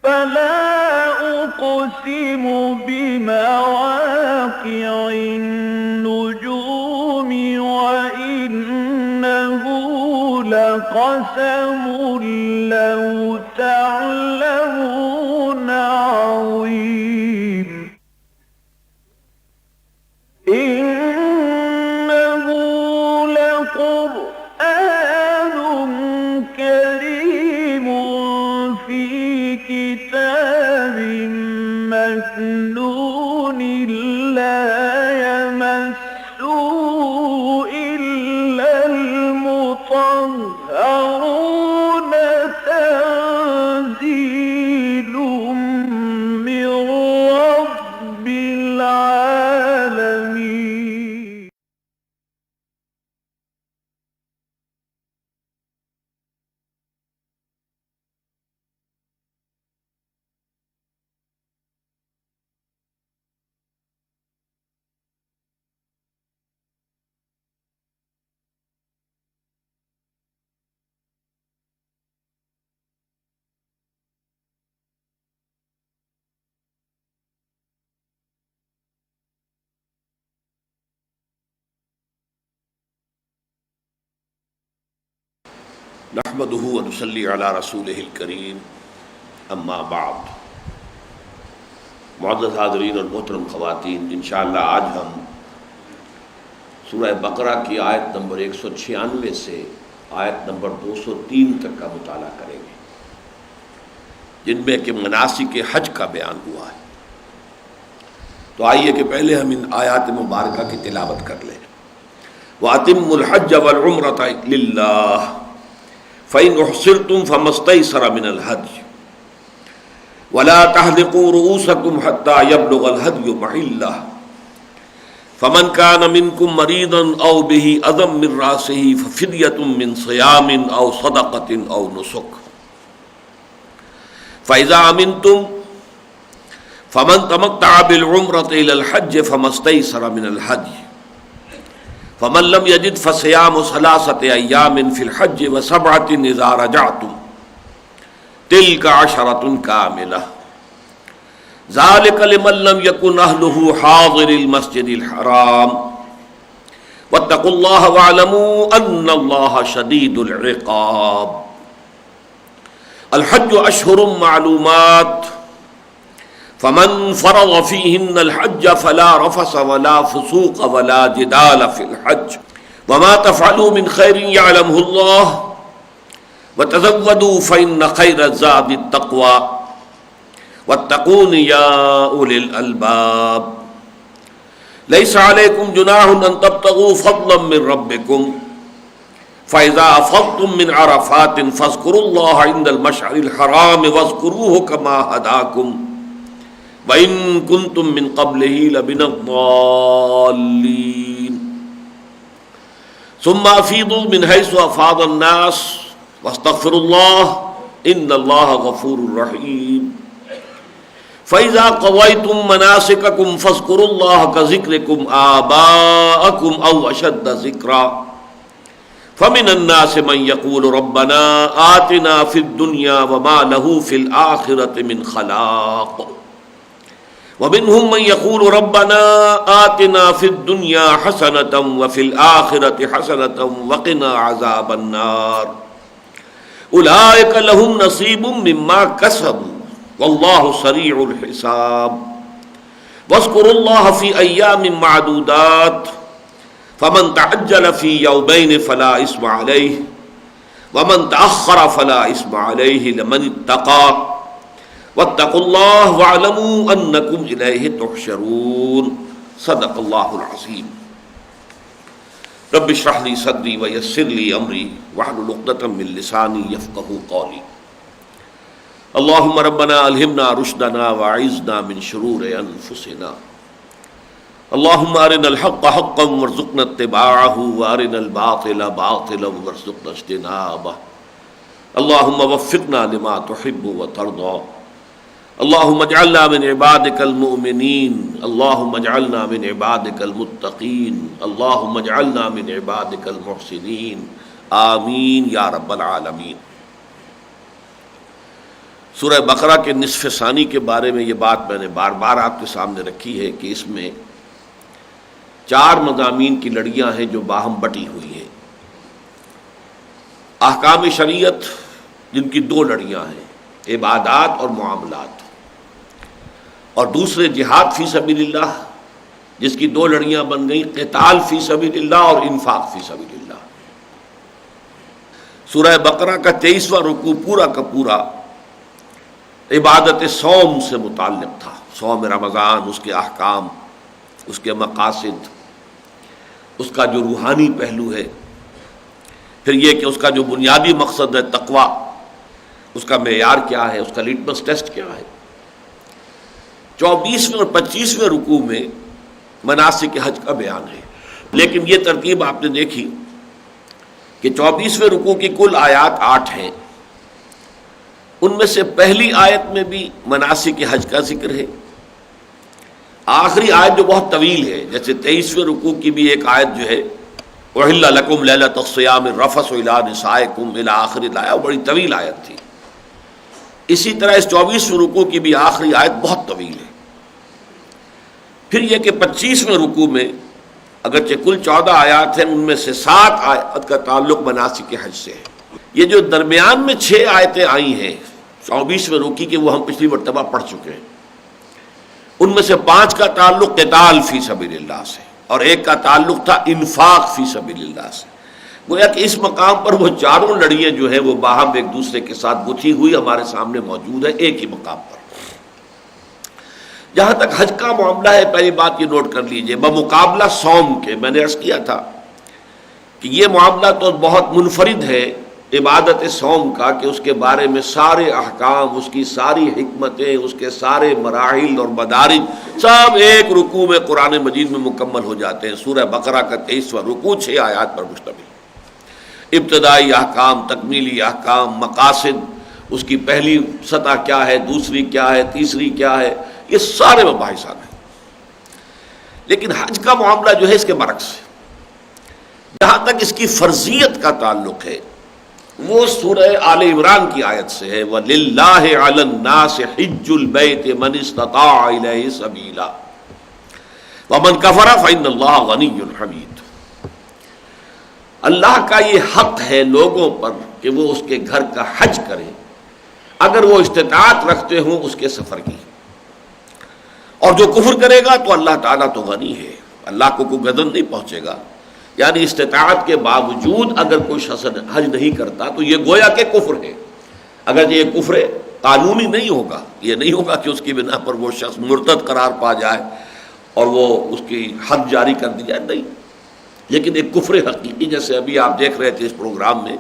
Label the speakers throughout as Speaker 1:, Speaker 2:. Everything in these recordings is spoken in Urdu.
Speaker 1: فلا أقسم بمواقع النجوم وإنه لقسم لو تعلمون عظيم إنه لقرآن كريم في كتاب مكنون لا يمسه إلا المطهرون تنزيل من رب العالمين.
Speaker 2: نحمده ونصلي على رسوله الكريم اما بعد. معزز حاضرین اور محترم خواتین، انشاءاللہ آج ہم سورہ بقرہ کی آیت نمبر 196 سے آیت نمبر 203 تک کا مطالعہ کریں گے، جن میں کہ مناسک حج کا بیان ہوا ہے۔ تو آئیے کہ پہلے ہم ان آیات مبارکہ کی تلاوت کر لیں۔ وَأَتِمُّوا الْحَجَّ وَالْعُمْرَةَ لِلَّهِ فَإِنْ أُحْصِرْتُمْ فَمَا اسْتَيْسَرَ مِنَ الْهَدْيِ وَلَا تَحْلِقُوا رُؤُوسَكُمْ حَتَّى يَبْلُغَ الْهَدْيُ مَحِلَّهُ فَمَنْ كَانَ مِنْكُمْ مَرِيضًا أَوْ بِهِ أَذًى مِنْ رَأْسِهِ فَفِدْيَةٌ مِنْ صِيَامٍ أَوْ صَدَقَةٍ أَوْ نُسُكٍ فَإِذَا أَمِنْتُمْ فَمَنْ تَمَتَّعَ بِالْعُمْرَةِ إِلَى الْحَجِّ فَمَا اسْتَيْسَرَ مِنَ الْهَدْيِ فمن لم يجد فصيام ثلاثة أيام في الحج وسبعة إذا رجعتم تلك عشرة كاملة ذلك لمن لم يكن أهله حاضر المسجد الحرام واتقوا الله واعلموا أن الله شديد العقاب. الحج أشهر معلومات فمن فرض فيهن الحج فلا رفث ولا فسوق ولا جدال في الحج وما تفعلوا من خير يعلمه الله وتزودوا فإن خير الزاد التقوى واتقون يا أولي الألباب. ليس عليكم جناح أن تبتغوا فضلا من ربكم فإذا أفضتم من عرفات فاذكروا الله عند المشعر الحرام واذكروه كما هداكم وَإِن كُنتُم مِّن قَبْلِهِ لَمِنَ الضَّالِّينَ ثُمَّ أَفِيضُوا مِنْ حَيْثُ أَفَاضَ النَّاسُ وَاسْتَغْفِرُوا اللَّهَ إِنَّ اللَّهَ غَفُورٌ رَّحِيمٌ. فَإِذَا قَضَيْتُم مَّنَاسِكَكُمْ فاذكروا اللَّهَ كذكركم آباءكم أو أشد ذكرا فمن الناس من يقول ربنا آتنا في الدنيا وما له في الآخرة من خلاق ومنهم من يقول ربنا آتنا في الدنيا حسنة وفي الآخرة حسنة وقنا عذاب النار أولئك لهم نصيب مما كسبوا والله سريع الحساب. واذكروا الله في أيام معدودات فمن تعجل في يومين فلا إثم عليه ومن تأخر فلا إثم عليه لمن اتقى واتقوا الله واعلموا انکم الیہ تحشرون. صدق اللہ العظیم. رب اشرح لي صدری ویسر لي امری واحلل عقدۃ من لسانی یفقهوا قولی. اللهم ربنا الہمنا رشدنا واعذنا من شرور انفسنا. اللهم ارنا الحق حقا وارزقنا اتباعه وارنا الباطل باطلا وارزقنا اجتنابه. اللهم وفقنا لما تحب وترضى. اللهم اجعلنا من عبادك المؤمنين. اللهم اجعلنا من عبادك المتقين. اللهم اجعلنا من عبادك المحسنين. آمین یا رب العالمین. سورہ بقرہ کے نصف ثانی کے بارے میں یہ بات میں نے بار بار آپ کے سامنے رکھی ہے کہ اس میں 4 مضامین کی لڑیاں ہیں جو باہم بٹی ہوئی ہیں. احکام شریعت جن کی 2 لڑیاں ہیں، عبادات اور معاملات، اور دوسرے جہاد فی سبیل اللہ جس کی 2 لڑیاں بن گئیں، قتال فی سبیل اللہ اور انفاق فی سبیل اللہ. سورہ بقرہ کا 23واں رکوع پورا کا پورا عبادت صوم سے متعلق تھا. صوم رمضان، اس کے احکام، اس کے مقاصد، اس کا جو روحانی پہلو ہے، پھر یہ کہ اس کا جو بنیادی مقصد ہے تقویٰ، اس کا معیار کیا ہے، اس کا لیٹمس ٹیسٹ کیا ہے. 24ویں اور 25ویں رکوع میں مناسک حج کا بیان ہے. لیکن یہ ترتیب آپ نے دیکھی کہ 24ویں رکوع کی کل آیات 8 ہیں. ان میں سے پہلی آیت میں بھی مناسک حج کا ذکر ہے. آخری آیت جو بہت طویل ہے، جیسے 23ویں رکوع کی بھی ایک آیت جو ہے وَأُحِلَّ لَكُمْ لَيْلَةَ الصِّيَامِ الرَّفَثُ إِلَىٰ نِسَائِكُمْ إِلَىٰ آخِرِ الآیہ، بڑی طویل آیت تھی. اسی طرح اس 24ویں رکوع کی بھی آخری آیت بہت طویل ہے. پھر یہ کہ 25ویں رکوع میں اگرچہ کل 14 آیات ہیں، ان میں سے 7 آیات کا تعلق مناسک حج سے ہے. یہ جو درمیان میں 6 آیتیں آئی ہیں 24ویں رکوع کی، وہ ہم پچھلی مرتبہ پڑھ چکے ہیں. ان میں سے 5 کا تعلق قتال فی سبیل اللہ سے اور 1 کا تعلق تھا انفاق فی سبیل اللہ سے. گویا کہ اس مقام پر وہ 4 لڑیاں جو ہیں وہ باہم ایک دوسرے کے ساتھ گتھی ہوئی ہمارے سامنے موجود ہے ایک ہی مقام پر. جہاں تک حج کا معاملہ ہے، پہلی بات یہ نوٹ کر لیجئے، بمقابلہ صوم کے میں نے عرض کیا تھا کہ یہ معاملہ تو بہت منفرد ہے عبادت صوم کا، کہ اس کے بارے میں سارے احکام، اس کی ساری حکمتیں، اس کے سارے مراحل اور مدارج سب ایک رکوع میں قرآن مجید میں مکمل ہو جاتے ہیں. سورہ بقرہ کا 23واں رکوع 6 آیات پر مشتمل. ابتدائی احکام، تکمیلی احکام، مقاصد، اس کی پہلی سطح کیا ہے، دوسری کیا ہے، تیسری کیا ہے، یہ سارے مباحثات ہیں. لیکن حج کا معاملہ جو ہے اس کے برعکس ہے. جہاں تک اس کی فرضیت کا تعلق ہے وہ سورہ آل عمران کی آیت سے ہے، وَلِلَّهِ عَلَى النَّاسِ حِجُّ الْبَيْتِ مَنِ اسْتَطَاعَ إِلَيْهِ سَبِيلًا وَمَنْ كَفَرَ فَإِنَّ اللَّهَ غَنِيٌّ حَمِيدٌ. اللہ کا یہ حق ہے لوگوں پر کہ وہ اس کے گھر کا حج کریں اگر وہ استطاعت رکھتے ہوں اس کے سفر کی. اور جو کفر کرے گا تو اللہ تعالیٰ تو غنی ہے، اللہ کو کوئی گدن نہیں پہنچے گا. یعنی استطاعت کے باوجود اگر کوئی شخص حج نہیں کرتا تو یہ گویا کہ کفر ہے. اگر یہ کفر قانونی نہیں ہوگا، یہ نہیں ہوگا کہ اس کی بنا پر وہ شخص مرتد قرار پا جائے اور وہ اس کی حد جاری کر دی جائے، نہیں. لیکن ایک کفر حقیقی، جیسے ابھی آپ دیکھ رہے تھے اس پروگرام میں،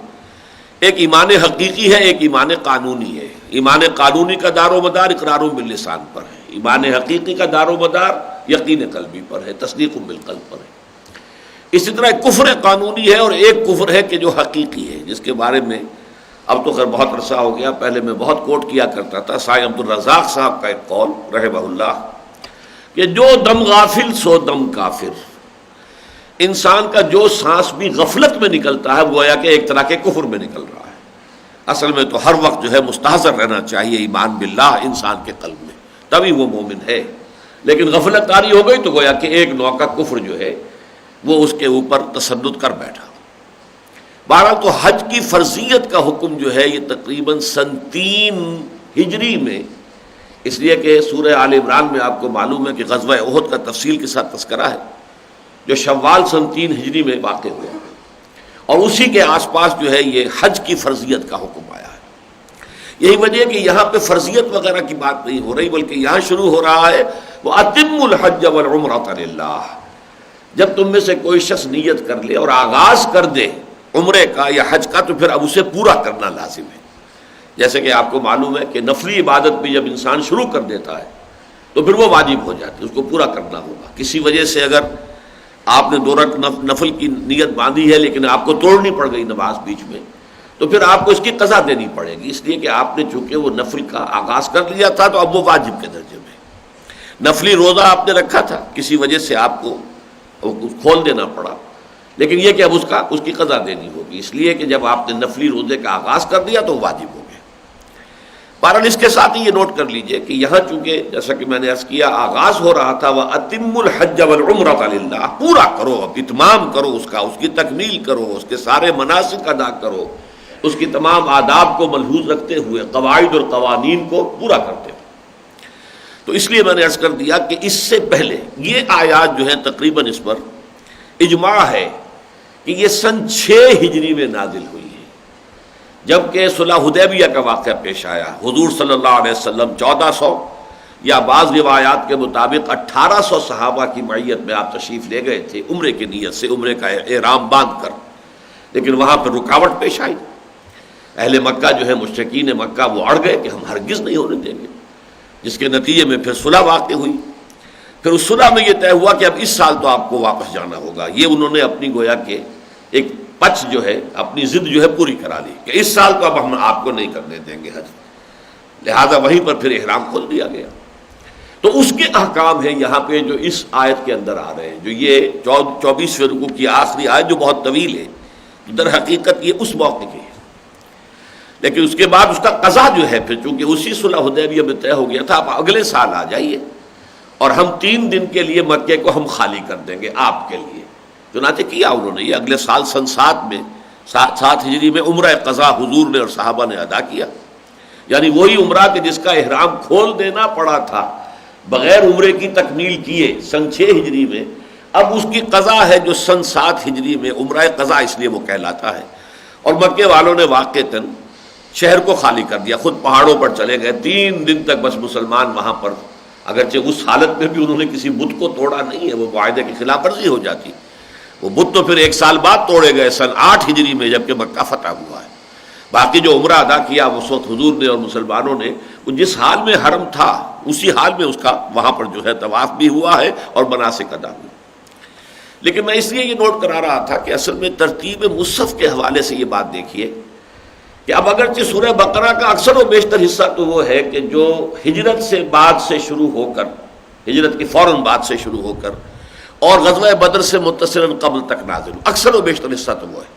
Speaker 2: ایک ایمان حقیقی ہے، ایک ایمان قانونی ہے. ایمان قانونی کا دار و مدار اقرار باللسان پر ہے، ایمان حقیقی کا دار و مدار یقین قلبی پر ہے، تصدیق بالقلب پر ہے. اسی طرح ایک کفر قانونی ہے اور ایک کفر ہے کہ جو حقیقی ہے، جس کے بارے میں اب تو خیر بہت عرصہ ہو گیا، پہلے میں بہت کوٹ کیا کرتا تھا سائیں عبدالرزاق صاحب کا ایک قول رحمہ اللہ کہ جو دم غافل سو دم کافر. انسان کا جو سانس بھی غفلت میں نکلتا ہے وہ گویا کہ ایک طرح کے کفر میں نکل رہا ہے. اصل میں تو ہر وقت جو ہے مستحضر رہنا چاہیے ایمان باللہ انسان کے قلب میں، تبھی وہ مومن ہے. لیکن غفلت طاری ہو گئی تو گویا کہ ایک نوع کا کفر جو ہے وہ اس کے اوپر تسلط کر بیٹھا. بہرحال تو حج کی فرضیت کا حکم جو ہے یہ تقریباً سن 3 ہجری میں، اس لیے کہ سورہ آل عمران میں آپ کو معلوم ہے کہ غزوہ احد کا تفصیل کے ساتھ تذکرہ ہے جو شوال سن 3 ہجری میں واقع ہوا، اور اسی کے آس پاس جو ہے یہ حج کی فرضیت کا حکم آیا ہے. یہی وجہ ہے کہ یہاں پہ فرضیت وغیرہ کی بات نہیں ہو رہی، بلکہ یہاں شروع ہو رہا ہے وَأَتِمُّ الْحَجَّ وَالْعُمْرَةَ لِلَّهِ. جب تم میں سے کوئی شخص نیت کر لے اور آغاز کر دے عمرے کا یا حج کا تو پھر اب اسے پورا کرنا لازم ہے. جیسے کہ آپ کو معلوم ہے کہ نفلی عبادت بھی جب انسان شروع کر دیتا ہے تو پھر وہ واجب ہو جاتی ہے، اس کو پورا کرنا ہوگا. کسی وجہ سے اگر آپ نے 2 رکعت نفل کی نیت باندھی ہے لیکن آپ کو توڑنی پڑ گئی نماز بیچ میں، تو پھر آپ کو اس کی قضا دینی پڑے گی، اس لیے کہ آپ نے چونکہ وہ نفل کا آغاز کر لیا تھا تو اب وہ واجب کے درجے میں. نفلی روزہ آپ نے رکھا تھا، کسی وجہ سے آپ کو کھول دینا پڑا، لیکن یہ کہ اب اس کی قضا دینی ہوگی، اس لیے کہ جب آپ نے نفلی روزے کا آغاز کر دیا تو واجب ہو گیا. بہرحال اس کے ساتھ ہی یہ نوٹ کر لیجئے کہ یہاں چونکہ جیسا کہ میں نے عرض کیا آغاز ہو رہا تھا وَأَتِمُّ الْحَجَّ وَالْعُمْرَةَ لِلَّهِ، پورا کرو، اتمام کرو اس کا، اس کی تکمیل کرو، اس کے سارے مناسک ادا کرو، اس کی تمام آداب کو ملحوظ رکھتے ہوئے، قواعد اور قوانین کو پورا کرتے ہوئے۔ تو اس لیے میں نے عرض کر دیا کہ اس سے پہلے یہ آیات جو ہیں تقریباً اس پر اجماع ہے کہ یہ سن 6 ہجری میں نازل ہوئی ہے، جبکہ صلح حدیبیہ کا واقعہ پیش آیا۔ حضور صلی اللہ علیہ وسلم 1400 یا بعض روایات کے مطابق 1800 صحابہ کی معیت میں آپ تشریف لے گئے تھے عمرے کی نیت سے، عمرے کا احرام باندھ کر، لیکن وہاں پر رکاوٹ پیش آئی۔ اہل مکہ جو ہے مشرکین مکہ وہ اڑ گئے کہ ہم ہرگز نہیں ہونے دیں گے، جس کے نتیجے میں پھر صلح واقع ہوئی۔ پھر اس صلح میں یہ طے ہوا کہ اب اس سال تو آپ کو واپس جانا ہوگا۔ یہ انہوں نے اپنی گویا کہ ایک پچ جو ہے، اپنی ضد جو ہے پوری کرا لی کہ اس سال تو اب ہم آپ کو نہیں کرنے دیں گے حج، لہذا وہیں پر پھر احرام کھول دیا گیا۔ تو اس کے احکام ہیں یہاں پہ جو اس آیت کے اندر آ رہے ہیں، جو یہ 24ویں رکوع کی آخری آیت جو بہت طویل ہے، در حقیقت یہ اس موقع کی ہے، لیکن اس کے بعد اس کا قضا جو ہے پھر چونکہ اسی صلح حدیبیہ میں طے ہو گیا تھا، اب اگلے سال آ جائیے اور ہم 3 دن کے لیے مکے کو ہم خالی کر دیں گے آپ کے لیے۔ چنانچہ کیا انہوں نے یہ اگلے سال سن 7 ہجری میں عمرہ قضا حضور نے اور صحابہ نے ادا کیا، یعنی وہی عمرہ کہ جس کا احرام کھول دینا پڑا تھا بغیر عمرے کی تکمیل کیے سن 6 ہجری میں، اب اس کی قضا ہے جو سن 7 ہجری میں عمرہ قضا اس لیے وہ کہلاتا ہے۔ اور مکے والوں نے واقعتاً شہر کو خالی کر دیا، خود پہاڑوں پر چلے گئے، 3 دن تک بس مسلمان وہاں پر، اگرچہ اس حالت میں بھی انہوں نے کسی بت کو توڑا نہیں ہے، وہ معاہدے کی خلاف ورزی ہو جاتی، وہ بت تو پھر 1 سال بعد توڑے گئے سن 8 ہجری میں جبکہ مکہ فتح ہوا ہے۔ باقی جو عمرہ ادا کیا اس وقت حضور نے اور مسلمانوں نے، وہ جس حال میں حرم تھا اسی حال میں اس کا وہاں پر جو ہے طواف بھی ہوا ہے اور مناسک ادا ہوئے۔ لیکن میں اس لیے یہ نوٹ کرا رہا تھا کہ اصل میں ترتیب مصحف کے حوالے سے یہ بات دیکھیے کہ اب اگرچہ سورہ بقرہ کا اکثر و بیشتر حصہ تو وہ ہے کہ جو ہجرت سے بعد سے شروع ہو کر، ہجرت کے فوراً بعد سے شروع ہو کر اور غزوہ بدر سے متصلاً قبل تک نازل، اکثر و بیشتر حصہ تو وہ ہے،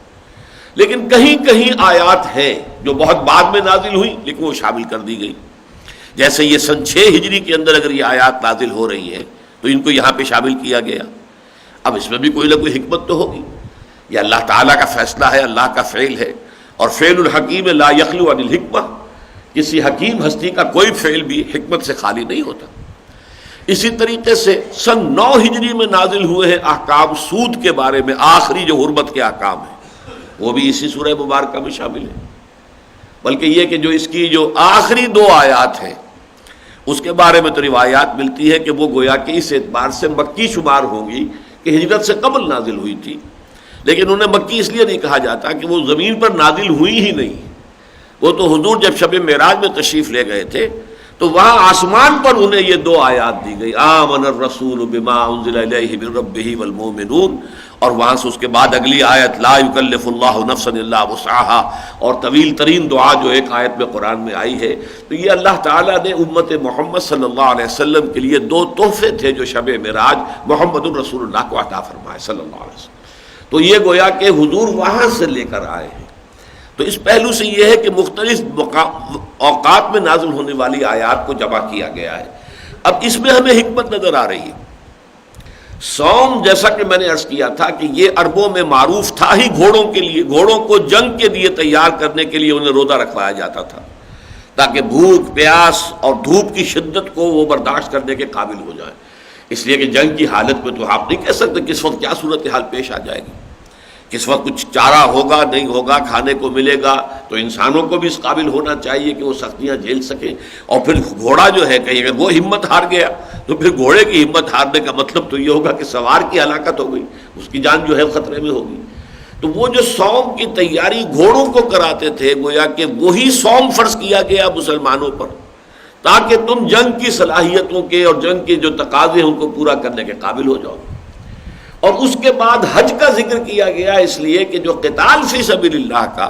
Speaker 2: لیکن کہیں کہیں آیات ہیں جو بہت بعد میں نازل ہوئی لیکن وہ شامل کر دی گئی، جیسے یہ سن 6 ہجری کے اندر اگر یہ آیات نازل ہو رہی ہیں تو ان کو یہاں پہ شامل کیا گیا۔ اب اس میں بھی کوئی نہ کوئی حکمت تو ہوگی، یہ اللہ تعالیٰ کا فیصلہ ہے، اللہ کا فعل ہے، اور فعل الحکیم لا یخلو عن الحکمہ، کسی حکیم ہستی کا کوئی فعل بھی حکمت سے خالی نہیں ہوتا۔ اسی طریقے سے سن 9 ہجری میں نازل ہوئے ہیں احکام سود کے بارے میں، آخری جو حرمت کے احکام ہیں وہ بھی اسی سورہ مبارکہ میں شامل ہیں، بلکہ یہ کہ جو اس کی جو آخری 2 آیات ہیں اس کے بارے میں تو روایات ملتی ہے کہ وہ گویا کہ اس اعتبار سے مکی شمار ہوں گی کہ ہجرت سے قبل نازل ہوئی تھی، لیکن انہیں مکی اس لیے نہیں کہا جاتا کہ وہ زمین پر نازل ہوئی ہی نہیں، وہ تو حضور جب شب معراج میں تشریف لے گئے تھے تو وہاں آسمان پر انہیں یہ 2 آیات دی گئی، آمن الرسول بما انزل الیہ من ربہ والمؤمنون، اور وہاں سے اس کے بعد اگلی آیت لا یکلف اللہ نفسا الا وسعها، اور طویل ترین دعا جو ایک آیت میں قرآن میں آئی ہے۔ تو یہ اللہ تعالیٰ نے امت محمد صلی اللہ علیہ وسلم کے لیے 2 تحفے تھے جو شب معراج محمد الرسول اللہ کو عطا فرمائے صلی اللہ علیہ وسلم، تو یہ گویا کہ حضور وہاں سے لے کر آئے ہیں۔ تو اس پہلو سے یہ ہے کہ مختلف اوقات میں نازل ہونے والی آیات کو جمع کیا گیا ہے۔ اب اس میں ہمیں حکمت نظر آ رہی ہے۔ صوم جیسا کہ میں نے عرض کیا تھا کہ یہ عربوں میں معروف تھا ہی گھوڑوں کے لیے، گھوڑوں کو جنگ کے لیے تیار کرنے کے لیے انہیں روزہ رکھوایا جاتا تھا تاکہ بھوک پیاس اور دھوپ کی شدت کو وہ برداشت کرنے کے قابل ہو جائیں، اس لیے کہ جنگ کی حالت میں تو آپ نہیں کہہ سکتے کس وقت کیا صورتحال پیش آ جائے گی، کس وقت کچھ چارہ ہوگا نہیں ہوگا، کھانے کو ملے گا، تو انسانوں کو بھی اس قابل ہونا چاہیے کہ وہ سختیاں جھیل سکیں۔ اور پھر گھوڑا جو ہے کہیں اگر وہ ہمت ہار گیا تو پھر گھوڑے کی ہمت ہارنے کا مطلب تو یہ ہوگا کہ سوار کی ہلاکت ہو گئی، اس کی جان جو ہے خطرے میں ہوگی۔ تو وہ جو صوم کی تیاری گھوڑوں کو کراتے تھے، گویا کہ وہی صوم فرض کیا گیا مسلمانوں پر تاکہ تم جنگ کی صلاحیتوں کے اور جنگ کے جو تقاضے ہیں ان کو پورا کرنے کے قابل ہو جاؤ۔ اور اس کے بعد حج کا ذکر کیا گیا اس لیے کہ جو قتال فی سبیل اللہ کا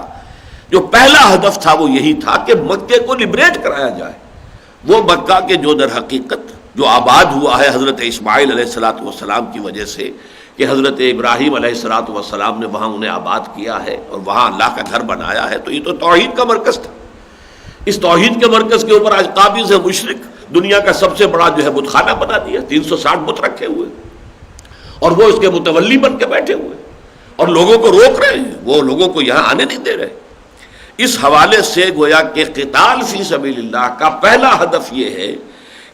Speaker 2: جو پہلا ہدف تھا وہ یہی تھا کہ مکے کو لبریٹ کرایا جائے، وہ مکہ کے جو در حقیقت جو آباد ہوا ہے حضرت اسماعیل علیہ الصلوۃ والسلام کی وجہ سے، کہ حضرت ابراہیم علیہ الصلوۃ والسلام نے وہاں انہیں آباد کیا ہے اور وہاں اللہ کا گھر بنایا ہے، تو یہ تو توحید کا مرکز تھا۔ اس توحید کے مرکز کے اوپر آج قابض ہے مشرک، دنیا کا سب سے بڑا جو ہے بت خانہ بنا دیا، 360 بت رکھے ہوئے اور وہ اس کے متولی بن کے بیٹھے ہوئے اور لوگوں کو روک رہے ہیں، وہ لوگوں کو یہاں آنے نہیں دے رہے۔ اس حوالے سے گویا کہ قتال فی سبیل اللہ کا پہلا ہدف یہ ہے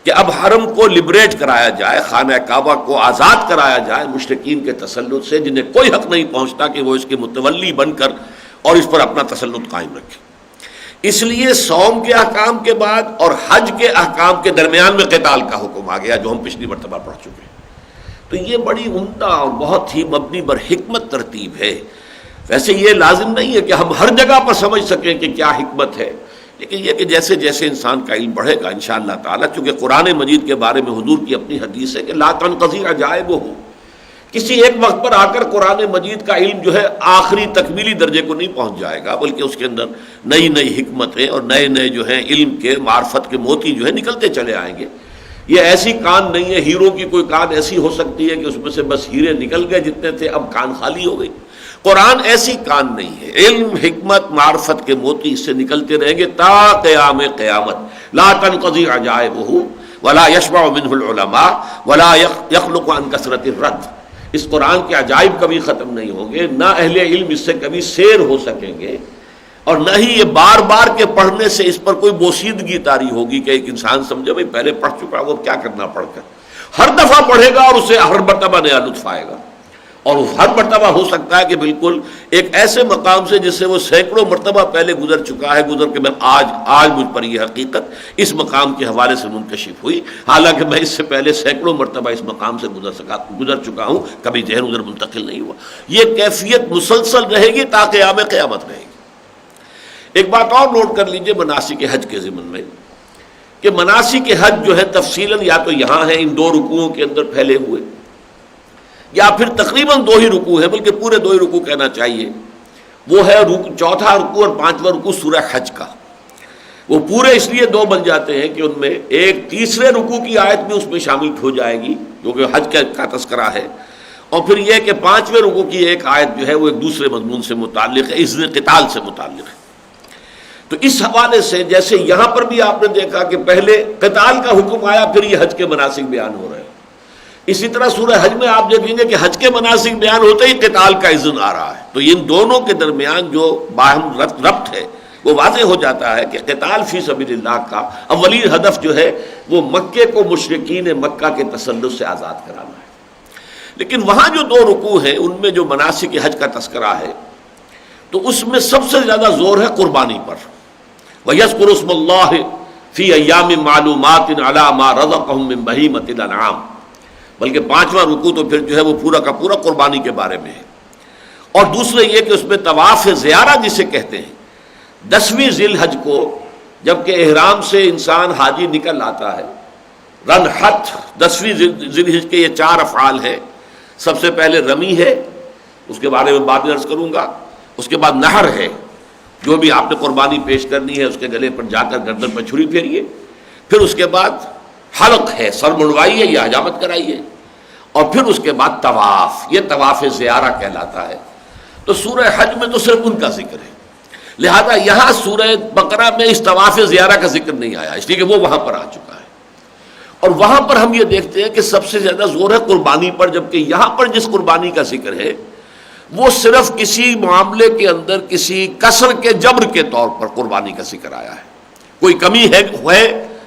Speaker 2: کہ اب حرم کو لبریٹ کرایا جائے، خانہ کعبہ کو آزاد کرایا جائے مشرکین کے تسلط سے، جنہیں کوئی حق نہیں پہنچتا کہ وہ اس کے متولی بن کر اور اس پر اپنا تسلط قائم رکھے۔ اس لیے صوم کے احکام کے بعد اور حج کے احکام کے درمیان میں قتال کا حکم آ گیا، جو ہم پچھلی مرتبہ پڑھ چکے ہیں۔ تو یہ بڑی عمدہ اور بہت ہی مبنی بر حکمت ترتیب ہے۔ ویسے یہ لازم نہیں ہے کہ ہم ہر جگہ پر سمجھ سکیں کہ کیا حکمت ہے، لیکن یہ کہ جیسے جیسے انسان کا علم بڑھے گا انشاءاللہ تعالیٰ، چونکہ قرآن مجید کے بارے میں حضور کی اپنی حدیث ہے کہ لا تنقضی عجائبہ، کسی ایک وقت پر آ کر قرآن مجید کا علم جو ہے آخری تکمیلی درجے کو نہیں پہنچ جائے گا، بلکہ اس کے اندر نئی نئی حکمتیں اور نئے نئے جو ہیں علم کے معرفت کے موتی جو ہے نکلتے چلے آئیں گے۔ یہ ایسی کان نہیں ہے، ہیرو کی کوئی کان ایسی ہو سکتی ہے کہ اس میں سے بس ہیرے نکل گئے جتنے تھے، اب کان خالی ہو گئی۔ قرآن ایسی کان نہیں ہے، علم، حکمت، معرفت کے موتی اس سے نکلتے رہیں گے تا قیام قیامت۔ لا تنقضی عجائبہ ولا یشبع منہ العلماء ولا یخلق عن کثرت الرد۔ اس قرآن کے عجائب کبھی ختم نہیں ہوں گے، نہ اہل علم اس سے کبھی سیر ہو سکیں گے، اور نہ ہی یہ بار بار کے پڑھنے سے اس پر کوئی بوسیدگی طاری ہوگی کہ ایک انسان سمجھے بھائی پہلے پڑھ چکا وہ کیا کرنا پڑھ کر۔ ہر دفعہ پڑھے گا اور اسے ہر مرتبہ نیا لطف آئے گا، اور ہر مرتبہ ہو سکتا ہے کہ بالکل ایک ایسے مقام سے جس سے وہ سینکڑوں مرتبہ پہلے گزر چکا ہے، گزر کے میں آج مجھ پر یہ حقیقت اس مقام کے حوالے سے منکشف ہوئی، حالانکہ میں اس سے پہلے سینکڑوں مرتبہ اس مقام سے گزر چکا ہوں، کبھی ذہن ادھر منتقل نہیں ہوا۔ یہ کیفیت مسلسل رہے گی تا قیام قیامت رہے گی۔ ایک بات اور نوٹ کر لیجئے مناسک حج کے ضمن میں، کہ مناسک حج جو ہے تفصیلاً یا تو یہاں ہے ان 2 رکوعوں کے اندر پھیلے ہوئے، یا پھر تقریباً 2 ہی رکوع ہیں، بلکہ پورے 2 ہی رکوع کہنا چاہیے۔ وہ ہے چوتھا رکوع اور 5واں رکوع سورہ حج کا۔ وہ پورے اس لیے 2 بن جاتے ہیں کہ ان میں ایک تیسرے رکوع کی آیت بھی اس میں شامل ہو جائے گی جو کہ حج کا تذکرہ ہے، اور پھر یہ کہ 5ویں رکوع کی ایک آیت جو ہے وہ ایک دوسرے مضمون سے متعلق ہے، اذن قتال سے متعلق ہے۔ تو اس حوالے سے جیسے یہاں پر بھی آپ نے دیکھا کہ پہلے قتال کا حکم آیا، پھر یہ حج کے مناسک بیان ہو رہے ہیں، اسی طرح سورہ حج میں آپ دیکھیں گے کہ حج کے مناسک بیان ہوتے ہی قتال کا اذن آ رہا ہے۔ تو ان دونوں کے درمیان جو باہم ربط ہے وہ واضح ہو جاتا ہے کہ قتال فی سبیل اللہ کا اولین ہدف جو ہے وہ مکے کو مشرکین مکہ کے تسلط سے آزاد کرانا ہے۔ لیکن وہاں جو 2 رکوع ہیں ان میں جو مناسک حج کا تذکرہ ہے تو اس میں سب سے زیادہ زور ہے قربانی پر۔ وَيَذْكُرُ اسْمَ اللَّهِ فِي أَيَّامٍ مَّعْلُومَاتٍ عَلَىٰ مَا رَزَقَهُم مِّن بَهِيمَةِ الْأَنْعَامِ، بلکہ 5واں رکوع تو پھر جو ہے وہ پورا کا پورا قربانی کے بارے میں ہے۔ اور دوسرے یہ کہ اس میں طواف زیارہ جسے کہتے ہیں، 10ویں ذی الحج کو جبکہ احرام سے انسان حاجی نکل آتا ہے، رنحت 10ویں ذی الحج کے یہ 4 افعال ہیں۔ سب سے پہلے رمی ہے، اس کے بارے میں بعد میں عرض کروں گا، اس کے بعد نہر ہے، جو بھی آپ نے قربانی پیش کرنی ہے اس کے گلے پر جا کر گردن پر چھری پھیریے، پھر اس کے بعد حلق ہے، سر منڈوائیے یا حجامت کرائیے، اور پھر اس کے بعد طواف، یہ طواف زیارہ کہلاتا ہے۔ تو سورہ حج میں تو صرف ان کا ذکر ہے، لہذا یہاں سورہ بقرہ میں اس طواف زیارہ کا ذکر نہیں آیا، اس لیے کہ وہ وہاں پر آ چکا ہے۔ اور وہاں پر ہم یہ دیکھتے ہیں کہ سب سے زیادہ زور ہے قربانی پر، جبکہ یہاں پر جس قربانی کا ذکر ہے وہ صرف کسی معاملے کے اندر کسی کسر کے جبر کے طور پر قربانی کا ذکر آیا ہے۔ کوئی کمی ہے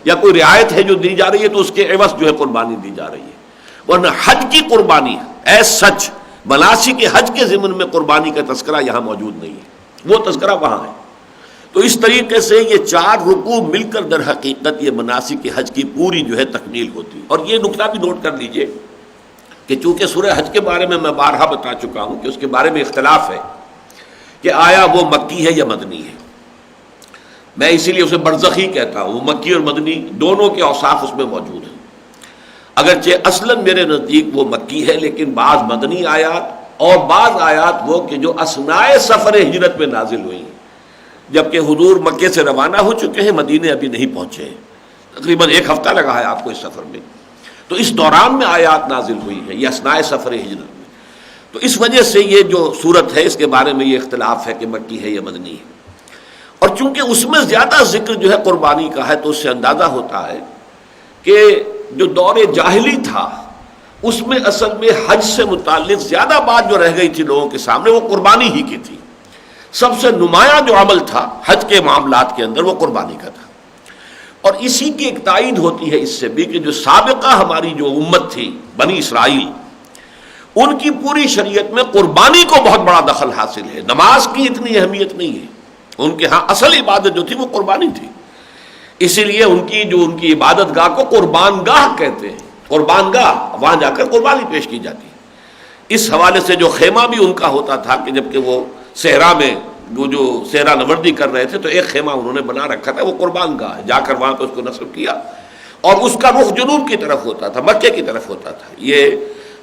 Speaker 2: یا کوئی رعایت ہے جو دی جا رہی ہے تو اس کے عوض جو ہے قربانی دی جا رہی ہے، ورنہ حج کی قربانی ایز سچ مناسک حج کے ضمن میں قربانی کا تذکرہ یہاں موجود نہیں ہے، وہ تذکرہ وہاں ہے۔ تو اس طریقے سے یہ 4 رکوع مل کر در حقیقت یہ مناسک حج کی پوری جو ہے تکمیل ہوتی ہے۔ اور یہ نقطہ بھی نوٹ کر لیجئے کہ چونکہ سورہ حج کے بارے میں بارہا بتا چکا ہوں کہ اس کے بارے میں اختلاف ہے کہ آیا وہ مکی ہے یا مدنی ہے۔ میں اسی لیے اسے برزخی کہتا ہوں، مکی اور مدنی دونوں کے اوصاف اس میں موجود ہیں، اگرچہ اصلاً میرے نزدیک وہ مکی ہے، لیکن بعض مدنی آیات اور بعض آیات وہ کہ جو اثناء سفر ہجرت میں نازل ہوئی ہیں، جبکہ حضور مکے سے روانہ ہو چکے ہیں، مدینے ابھی نہیں پہنچے ہیں، تقریباً 1 ہفتہ لگا ہے آپ کو اس سفر میں، تو اس دوران میں آیات نازل ہوئی ہیں یہ اثناء سفر ہجرت میں۔ تو اس وجہ سے یہ جو صورت ہے اس کے بارے میں یہ اختلاف ہے کہ مکی ہے یا مدنی ہے۔ اور چونکہ اس میں زیادہ ذکر جو ہے قربانی کا ہے، تو اس سے اندازہ ہوتا ہے کہ جو دور جاہلی تھا اس میں اصل میں حج سے متعلق زیادہ بات جو رہ گئی تھی لوگوں کے سامنے وہ قربانی ہی کی تھی. سب سے نمایاں جو عمل تھا حج کے معاملات کے اندر وہ قربانی کا تھا. اور اسی کی ایک تائید ہوتی ہے اس سے بھی کہ جو سابقہ ہماری جو امت تھی بنی اسرائیل، ان کی پوری شریعت میں قربانی کو بہت بڑا دخل حاصل ہے. نماز کی اتنی اہمیت نہیں ہے، ان کے ہاں اصل عبادت جو تھی وہ قربانی تھی. اسی لیے ان کی عبادت گاہ کو قربان گاہ کہتے ہیں. قربان گاہ، وہاں جا کر قربانی پیش کی جاتی ہے. اس حوالے سے جو خیمہ بھی ان کا ہوتا تھا کہ جبکہ وہ صحرا میں وہ جو صحرا نوردی کر رہے تھے تو ایک خیمہ انہوں نے بنا رکھا تھا، وہ قربان گاہ ہے. جا کر وہاں پہ اس کو نصب کیا اور اس کا رخ جنوب کی طرف ہوتا تھا، مکے کی طرف ہوتا تھا. یہ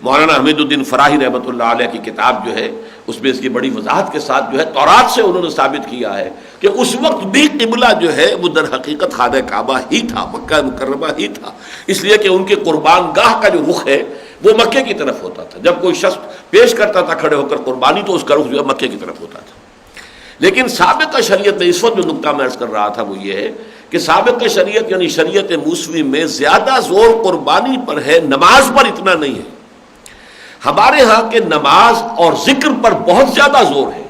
Speaker 2: مولانا حمید الدین فراہی رحمۃ اللہ علیہ کی کتاب جو ہے اس میں اس کی بڑی وضاحت کے ساتھ جو ہے تورات سے انہوں نے ثابت کیا ہے کہ اس وقت بھی قبلہ جو ہے وہ در حقیقت خانہ کعبہ ہی تھا، مکہ مکرمہ ہی تھا. اس لیے کہ ان کے قربان گاہ کا جو رخ ہے وہ مکے کی طرف ہوتا تھا. جب کوئی شخص پیش کرتا تھا کھڑے ہو کر قربانی تو اس کا رخ جو ہے مکے کی طرف ہوتا تھا. لیکن سابقہ شریعت میں اس وقت جو نقطہ میں عرض کر رہا تھا وہ یہ ہے کہ سابقہ شریعت یعنی شریعت موسوی میں زیادہ زور قربانی پر ہے، نماز پر اتنا نہیں ہے. ہمارے ہاں کے نماز اور ذکر پر بہت زیادہ زور ہے.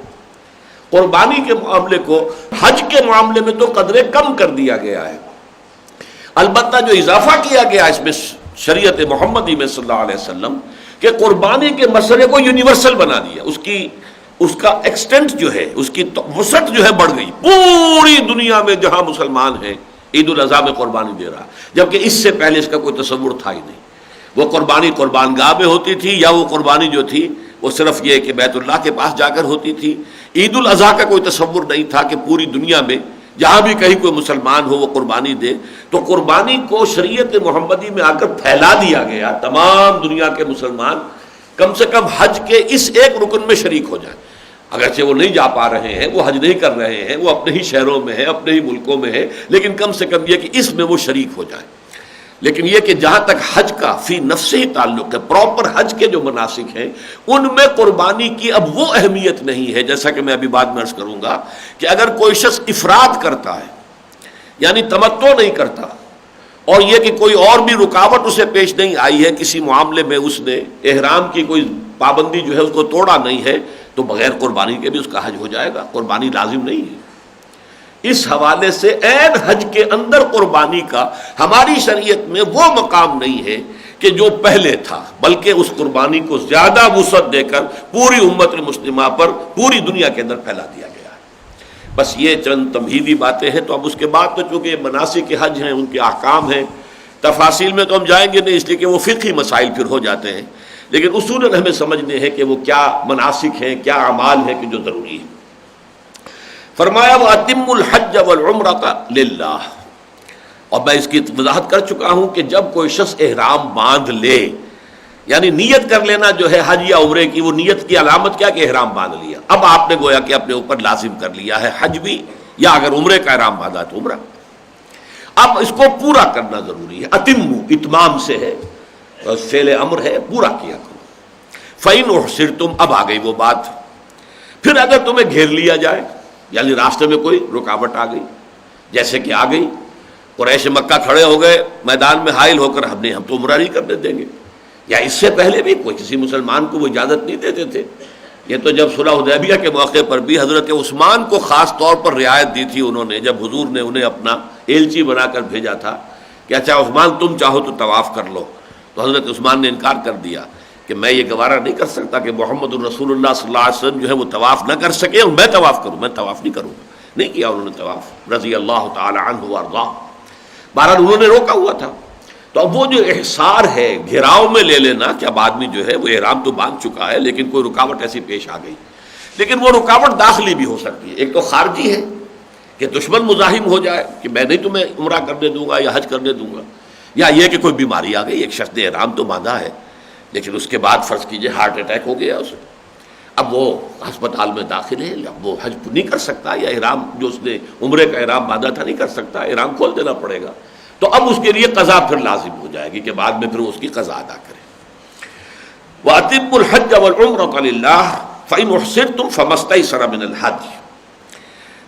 Speaker 2: قربانی کے معاملے کو حج کے معاملے میں تو قدرے کم کر دیا گیا ہے. البتہ جو اضافہ کیا گیا اس میں شریعت محمدی میں صلی اللہ علیہ وسلم کہ قربانی کے مسئلے کو یونیورسل بنا دیا. اس کا ایکسٹینٹ جو ہے، اس کی وسعت جو ہے بڑھ گئی. پوری دنیا میں جہاں مسلمان ہیں عید الاضحیٰ میں قربانی دے رہا، جبکہ اس سے پہلے اس کا کوئی تصور تھا ہی نہیں. وہ قربانی قربان گاہ میں ہوتی تھی یا وہ قربانی جو تھی وہ صرف یہ کہ بیت اللہ کے پاس جا کر ہوتی تھی. عید الاضحیٰ کا کوئی تصور نہیں تھا کہ پوری دنیا میں جہاں بھی کہیں کوئی مسلمان ہو وہ قربانی دے. تو قربانی کو شریعت محمدی میں آ کر پھیلا دیا گیا. تمام دنیا کے مسلمان کم سے کم حج کے اس ایک رکن میں شریک ہو جائیں. اگرچہ وہ نہیں جا پا رہے ہیں، وہ حج نہیں کر رہے ہیں، وہ اپنے ہی شہروں میں ہیں، اپنے ہی ملکوں میں ہیں، لیکن کم سے کم یہ کہ اس میں وہ شریک ہو جائیں. لیکن یہ کہ جہاں تک حج کا فی نفس ہی تعلق ہے، پراپر حج کے جو مناسک ہیں ان میں قربانی کی اب وہ اہمیت نہیں ہے. جیسا کہ میں ابھی بعد میں عرض کروں گا کہ اگر کوئی شخص افراد کرتا ہے یعنی تمتع نہیں کرتا اور یہ کہ کوئی اور بھی رکاوٹ اسے پیش نہیں آئی ہے، کسی معاملے میں اس نے احرام کی کوئی پابندی جو ہے اس کو توڑا نہیں ہے، تو بغیر قربانی کے بھی اس کا حج ہو جائے گا. قربانی لازم نہیں ہے. اس حوالے سے عین حج کے اندر قربانی کا ہماری شریعت میں وہ مقام نہیں ہے کہ جو پہلے تھا، بلکہ اس قربانی کو زیادہ وسعت دے کر پوری امت مسلمہ پر پوری دنیا کے اندر پھیلا دیا گیا ہے. بس یہ چند تمہیدی باتیں ہیں. تو اب اس کے بعد تو چونکہ یہ مناسک حج ہیں، ان کے احکام ہیں، تفاصیل میں تو ہم جائیں گے نہیں، اس لیے کہ وہ فقہی مسائل پھر ہو جاتے ہیں. لیکن اصولاً ہمیں سمجھنے ہیں کہ وہ کیا مناسک ہیں، کیا اعمال ہیں کہ جو ضروری ہے. فرمایا وَأَتِمُّ الْحَجَّ وَالْعُمْرَةَ لِلَّهِ. اور میں اس کی وضاحت کر چکا ہوں کہ جب کوئی شخص احرام باندھ لے، یعنی نیت کر لینا جو ہے حج یا عمرے کی، وہ نیت کی علامت کیا کہ احرام باندھ لیا. اب آپ نے گویا کہ اپنے اوپر لازم کر لیا ہے حج بھی، یا اگر عمرے کا احرام باندھا تو عمرہ. اب اس کو پورا کرنا ضروری ہے. اتمو اتمام سے ہے، فعل امر ہے، پورا کیا کرو. فَإِنْ أُحْصِرْتُمْ، اب آ گئی وہ بات. پھر اگر تمہیں گھیر لیا جائے، یعنی راستے میں کوئی رکاوٹ آ گئی، جیسے کہ آ گئی، قریش مکہ کھڑے ہو گئے میدان میں حائل ہو کر ہم تو عمرہ نہیں کرنے دیں گے، یا اس سے پہلے بھی کوئی کسی مسلمان کو وہ اجازت نہیں دیتے تھے. یہ تو جب صلح حدیبیہ کے موقع پر بھی حضرت عثمان کو خاص طور پر رعایت دی تھی انہوں نے، جب حضور نے انہیں اپنا ایلچی بنا کر بھیجا تھا کہ اچھا عثمان تم چاہو تو طواف کر لو، تو حضرت عثمان نے انکار کر دیا کہ میں یہ گوارا نہیں کر سکتا کہ محمد الرسول اللہ صلی اللہ علیہ وسلم جو ہے وہ طواف نہ کر سکے اور میں طواف کروں. میں طواف نہیں کروں. نہیں کیا انہوں نے طواف، رضی اللہ تعالی عنہ وارضاہ. بہرحال انہوں نے روکا ہوا تھا. تو اب وہ جو احصار ہے، گھیراؤ میں لے لینا کہ اب آدمی جو ہے وہ احرام تو باندھ چکا ہے لیکن کوئی رکاوٹ ایسی پیش آ گئی. لیکن وہ رکاوٹ داخلی بھی ہو سکتی ہے. ایک تو خارجی ہے کہ دشمن مزاحم ہو جائے کہ میں نہیں تمہیں عمرہ کرنے دوں گا یا حج کرنے دوں گا، یا یہ کہ کوئی بیماری آ گئی، ایک شخص نے احرام تو باندھا ہے لیکن اس کے بعد فرض کیجئے ہارٹ اٹیک ہو گیا اسے، اب وہ ہسپتال میں داخل ہے، وہ حج نہیں کر سکتا، یا احرام جو اس نے عمرے کا احرام باندھا تھا نہیں کر سکتا، احرام کھول دینا پڑے گا. تو اب اس کے لیے قضا پھر لازم ہو جائے گی کہ بعد میں پھر اس کی قضا ادا کرے. وَأَتِمُّ الْحَجَّ وَالْعُمْرَةَ لِلَّهِ فَإِنْ أُحْصِرْتُمْ فَمَا اسْتَيْسَرَ مِنَ الْهَدْيِ.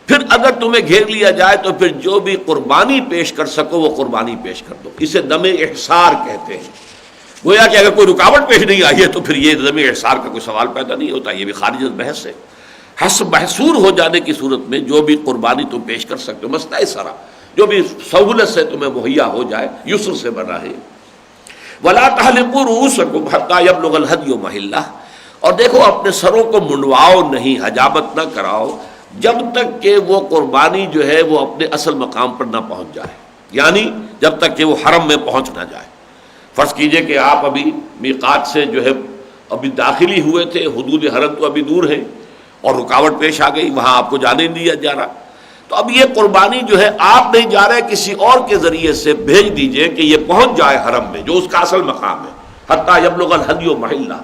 Speaker 2: پھر اگر تمہیں گھیر لیا جائے تو پھر جو بھی قربانی پیش کر سکو وہ قربانی پیش کر دو. اسے دم احصار کہتے ہیں. گویا کہ اگر کوئی رکاوٹ پیش نہیں آئی ہے تو پھر یہ دم احصار کا کوئی سوال پیدا نہیں ہوتا. یہ بھی خارج از بحث ہے. محصور ہو جانے کی صورت میں جو بھی قربانی تم پیش کر سکتے ہو مسئلہ سارا جو بھی سہولت سے تمہیں مہیا ہو جائے یسر سے بنا ہے. وَلَا تَحْلِقُوا رُؤُوسَكُمْ حَتَّىٰ يَبْلُغَ الْهَدْيُ مَحِلَّهُ. اور دیکھو اپنے سروں کو منڈواؤ نہیں, حجامت نہ کراؤ جب تک کہ وہ قربانی جو ہے وہ اپنے اصل مقام پر نہ پہنچ جائے, یعنی جب تک کہ وہ حرم میں پہنچ نہ جائے. فرض کیجئے کہ آپ ابھی میقات سے جو ہے ابھی داخلی ہوئے تھے, حدود حرم تو ابھی دور ہے اور رکاوٹ پیش آ گئی, وہاں آپ کو جانے نہیں دیا جا رہا, تو اب یہ قربانی جو ہے آپ نہیں جا رہے, کسی اور کے ذریعے سے بھیج دیجئے کہ یہ پہنچ جائے حرم میں جو اس کا اصل مقام ہے. حتیٰ یبلغ الہدی محلہ.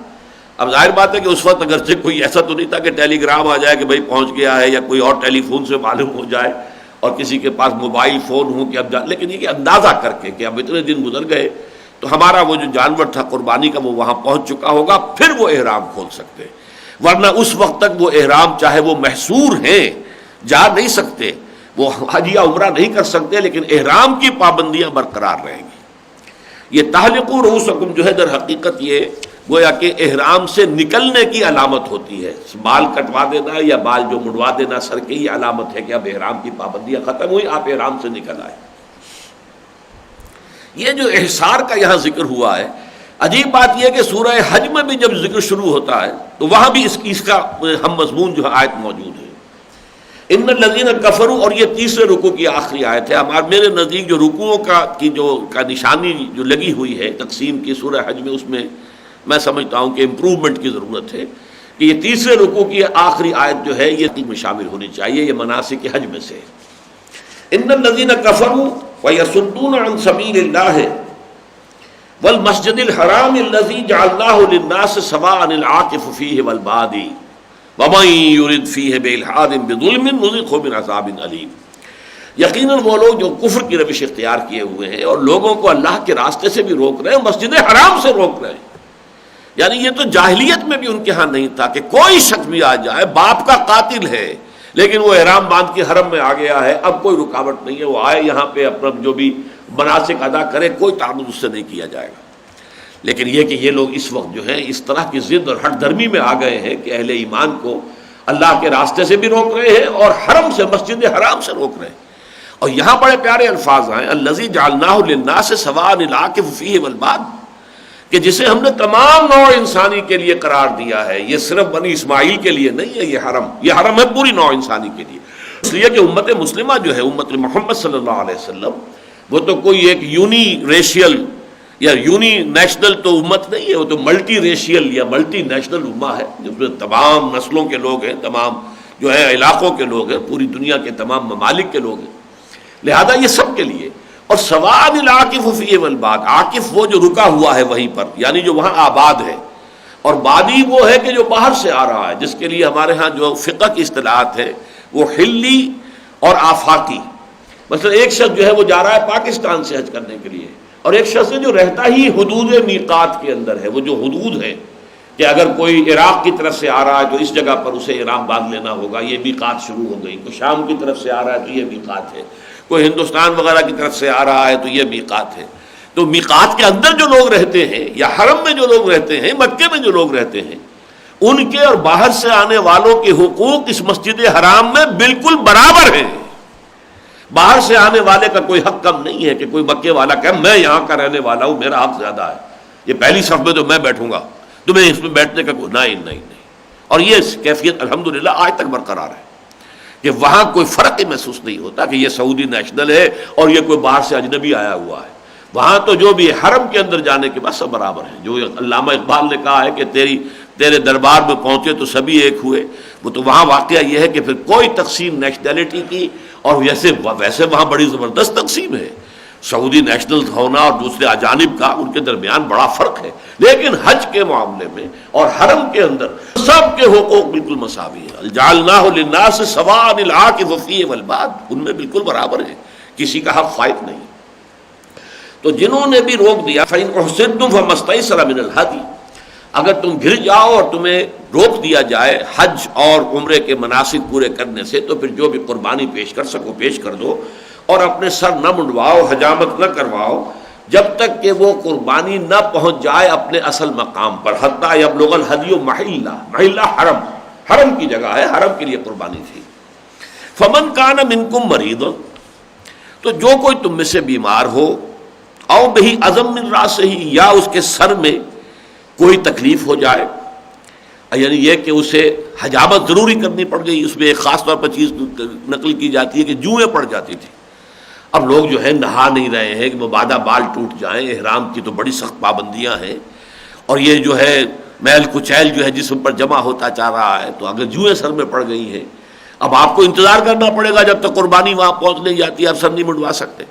Speaker 2: اب ظاہر بات ہے کہ اس وقت اگرچہ کوئی ایسا تو نہیں تھا کہ ٹیلی گرام آ جائے کہ بھائی پہنچ گیا ہے, یا کوئی اور ٹیلی فون سے معلوم ہو جائے اور کسی کے پاس موبائل فون ہو کہ اب لیکن یہ کہ اندازہ کر کے کہ اب اتنے دن گزر گئے تو ہمارا وہ جو جانور تھا قربانی کا وہ وہاں پہنچ چکا ہوگا, پھر وہ احرام کھول سکتے. ورنہ اس وقت تک وہ احرام چاہے وہ محصور ہیں جا نہیں سکتے, وہ حج یا عمرہ نہیں کر سکتے, لیکن احرام کی پابندیاں برقرار رہیں گی. یہ تحلقوا رؤوسکم جو ہے در حقیقت یہ گویا کہ احرام سے نکلنے کی علامت ہوتی ہے. بال کٹوا دینا یا بال جو مڑوا دینا سر کی, یہ علامت ہے کہ اب احرام کی پابندیاں ختم ہوئی, آپ احرام سے نکل آئے. یہ جو احصار کا یہاں ذکر ہوا ہے, عجیب بات یہ کہ سورہ حج میں بھی جب ذکر شروع ہوتا ہے تو وہاں بھی اس کا ہم مضمون جو ہے آیت موجود ہے. ان الذین کفروا, اور یہ تیسرے رکوع کی آخری آیت ہے. میرے نزدیک جو رکوعوں کا نشانی جو لگی ہوئی ہے تقسیم کی سورہ حج میں, اس میں میں سمجھتا ہوں کہ امپروومنٹ کی ضرورت ہے کہ یہ تیسرے رکوع کی آخری آیت جو ہے یہ میں شامل ہونی چاہیے, یہ مناسک حج میں سے. ان الذین کفروا ویصدون عن سبیل اللہ والمسجد الحرام الذی جعلناہ للناس سواء العاکف فیہ والبادی وَمَن يُرِدْ فِيهِ بِإِلْحَادٍ بِظُلْمٍ نُذِقْهُ مِنْ عَذَابٍ أَلِيمٍ. یقیناً وہ لوگ جو کفر کی روش اختیار کیے ہوئے ہیں اور لوگوں کو اللہ کے راستے سے بھی روک رہے ہیں, مسجد حرام سے روک رہے ہیں. یعنی یہ تو جاہلیت میں بھی ان کے ہاں نہیں تھا کہ کوئی شخص بھی آ جائے باپ کا قاتل ہے لیکن وہ احرام باندھ کے حرم میں آ گیا ہے, اب کوئی رکاوٹ نہیں ہے, وہ آئے یہاں پہ اپنا جو بھی مناسک ادا کرے, کوئی تعرض اس سے نہیں کیا جائے گا. لیکن یہ کہ یہ لوگ اس وقت جو ہے اس طرح کی ضد اور ہٹ دھرمی میں آ گئے ہیں کہ اہل ایمان کو اللہ کے راستے سے بھی روک رہے ہیں اور حرم سے, مسجد حرام سے روک رہے ہیں. اور یہاں بڑے پیارے الفاظ ہیں, الذی جعلناہ للناس سواء العاکف فیہ والباد, کہ جسے ہم نے تمام نوع انسانی کے لیے قرار دیا ہے. یہ صرف بنی اسماعیل کے لیے نہیں ہے, یہ حرم ہے پوری نوع انسانی کے لیے. اس لیے کہ امت مسلمہ جو ہے, امت محمد صلی اللہ علیہ وسلم, وہ تو کوئی ایک یونی ریشیل یا یونی نیشنل تو امت نہیں ہے, وہ تو ملٹی ریشیل یا ملٹی نیشنل امہ ہے جس میں تمام نسلوں کے لوگ ہیں, تمام جو ہے علاقوں کے لوگ ہیں, پوری دنیا کے تمام ممالک کے لوگ ہیں. لہذا یہ سب کے لیے. اور سواء العاکف فیہ والباد, عاکف وہ جو رکا ہوا ہے وہیں پر, یعنی جو وہاں آباد ہے, اور بادی وہ ہے کہ جو باہر سے آ رہا ہے, جس کے لیے ہمارے ہاں جو فقہ کی اصطلاحات ہے وہ حلی اور آفاقی. مثلا ایک شخص جو ہے وہ جا رہا ہے پاکستان سے حج کرنے کے لیے, اور ایک شخص جو رہتا ہی حدود میقات کے اندر ہے, وہ جو حدود ہے کہ اگر کوئی عراق کی طرف سے آ رہا ہے تو اس جگہ پر اسے احرام باندھ لینا ہوگا, یہ میقات شروع ہو گئی. کوئی شام کی طرف سے آ رہا ہے تو یہ میقات ہے, کوئی ہندوستان وغیرہ کی طرف سے آ رہا ہے تو یہ میقات ہے. تو میقات کے اندر جو لوگ رہتے ہیں یا حرم میں جو لوگ رہتے ہیں, مکے میں جو لوگ رہتے ہیں, ان کے اور باہر سے آنے والوں کے حقوق اس مسجد حرام میں بالکل برابر ہیں. باہر سے آنے والے کا کوئی حق کم نہیں ہے کہ کوئی مکے والا کہ میں یہاں کا رہنے والا ہوں, میرا حق زیادہ ہے, یہ پہلی صف میں تو میں بیٹھوں گا, تمہیں اس میں بیٹھنے کا کوئی نہیں. اور یہ کیفیت الحمدللہ آج تک برقرار ہے کہ وہاں کوئی فرق ہی محسوس نہیں ہوتا کہ یہ سعودی نیشنل ہے اور یہ کوئی باہر سے اجنبی آیا ہوا ہے. وہاں تو جو بھی حرم کے اندر جانے کے بعد سب برابر ہیں. جو علامہ اقبال نے کہا ہے کہ تیرے دربار میں پہنچے تو سبھی ایک ہوئے, وہ تو وہاں واقعہ یہ ہے کہ پھر کوئی تقسیم نیشنلٹی کی, اور ویسے وہاں بڑی زبردست تقسیم ہے. سعودی نیشنل ہونا اور دوسرے اجانب کا, ان کے درمیان بڑا فرق ہے, لیکن حج کے معاملے میں اور حرم کے اندر سب کے حقوق بالکل مساوی ہیں. جعلناہ للناس سواء العاکف فیہ والباد, ان میں بالکل برابر ہیں, کسی کا حق فائت نہیں. تو جنہوں نے بھی روک دیا فإن أحصرتم فما استيسر من الهدي, اگر تم گر جاؤ اور تمہیں روک دیا جائے حج اور عمرے کے مناسک پورے کرنے سے تو پھر جو بھی قربانی پیش کر سکو پیش کر دو، اور اپنے سر نہ منڈواؤ، حجامت نہ کرواؤ جب تک کہ وہ قربانی نہ پہنچ جائے اپنے اصل مقام پر، حتیٰ یبلغ الہدی محلہ، محلہ حرم، حرم کی جگہ ہے، حرم کے لیے قربانی تھی۔ فمن کان منکم مریض، تو جو کوئی تم میں سے بیمار ہو، او بہ اذی من راسہ، یا اس کے سر میں کوئی تکلیف ہو جائے، یعنی یہ کہ اسے حجامت ضروری کرنی پڑ گئی، اس میں ایک خاص طور پر چیز نقل کی جاتی ہے کہ جوئیں پڑ جاتی تھی۔ اب لوگ جو ہے نہا نہیں رہے ہیں کہ مبادا بال ٹوٹ جائیں، احرام کی تو بڑی سخت پابندیاں ہیں، اور یہ جو ہے میل کچیل جو ہے جسم پر جمع ہوتا جا رہا ہے، تو اگر جوئیں سر میں پڑ گئی ہیں اب آپ کو انتظار کرنا پڑے گا جب تک قربانی وہاں پہنچ نہیں جاتی، آپ سر نہیں منڈوا سکتے۔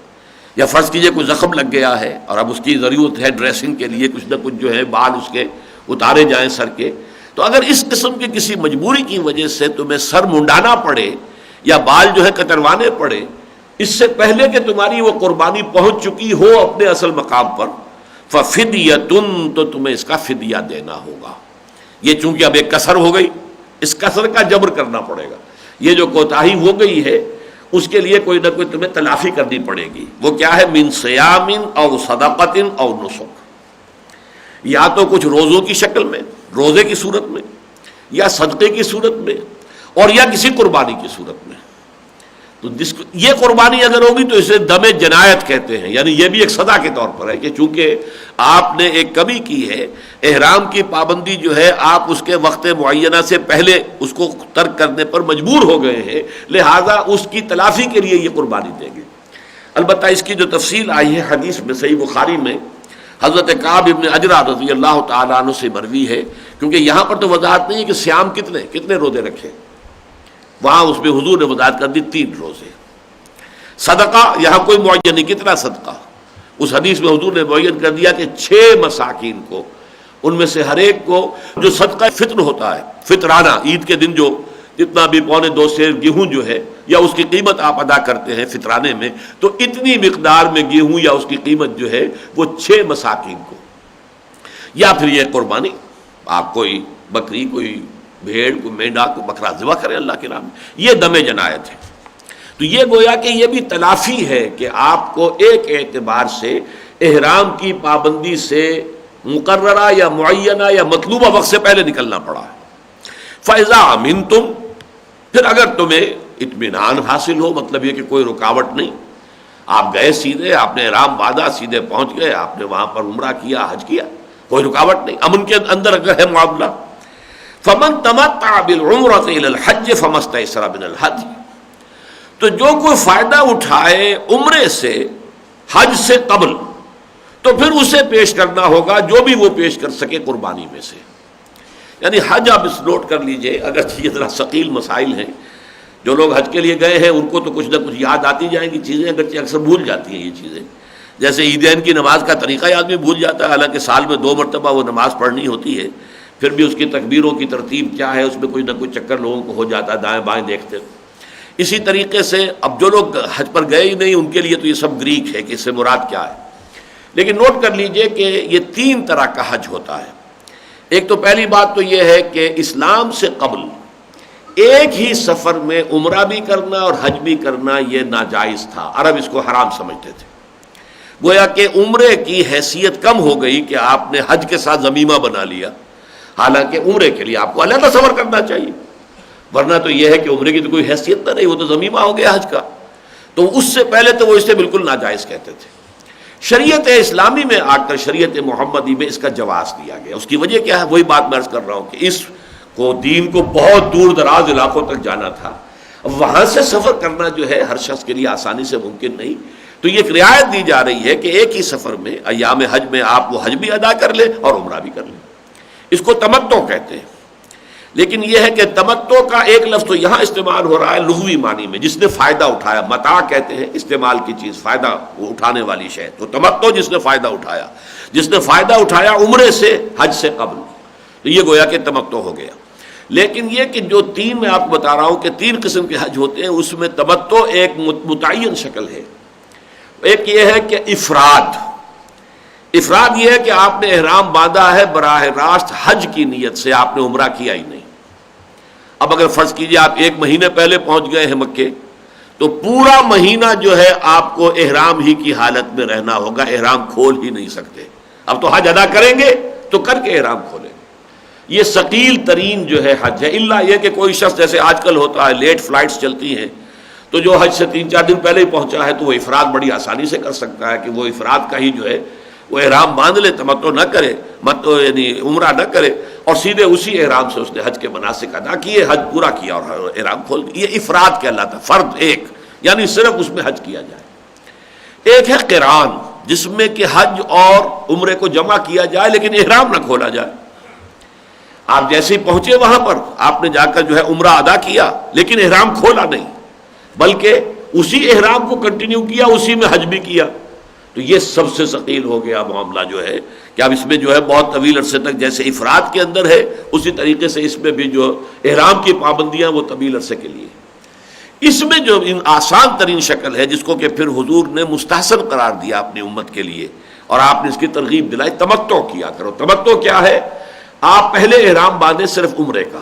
Speaker 2: یا فرض کیجئے کوئی زخم لگ گیا ہے اور اب اس کی ضرورت ہے ڈریسنگ کے لیے، کچھ نہ کچھ جو ہے بال اس کے اتارے جائیں سر کے، تو اگر اس قسم کی کسی مجبوری کی وجہ سے تمہیں سر منڈانا پڑے یا بال جو ہے کتروانے پڑے اس سے پہلے کہ تمہاری وہ قربانی پہنچ چکی ہو اپنے اصل مقام پر، ففدیۃ، تو تمہیں اس کا فدیہ دینا ہوگا۔ یہ چونکہ اب ایک کسر ہو گئی، اس کسر کا جبر کرنا پڑے گا، یہ جو کوتاہی ہو گئی ہے اس کے لیے کوئی نہ کوئی تمہیں تلافی کرنی پڑے گی۔ وہ کیا ہے؟ من صیام او صدقۃ او نسک، یا تو کچھ روزوں کی شکل میں، روزے کی صورت میں، یا صدقے کی صورت میں، اور یا کسی قربانی کی صورت میں۔ تو یہ قربانی اگر ہوگی تو اسے دم جنایت کہتے ہیں، یعنی یہ بھی ایک سزا کے طور پر ہے کہ چونکہ آپ نے ایک کمی کی ہے، احرام کی پابندی جو ہے آپ اس کے وقت معینہ سے پہلے اس کو ترک کرنے پر مجبور ہو گئے ہیں، لہذا اس کی تلافی کے لیے یہ قربانی دیں گے۔ البتہ اس کی جو تفصیل آئی ہے حدیث میں، صحیح بخاری میں حضرت کعب ابن عجرہ رضی اللہ تعالیٰ عنہ سے مروی ہے، کیونکہ یہاں پر تو وضاحت نہیں ہے کہ صیام کتنے روزے رکھے، وہاں اس میں حضور نے وضاحت کر دی 3 روزے۔ صدقہ یہاں کوئی معین نہیں، کتنا صدقہ، اس حدیث میں حضور نے معین کر دیا کہ 6 مساکین کو، ان میں سے ہر ایک کو جو صدقہ فطر ہوتا ہے، فطرانہ، عید کے دن جو جتنا بھی 1.25 سیر گیہوں جو ہے یا اس کی قیمت آپ ادا کرتے ہیں فطرانے میں، تو اتنی مقدار میں گیہوں یا اس کی قیمت جو ہے وہ 6 مساکین کو، یا پھر یہ قربانی آپ کوئی بکری، کوئی بھیڑ، کوئی مینڈا، کوئی بکرا ذبح کریں اللہ کے نام میں، یہ دم جنایت ہے۔ تو یہ گویا کہ یہ بھی تلافی ہے کہ آپ کو ایک اعتبار سے احرام کی پابندی سے مقررہ یا معینہ یا مطلوبہ وقت سے پہلے نکلنا پڑا ہے۔ فَإِذَا أَمِنْتُمْ، پھر اگر تمہیں اطمینان حاصل ہو، مطلب یہ کہ کوئی رکاوٹ نہیں، آپ گئے سیدھے، آپ نے احرام باندھا، سیدھے پہنچ گئے، آپ نے وہاں پر عمرہ کیا، حج کیا، کوئی رکاوٹ نہیں، امن کے اندر اگر ہے معاملہ، فَمَن تَمَتَّعَ بِالْعُمْرَةِ إِلَى الْحَجِّ فَمَا اسْتَيْسَرَ مِنَ الْهَدْيِ، تو جو کوئی فائدہ اٹھائے عمرے سے حج سے قبل تو پھر اسے پیش کرنا ہوگا جو بھی وہ پیش کر سکے قربانی میں سے۔ یعنی حج آپ اس نوٹ کر لیجئے، اگر یہ ذرا ثقیل مسائل ہیں، جو لوگ حج کے لیے گئے ہیں ان کو تو کچھ نہ کچھ یاد آتی جائیں گی چیزیں، اگرچہ اکثر بھول جاتی ہیں یہ چیزیں، جیسے عیدین کی نماز کا طریقہ آدمی بھول جاتا ہے، حالانکہ سال میں 2 مرتبہ وہ نماز پڑھنی ہوتی ہے، پھر بھی اس کی تکبیروں کی ترتیب کیا ہے، اس میں کوئی نہ کوئی چکر لوگوں کو ہو جاتا ہے دائیں بائیں دیکھتے۔ اسی طریقے سے اب جو لوگ حج پر گئے ہی نہیں ان کے لیے تو یہ سب گریک ہے کہ اس سے مراد کیا ہے، لیکن نوٹ کر لیجئے کہ یہ 3 طرح کا حج ہوتا ہے۔ ایک تو پہلی بات تو یہ ہے کہ اسلام سے قبل ایک ہی سفر میں عمرہ بھی کرنا اور حج بھی کرنا یہ ناجائز تھا، عرب اس کو حرام سمجھتے تھے، گویا کہ عمرے کی حیثیت کم ہو گئی کہ آپ نے حج کے ساتھ ضمیمہ بنا لیا، حالانکہ عمرے کے لیے آپ کو علیحدہ سفر کرنا چاہیے، ورنہ تو یہ ہے کہ عمرے کی تو کوئی حیثیت نہ رہی، وہ تو ضمیمہ ہو گیا حج کا، تو اس سے پہلے تو وہ اسے بالکل ناجائز کہتے تھے۔ شریعت اسلامی میں آ کر شریعت محمدی میں اس کا جواز دیا گیا، اس کی وجہ کیا ہے؟ وہی بات میں عرض کر رہا ہوں کہ اس کو دین کو بہت دور دراز علاقوں تک جانا تھا، اب وہاں سے سفر کرنا جو ہے ہر شخص کے لیے آسانی سے ممکن نہیں، تو یہ ایک رعایت دی جا رہی ہے کہ ایک ہی سفر میں ایام حج میں آپ وہ حج بھی ادا کر لیں اور عمرہ بھی کر لیں، اس کو تمتع کہتے ہیں۔ لیکن یہ ہے کہ تمتع کا ایک لفظ تو یہاں استعمال ہو رہا ہے لغوی معنی میں، جس نے فائدہ اٹھایا، متاع کہتے ہیں استعمال کی چیز، فائدہ اٹھانے والی شے، تو تمتع جس نے فائدہ اٹھایا، جس نے فائدہ اٹھایا عمرے سے حج سے قبل، تو یہ گویا کہ تمتع ہو گیا۔ لیکن یہ کہ جو 3 میں آپ کو بتا رہا ہوں کہ 3 قسم کے حج ہوتے ہیں، اس میں تمتع ایک متعین شکل ہے، ایک یہ ہے کہ افراد، افراد یہ ہے کہ آپ نے احرام باندھا ہے براہ راست حج کی نیت سے، آپ نے عمرہ کیا ہی نہیں۔ اب اگر فرض کیجئے آپ 1 مہینے پہلے پہنچ گئے ہیں مکے، تو پورا مہینہ جو ہے آپ کو احرام ہی کی حالت میں رہنا ہوگا، احرام کھول ہی نہیں سکتے۔ اب تو حج ادا کریں گے تو کر کے احرام کھولیں گے۔ یہ ثقیل ترین جو ہے حج ہے، الا یہ کہ کوئی شخص جیسے آج کل ہوتا ہے لیٹ فلائٹس چلتی ہیں، تو جو حج سے 3-4 دن پہلے ہی پہنچا ہے تو وہ افراد بڑی آسانی سے کر سکتا ہے کہ وہ افراد کا ہی جو ہے وہ احرام باندھ لے، تمتع نہ کرے، یعنی عمرہ نہ کرے، اور سیدھے اسی احرام سے اس نے حج کے مناسک ادا کیے، حج پورا کیا اور احرام کھول دیا۔ یہ افراد کہلاتا ہے، فرد ایک، یعنی صرف اس میں حج کیا جائے۔ ایک ہے قران، جس میں کہ حج اور عمرے کو جمع کیا جائے لیکن احرام نہ کھولا جائے۔ آپ جیسے ہی پہنچے وہاں پر آپ نے جا کر جو ہے عمرہ ادا کیا لیکن احرام کھولا نہیں، بلکہ اسی احرام کو کنٹینیو کیا، اسی میں حج بھی کیا، تو یہ سب سے ثقیل ہو گیا معاملہ جو ہے کہ اب اس میں جو ہے بہت طویل عرصے تک جیسے افراد کے اندر ہے اسی طریقے سے اس میں بھی جو احرام کی پابندیاں وہ طویل عرصے کے لیے۔ اس میں جو آسان ترین شکل ہے جس کو کہ پھر حضور نے مستحسن قرار دیا اپنی امت کے لیے اور آپ نے اس کی ترغیب دلائی، تمتع کیا کرو۔ تمتع کیا ہے؟ آپ پہلے احرام باندھیں صرف عمرے کا،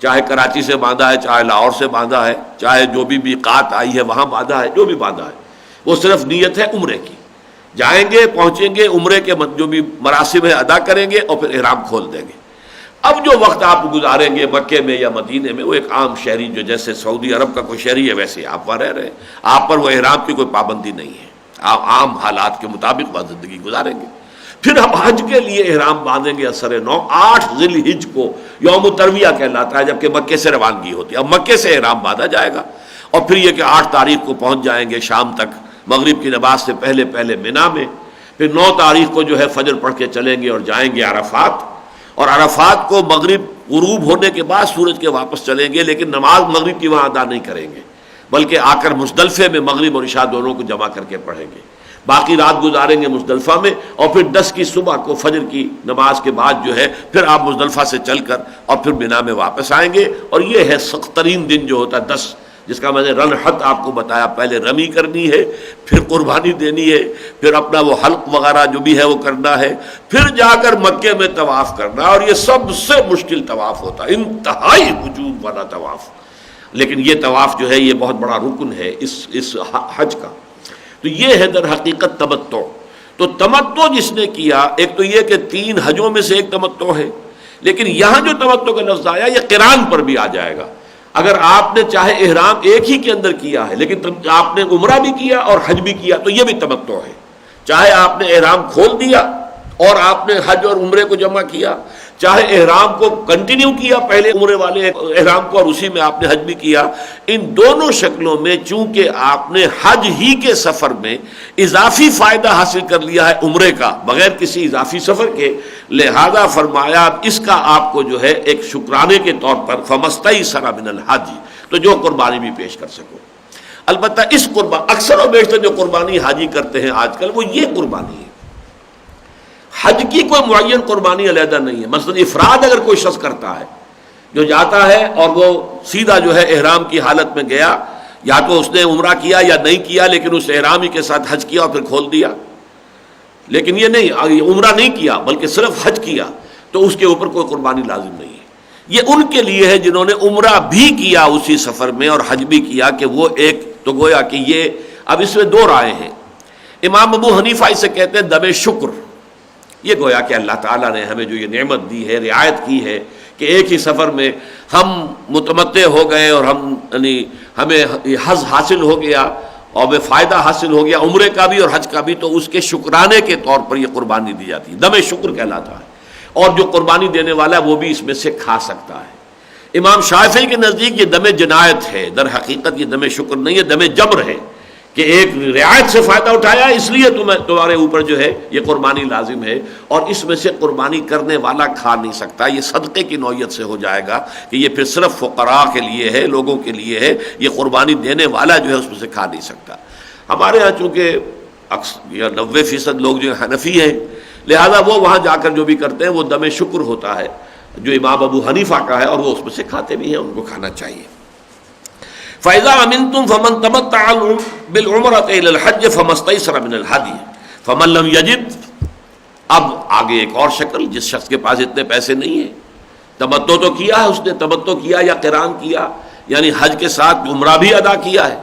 Speaker 2: چاہے کراچی سے باندھا ہے، چاہے لاہور سے باندھا ہے، چاہے جو بھی میقات آئی ہے وہاں باندھا ہے، جو بھی باندھا ہے، وہ صرف نیت ہے عمرے کی۔ جائیں گے، پہنچیں گے، عمرے کے جو بھی مراسم ہے ادا کریں گے اور پھر احرام کھول دیں گے۔ اب جو وقت آپ گزاریں گے مکے میں یا مدینے میں، وہ ایک عام شہری جو جیسے سعودی عرب کا کوئی شہری ہے ویسے آپ وہاں رہ رہے ہیں، آپ پر وہ احرام کی کوئی پابندی نہیں ہے، آپ عام حالات کے مطابق وہاں زندگی گزاریں گے۔ پھر ہم حج کے لیے احرام باندھیں گے اثر نو 8 ذی الحجہ کو، یوم ترویہ کہلاتا ہے، جبکہ مکے سے روانگی ہوتی ہے۔ اب مکے سے احرام باندھا جائے گا اور پھر یہ کہ 8 تاریخ کو پہنچ جائیں گے شام تک، مغرب کی نماز سے پہلے پہلے مینا میں، پھر 9 تاریخ کو جو ہے فجر پڑھ کے چلیں گے اور جائیں گے عرفات، اور عرفات کو مغرب غروب ہونے کے بعد سورج کے واپس چلیں گے، لیکن نماز مغرب کی وہاں ادا نہیں کریں گے، بلکہ آ کر مزدلفے میں مغرب اور عشاء دونوں کو جمع کر کے پڑھیں گے۔ باقی رات گزاریں گے مزدلفہ میں، اور پھر 10 کی صبح کو فجر کی نماز کے بعد جو ہے پھر آپ مزدلفہ سے چل کر اور پھر مینا میں واپس آئیں گے۔ اور یہ ہے سخت ترین دن جو ہوتا ہے 10، جس کا میں نے رنحت آپ کو بتایا، پہلے رمی کرنی ہے، پھر قربانی دینی ہے، پھر اپنا وہ حلق وغیرہ جو بھی ہے وہ کرنا ہے، پھر جا کر مکے میں طواف کرنا، اور یہ سب سے مشکل طواف ہوتا ہے، انتہائی وجوب والا طواف۔ لیکن یہ طواف جو ہے یہ بہت بڑا رکن ہے اس حج کا۔ تو یہ ہے در حقیقت تمتع۔ تو تمتع جس نے کیا، ایک تو یہ کہ 3 حجوں میں سے ایک تمتع ہے، لیکن یہاں جو تمتع کا لفظ آیا یہ قران پر بھی آ جائے گا۔ اگر آپ نے چاہے احرام ایک ہی کے اندر کیا ہے لیکن آپ نے عمرہ بھی کیا اور حج بھی کیا تو یہ بھی تمتع ہے، چاہے آپ نے احرام کھول دیا اور آپ نے حج اور عمرے کو جمع کیا، چاہے احرام کو کنٹینیو کیا پہلے عمرے والے احرام کو اور اسی میں آپ نے حج بھی کیا، ان دونوں شکلوں میں چونکہ آپ نے حج ہی کے سفر میں اضافی فائدہ حاصل کر لیا ہے عمرے کا بغیر کسی اضافی سفر کے، لہذا فرمایا اس کا آپ کو جو ہے ایک شکرانے کے طور پر فمستیسر من الحج، تو جو قربانی بھی پیش کر سکو۔ البتہ اس قربان اکثر و بیشتر جو قربانی حاجی کرتے ہیں آج کل وہ یہ قربانی ہے، حج کی کوئی معین قربانی علیحدہ نہیں ہے۔ مثلا افراد اگر کوئی شخص کرتا ہے جو جاتا ہے اور وہ سیدھا جو ہے احرام کی حالت میں گیا، یا تو اس نے عمرہ کیا یا نہیں کیا لیکن اس احرامی کے ساتھ حج کیا اور پھر کھول دیا، لیکن یہ نہیں عمرہ نہیں کیا بلکہ صرف حج کیا، تو اس کے اوپر کوئی قربانی لازم نہیں ہے۔ یہ ان کے لیے ہے جنہوں نے عمرہ بھی کیا اسی سفر میں اور حج بھی کیا، کہ وہ ایک تو گویا کہ یہ اب اس میں 2 رائے ہیں۔ امام ابو حنیفہ اسے کہتے ہیں دم شکر، یہ گویا کہ اللہ تعالیٰ نے ہمیں جو یہ نعمت دی ہے، رعایت کی ہے کہ ایک ہی سفر میں ہم متمتع ہو گئے اور ہمیں حظ حاصل ہو گیا اور ہمیں فائدہ حاصل ہو گیا عمرے کا بھی اور حج کا بھی، تو اس کے شکرانے کے طور پر یہ قربانی دی جاتی ہے، دم شکر کہلاتا ہے، اور جو قربانی دینے والا ہے وہ بھی اس میں سے کھا سکتا ہے۔ امام شافعی کے نزدیک یہ دم جنایت ہے، در حقیقت یہ دم شکر نہیں ہے، دم جبر ہے، کہ ایک رعایت سے فائدہ اٹھایا اس لیے تمہارے اوپر جو ہے یہ قربانی لازم ہے، اور اس میں سے قربانی کرنے والا کھا نہیں سکتا، یہ صدقے کی نوعیت سے ہو جائے گا کہ یہ پھر صرف فقراء کے لیے ہے، لوگوں کے لیے ہے، یہ قربانی دینے والا جو ہے اس میں سے کھا نہیں سکتا۔ ہمارے ہاں چونکہ 90% لوگ جو حنفی ہیں، لہذا وہ وہاں جا کر جو بھی کرتے ہیں وہ دم شکر ہوتا ہے جو امام ابو حنیفہ کا ہے، اور وہ اس میں سے کھاتے بھی ہیں، ان کو کھانا چاہیے۔ فَإِذَا أَمِنْتُمْ فَمَنْ تَمَتَّعَ بِالْعُمْرَةِ إِلَى الْحَجِّ فَمَا اسْتَيْسَرَ مِنَ الْهَدْيِ فَمَنْ لَمْ يَجِدْ اب آگے ایک اور شکل، جس شخص کے پاس اتنے پیسے نہیں ہیں، تمتع تو کیا ہے اس نے، تمتع کیا یا قران کیا، یعنی حج کے ساتھ عمرہ بھی ادا کیا ہے،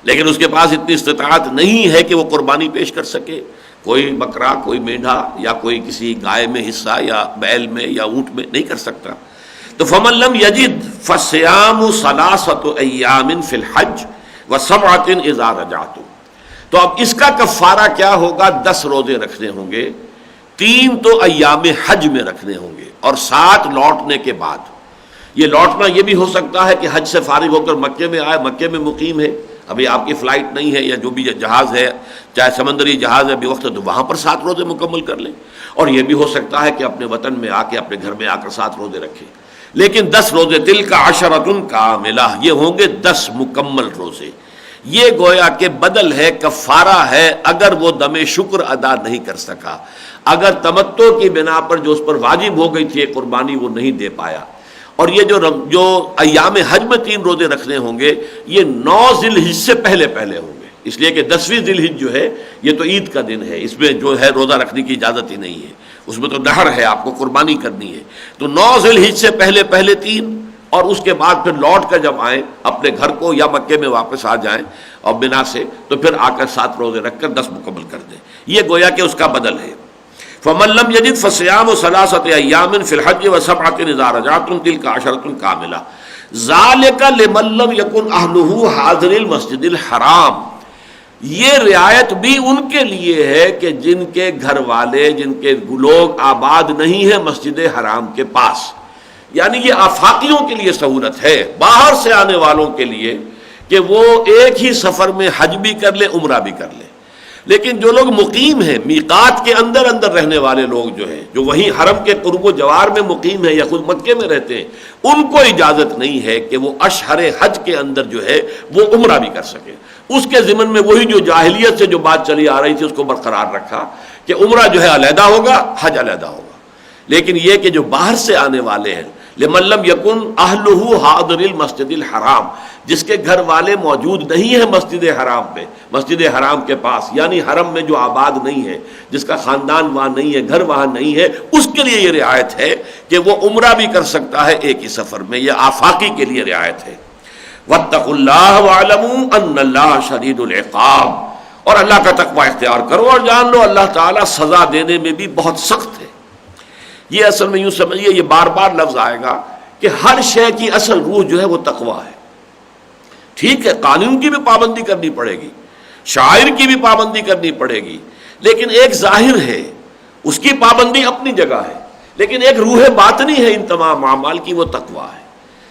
Speaker 2: لیکن اس کے پاس اتنی استطاعت نہیں ہے کہ وہ قربانی پیش کر سکے، کوئی بکرا، کوئی مینڈھا یا کوئی کسی گائے میں حصہ یا بیل میں یا اونٹ میں نہیں کر سکتا، تو فمن لم یجد فصیام ثلاثۃ ایام فی الحج وسبعۃ اذا رجعتم، تو اب اس کا کفارہ کیا ہوگا؟ 10 روزے رکھنے ہوں گے، 3 تو ایام حج میں رکھنے ہوں گے اور 7 لوٹنے کے بعد۔ یہ لوٹنا یہ بھی ہو سکتا ہے کہ حج سے فارغ ہو کر مکے میں آئے، مکے میں مقیم ہے، ابھی آپ کی فلائٹ نہیں ہے یا جو بھی جہاز ہے، چاہے سمندری جہاز ہے بھی وقت، تو وہاں پر 7 روزے مکمل کر لیں، اور یہ بھی ہو سکتا ہے کہ اپنے وطن میں آ کے اپنے گھر میں آ کر 7 روزے رکھیں، لیکن 10 روزے، تلک عشرۃ کاملہ، یہ ہوں گے 10 مکمل روزے۔ یہ گویا کہ بدل ہے، کفارہ ہے اگر وہ دم شکر ادا نہیں کر سکا، اگر تمتع کی بنا پر جو اس پر واجب ہو گئی تھی قربانی وہ نہیں دے پایا۔ اور یہ جو ایام حج میں 3 روزے رکھنے ہوں گے، یہ 9 ذی الحج سے پہلے ہوں گے، اس لیے کہ 10ویں ذی الحج جو ہے یہ تو عید کا دن ہے، اس میں جو ہے روزہ رکھنے کی اجازت ہی نہیں ہے، اس میں تو نحر ہے، آپ کو قربانی کرنی ہے، تو 9 ذی الحج سے پہلے 3، اور اس کے بعد پھر لوٹ کر جب آئیں اپنے گھر کو یا مکے میں واپس آ جائیں اور بنا سے، تو پھر آ کر 7 روزے رکھ کر 10 مکمل کر دیں۔ یہ گویا کہ اس کا بدل ہے۔ فمن لم یجد فصیام ثلاثۃ ایام فی الحج وسبعۃ اذا رجعتم تلک عشرۃ کاملہ ذالک لمن لم یکن اہلہ حاضر المسجد الحرام، یہ رعایت بھی ان کے لیے ہے کہ جن کے گھر والے، جن کے لوگ آباد نہیں ہیں مسجد حرام کے پاس، یعنی یہ آفاقیوں کے لیے سہولت ہے، باہر سے آنے والوں کے لیے کہ وہ ایک ہی سفر میں حج بھی کر لیں، عمرہ بھی کر لیں، لیکن جو لوگ مقیم ہیں، میقات کے اندر رہنے والے لوگ جو ہیں، جو وہیں حرم کے قرب و جوار میں مقیم ہیں یا خود مکے میں رہتے ہیں، ان کو اجازت نہیں ہے کہ وہ اشہر حج کے اندر جو ہے وہ عمرہ بھی کر سکیں۔ اس کے ضمن میں وہی جو جاہلیت سے جو بات چلی آ رہی تھی اس کو برقرار رکھا کہ عمرہ جو ہے علیحدہ ہوگا، حج علیحدہ ہوگا، لیکن یہ کہ جو باہر سے آنے والے ہیں، لمن لم یکن اہلہ حاضر المسجد الحرام، جس کے گھر والے موجود نہیں ہیں مسجد حرام پہ، مسجد حرام کے پاس، یعنی حرم میں جو آباد نہیں ہے، جس کا خاندان وہاں نہیں ہے، گھر وہاں نہیں ہے، اس کے لیے یہ رعایت ہے کہ وہ عمرہ بھی کر سکتا ہے ایک ہی سفر میں، یہ آفاقی کے لیے رعایت ہے۔ واتقوا اللہ واعلموا ان اللہ شدید العقاب، اور اللہ کا تقوی اختیار کرو اور جان لو اللہ تعالیٰ سزا دینے میں بھی بہت سخت ہے۔ یہ اصل میں یوں سمجھیے، یہ بار بار لفظ آئے گا کہ ہر شے کی اصل روح جو ہے وہ تقوی ہے۔ ٹھیک ہے، قانون کی بھی پابندی کرنی پڑے گی، شاعر کی بھی پابندی کرنی پڑے گی، لیکن ایک ظاہر ہے، اس کی پابندی اپنی جگہ ہے، لیکن ایک روح باطنی ہے ان تمام اعمال کی، وہ تقوی ہے۔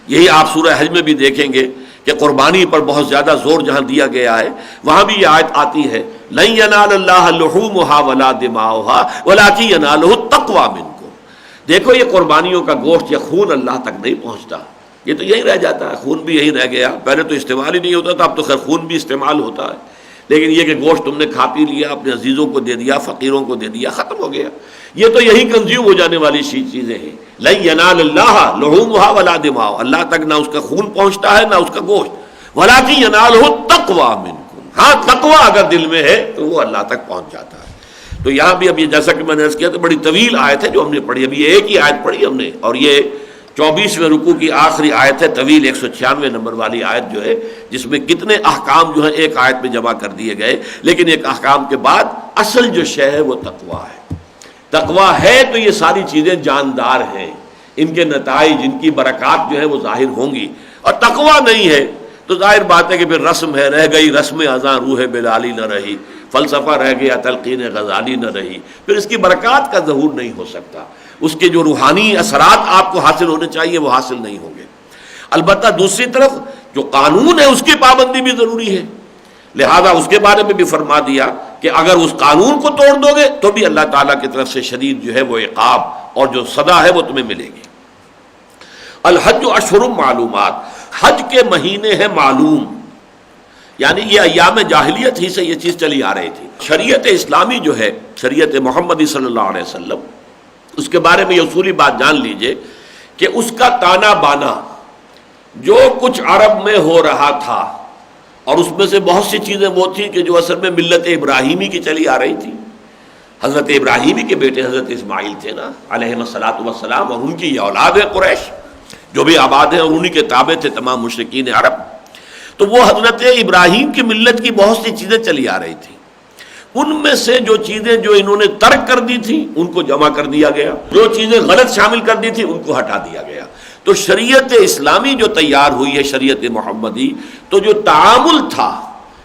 Speaker 2: یہی آپ سورہ حج میں بھی دیکھیں گے کہ قربانی پر بہت زیادہ زور جہاں دیا گیا ہے، وہاں بھی یہ آیت آتی ہے، لن ینال اللہ لحومها ولا دماؤها ولکن ینالہ التقوی منکم۔ دیکھو یہ قربانیوں کا گوشت یا خون اللہ تک نہیں پہنچتا، یہ تو یہی رہ جاتا ہے، خون بھی یہی رہ گیا، پہلے تو استعمال ہی نہیں ہوتا تھا، اب تو خیر خون بھی استعمال ہوتا ہے، لیکن یہ کہ گوشت تم نے کھا پی لیا، اپنے عزیزوں کو دے دیا، فقیروں کو دے دیا، ختم ہو گیا، یہ تو یہی کنزیوم ہو جانے والی چیزیں ہیں۔ لن ینال اللہ لحومها ولا دماؤها، اللہ تک نہ اس کا خون پہنچتا ہے نہ اس کا گوشت، ولکن ینالہ التقوی منکم، ہاں تقوی اگر دل میں ہے تو وہ اللہ تک پہنچ جاتا ہے۔ تو یہاں بھی اب یہ جیسا کہ میں نے عرض کیا تو بڑی طویل آیت ہے جو ہم نے پڑھی، ابھی ایک ہی آیت پڑھی ہم نے، اور یہ 24ویں رکوع کی آخری آیت ہے، طویل 196 نمبر والی آیت جو ہے، جس میں کتنے احکام جو ہیں ایک آیت میں جمع کر دیے گئے، لیکن ایک احکام کے بعد اصل جو شے ہے وہ تقوی ہے۔ تقوی ہے تو یہ ساری چیزیں جاندار ہیں، ان کے نتائج، ان کی برکات جو ہے وہ ظاہر ہوں گی، اور تقوی نہیں ہے تو ظاہر بات ہے کہ پھر رسم ہے، رہ گئی رسم اذاں روح بلالی نہ رہی، فلسفہ رہ گیا تلقین غزالی نہ رہی، پھر اس کی برکات کا ظہور نہیں ہو سکتا، اس کے جو روحانی اثرات آپ کو حاصل ہونے چاہیے وہ حاصل نہیں ہوں گے۔ البتہ دوسری طرف جو قانون ہے اس کی پابندی بھی ضروری ہے، لہذا اس کے بارے میں بھی فرما دیا کہ اگر اس قانون کو توڑ دو گے تو بھی اللہ تعالیٰ کی طرف سے شدید جو ہے وہ عقاب اور جو سزا ہے وہ تمہیں ملے گی۔ الحج اشہر معلومات، حج کے مہینے ہیں معلوم، یعنی یہ ایام جاہلیت ہی سے یہ چیز چلی آ رہی تھی۔ شریعت اسلامی جو ہے، شریعت محمدی صلی اللہ علیہ وسلم، اس کے بارے میں یہ اصولی بات جان لیجئے کہ اس کا تانا بانا جو کچھ عرب میں ہو رہا تھا، اور اس میں سے بہت سی چیزیں وہ تھیں کہ جو اصل میں ملت ابراہیمی کی چلی آ رہی تھی، حضرت ابراہیمی کے بیٹے حضرت اسماعیل تھے نا علیہم الصلاۃ والسلام، اور ان کی یہ اولاد ہے قریش جو بھی آباد ہیں، اور انہی کے تابع تھے تمام مشرکین عرب. تو وہ حضرت ابراہیم کی ملت کی بہت سی چیزیں چلی آ رہی تھیں، ان میں سے جو چیزیں جو انہوں نے ترک کر دی تھی ان کو جمع کر دیا گیا، جو چیزیں غلط شامل کر دی تھی ان کو ہٹا دیا گیا. تو شریعت اسلامی جو تیار ہوئی ہے، شریعت محمدی، تو جو تعامل تھا،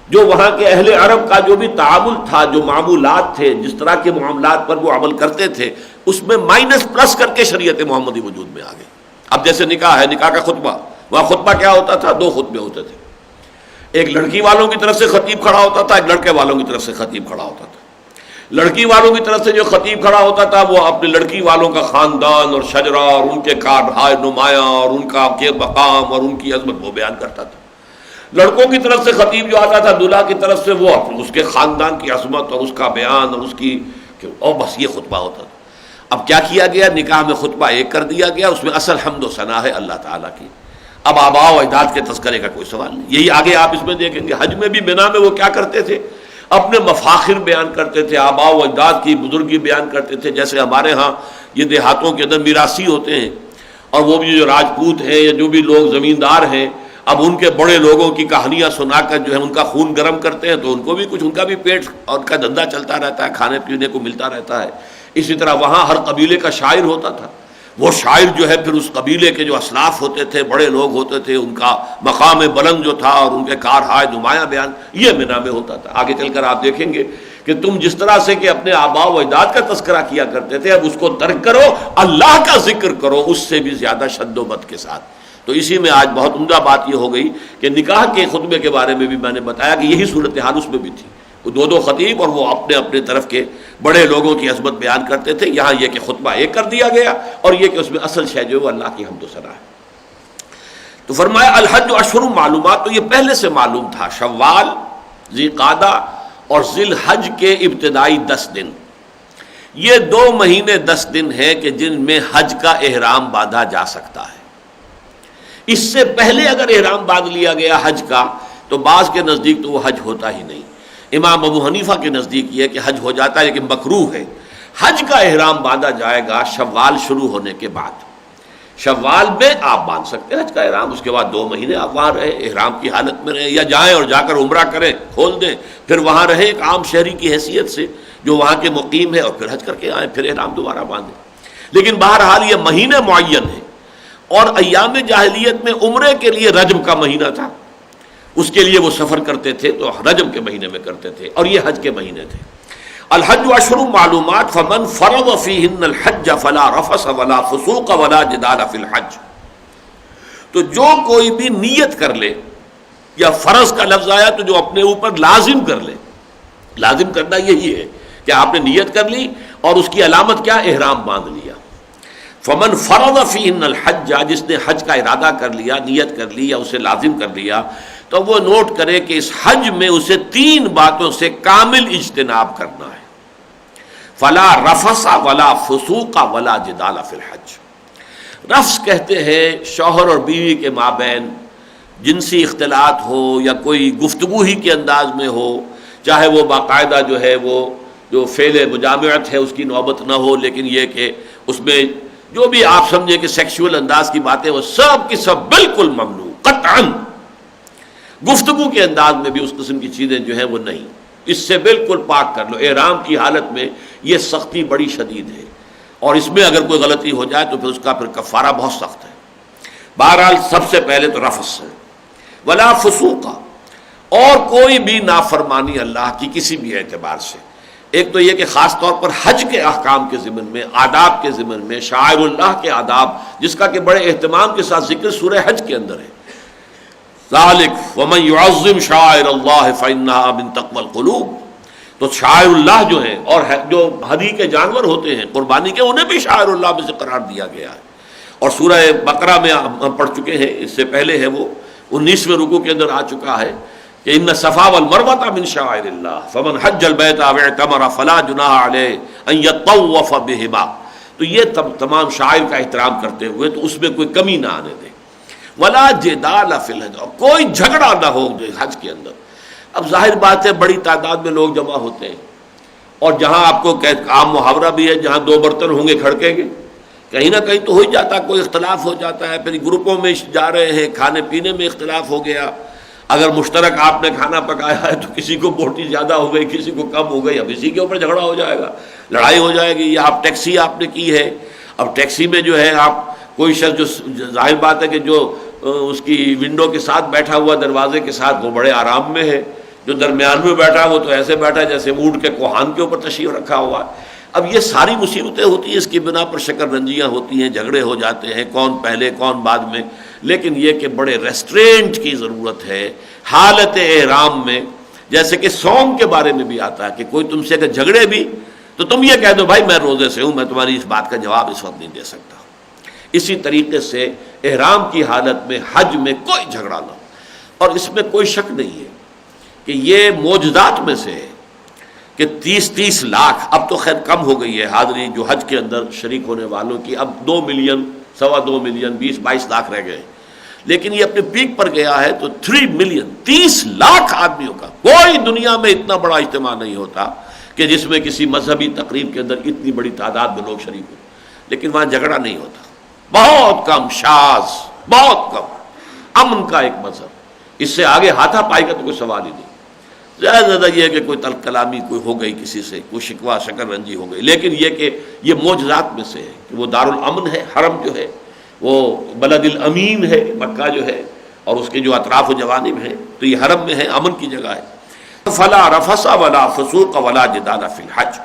Speaker 2: جو وہاں کے اہل عرب کا جو بھی تعامل تھا، جو معمولات تھے، جس طرح کے معاملات پر وہ عمل کرتے تھے، اس میں مائنس پلس کر کے شریعت محمدی وجود میں آ گئی. اب جیسے نکاح ہے، نکاح کا خطبہ، وہاں خطبہ کیا ہوتا تھا؟ 2 خطبے ہوتے تھے. ایک لڑکی والوں کی طرف سے خطیب کھڑا ہوتا تھا، ایک لڑکے والوں کی طرف سے خطیب کھڑا ہوتا تھا. لڑکی والوں کی طرف سے جو خطیب کھڑا ہوتا تھا وہ اپنے لڑکی والوں کا خاندان اور شجرہ اور ان کے کارنامے نمایاں اور ان کا مقام اور ان کی عظمت وہ بیان کرتا تھا. لڑکوں کی طرف سے خطیب جو آتا تھا دولہا کی طرف سے، وہ اس کے خاندان کی عظمت اور اس کا بیان اور اس کی، اور بس یہ خطبہ ہوتا تھا. اب کیا کیا گیا؟ نکاح میں خطبہ ایک کر دیا گیا، اس میں اصل حمد و ثنا ہے اللہ تعالیٰ کی. اب آباء و اجداد کے تذکرے کا کوئی سوال نہیں. یہی آگے آپ اس میں دیکھیں گے. حج میں بھی بنا میں وہ کیا کرتے تھے؟ اپنے مفاخر بیان کرتے تھے، آباء و اجداد کی بزرگی بیان کرتے تھے. جیسے ہمارے ہاں یہ دیہاتوں کے اندر میراثی ہوتے ہیں، اور وہ بھی جو راجپوت ہیں یا جو بھی لوگ زمیندار ہیں، اب ان کے بڑے لوگوں کی کہانیاں سنا کر جو ہے ان کا خون گرم کرتے ہیں، تو ان کو بھی کچھ، ان کا بھی پیٹ اور ان کا دھندا چلتا رہتا ہے، کھانے پینے کو ملتا رہتا ہے. اسی طرح وہاں ہر قبیلے کا شاعر ہوتا تھا. وہ شاعر جو ہے پھر اس قبیلے کے جو اسلاف ہوتے تھے، بڑے لوگ ہوتے تھے، ان کا مقام بلند جو تھا اور ان کے کارہائے نمایاں بیان یہ مینا میں ہوتا تھا. آگے چل کر آپ دیکھیں گے کہ تم جس طرح سے کہ اپنے آباء و اجداد کا تذکرہ کیا کرتے تھے، اب اس کو ترک کرو، اللہ کا ذکر کرو، اس سے بھی زیادہ شد و بد کے ساتھ. تو اسی میں آج بہت عمدہ بات یہ ہو گئی کہ نکاح کے خطبے کے بارے میں بھی میں نے بتایا کہ یہی صورتحال اس میں بھی تھی. وہ 2 خطیب اور وہ اپنے اپنے طرف کے بڑے لوگوں کی عظمت بیان کرتے تھے. یہاں یہ کہ خطبہ ایک کر دیا گیا، اور یہ کہ اس میں اصل شے جو ہے وہ اللہ کی حمد و ثنا ہے. تو فرمایا الحج اشہر معلومات، تو یہ پہلے سے معلوم تھا. شوال، ذی قعدہ اور ذی الحج کے ابتدائی 10 دن، یہ 2 مہینے 10 دن ہیں کہ جن میں حج کا احرام باندھا جا سکتا ہے. اس سے پہلے اگر احرام باندھ لیا گیا حج کا تو بعض کے نزدیک تو وہ حج ہوتا ہی نہیں. امام ابو حنیفہ کے نزدیک یہ کہ حج ہو جاتا ہے لیکن مکروہ ہے. حج کا احرام باندھا جائے گا شوال شروع ہونے کے بعد. شوال میں آپ باندھ سکتے ہیں حج کا احرام، اس کے بعد 2 مہینے آپ وہاں رہے، احرام کی حالت میں رہے، یا جائیں اور جا کر عمرہ کریں، کھول دیں، پھر وہاں رہیں ایک عام شہری کی حیثیت سے جو وہاں کے مقیم ہے، اور پھر حج کر کے آئیں، پھر احرام دوبارہ باندھیں. لیکن بہرحال یہ مہینے معین ہیں. اور ایام جاہلیت میں عمرے کے لیے رجب کا مہینہ تھا، اس کے لیے وہ سفر کرتے تھے تو رجب کے مہینے میں کرتے تھے، اور یہ حج کے مہینے تھے. الحج اشہر معلومات فمن فرض فیہن الحج فلا رفث ولا فسوق ولا جدال فی الحج. تو جو کوئی بھی نیت کر لے، یا فرض کا لفظ آیا تو جو اپنے اوپر لازم کر لے، لازم کرنا یہی ہے کہ آپ نے نیت کر لی اور اس کی علامت کیا؟ احرام باندھ لیا. فمن فرض فیہن الحج، جس نے حج کا ارادہ کر لیا، نیت کر لی یا اسے لازم کر لیا، تو وہ نوٹ کرے کہ اس حج میں اسے 3 باتوں سے کامل اجتناب کرنا ہے. فلا رفث ولا فسوق ولا جدال فی الحج. رفث کہتے ہیں شوہر اور بیوی کے مابین جنسی اختلاط ہو یا کوئی گفتگو ہی کے انداز میں ہو، چاہے وہ باقاعدہ جو ہے وہ جو فعل مجامعت ہے اس کی نوبت نہ ہو، لیکن یہ کہ اس میں جو بھی آپ سمجھے کہ سیکشول انداز کی باتیں وہ سب کی سب بالکل ممنوع قطعاً. گفتگو کے انداز میں بھی اس قسم کی چیزیں جو ہیں وہ نہیں، اس سے بالکل پاک کر لو. احرام کی حالت میں یہ سختی بڑی شدید ہے، اور اس میں اگر کوئی غلطی ہو جائے تو پھر اس کا پھر کفارہ بہت سخت ہے. بہرحال سب سے پہلے تو رفث ہے. ولا فسوق، اور کوئی بھی نافرمانی اللہ کی کسی بھی اعتبار سے. ایک تو یہ کہ خاص طور پر حج کے احکام کے ضمن میں، آداب کے ضمن میں، شعائر اللہ کے آداب جس کا کہ بڑے اہتمام کے ساتھ ذکر سورہ حج کے اندر ہے. ذالک ومن یعظم شعائر اللہ فانھا من تقوی القلوب. تو شعائر اللہ جو ہیں اور جو ہدی کے جانور ہوتے ہیں قربانی کے، انہیں بھی شعائر اللہ میں سے قرار دیا گیا ہے. اور سورہ بقرہ میں ہم پڑھ چکے ہیں، اس سے پہلے ہے وہ 19ویں رکوع کے اندر آ چکا ہے کہ ان الصفا والمروہ من شعائر اللہ فمن حج البیت او اعتمر فلا جناح علیہ ان یطوف بہما. تو یہ تمام شعائر کا احترام کرتے ہوئے تو اس میں کوئی کمی نہ آنے دیں. ولا جدال فی الحج، کوئی جھگڑا نہ ہو حج کے اندر. اب ظاہر بات ہے بڑی تعداد میں لوگ جمع ہوتے ہیں، اور جہاں آپ کو عام محاورہ بھی ہے، جہاں دو برتن ہوں گے کھڑکیں گے، کہیں نہ کہیں تو ہو ہی جاتا ہے، کوئی اختلاف ہو جاتا ہے، پھر گروپوں میں جا رہے ہیں، کھانے پینے میں اختلاف ہو گیا، اگر مشترک آپ نے کھانا پکایا ہے تو کسی کو بوٹی زیادہ ہو گئی، کسی کو کم ہو گئی، اب اسی کے اوپر جھگڑا ہو جائے گا، لڑائی ہو جائے گی. یا آپ ٹیکسی آپ نے کی ہے، اب ٹیکسی میں جو ہے آپ کوئی شخص جو ظاہر بات ہے کہ جو اس کی ونڈو کے ساتھ بیٹھا ہوا دروازے کے ساتھ وہ بڑے آرام میں ہے، جو درمیان میں بیٹھا وہ تو ایسے بیٹھا ہے جیسے اونٹ کے کوہان کے اوپر تشریف رکھا ہوا ہے. اب یہ ساری مصیبتیں ہوتی ہیں، اس کی بنا پر شکر رنجیاں ہوتی ہیں، جھگڑے ہو جاتے ہیں، کون پہلے کون بعد میں. لیکن یہ کہ بڑے ریسٹرینٹ کی ضرورت ہے حالت احرام میں. جیسے کہ سوم کے بارے میں بھی آتا ہے کہ کوئی تم سے اگر جھگڑے بھی تو تم یہ کہہ دو بھائی میں روزے سے ہوں، میں تمہاری اس بات کا جواب اس وقت نہیں دے سکتا. اسی طریقے سے احرام کی حالت میں حج میں کوئی جھگڑا نہ ہو. اور اس میں کوئی شک نہیں ہے کہ یہ معجزات میں سے ہے کہ 30 لاکھ، اب تو خیر کم ہو گئی ہے حاضری جو حج کے اندر شریک ہونے والوں کی، اب 2 ملین، 2.25 ملین، 20-22 لاکھ رہ گئے. لیکن یہ اپنے پیک پر گیا ہے تو 3 ملین، 30 لاکھ آدمیوں کا. کوئی دنیا میں اتنا بڑا اجتماع نہیں ہوتا کہ جس میں کسی مذہبی تقریب کے اندر اتنی بڑی تعداد میں لوگ شریک ہوں، لیکن وہاں جھگڑا نہیں ہوتا. بہت کم، شاذ، بہت کم، امن کا ایک مذہب. اس سے آگے ہاتھا پائی کا تو کوئی سوال ہی نہیں. زیادہ زیادہ یہ ہے کہ کوئی تلخ کلامی کوئی ہو گئی کسی سے، کوئی شکوہ شکر رنجی ہو گئی. لیکن یہ کہ یہ معجزات میں سے ہے کہ وہ دارالامن ہے، حرم جو ہے وہ بلد الامین ہے، مکہ جو ہے، اور اس کے جو اطراف و جوانب ہیں تو یہ حرم میں ہے، امن کی جگہ ہے. فلا رفث ولا فسوق ولا جدال فی الحج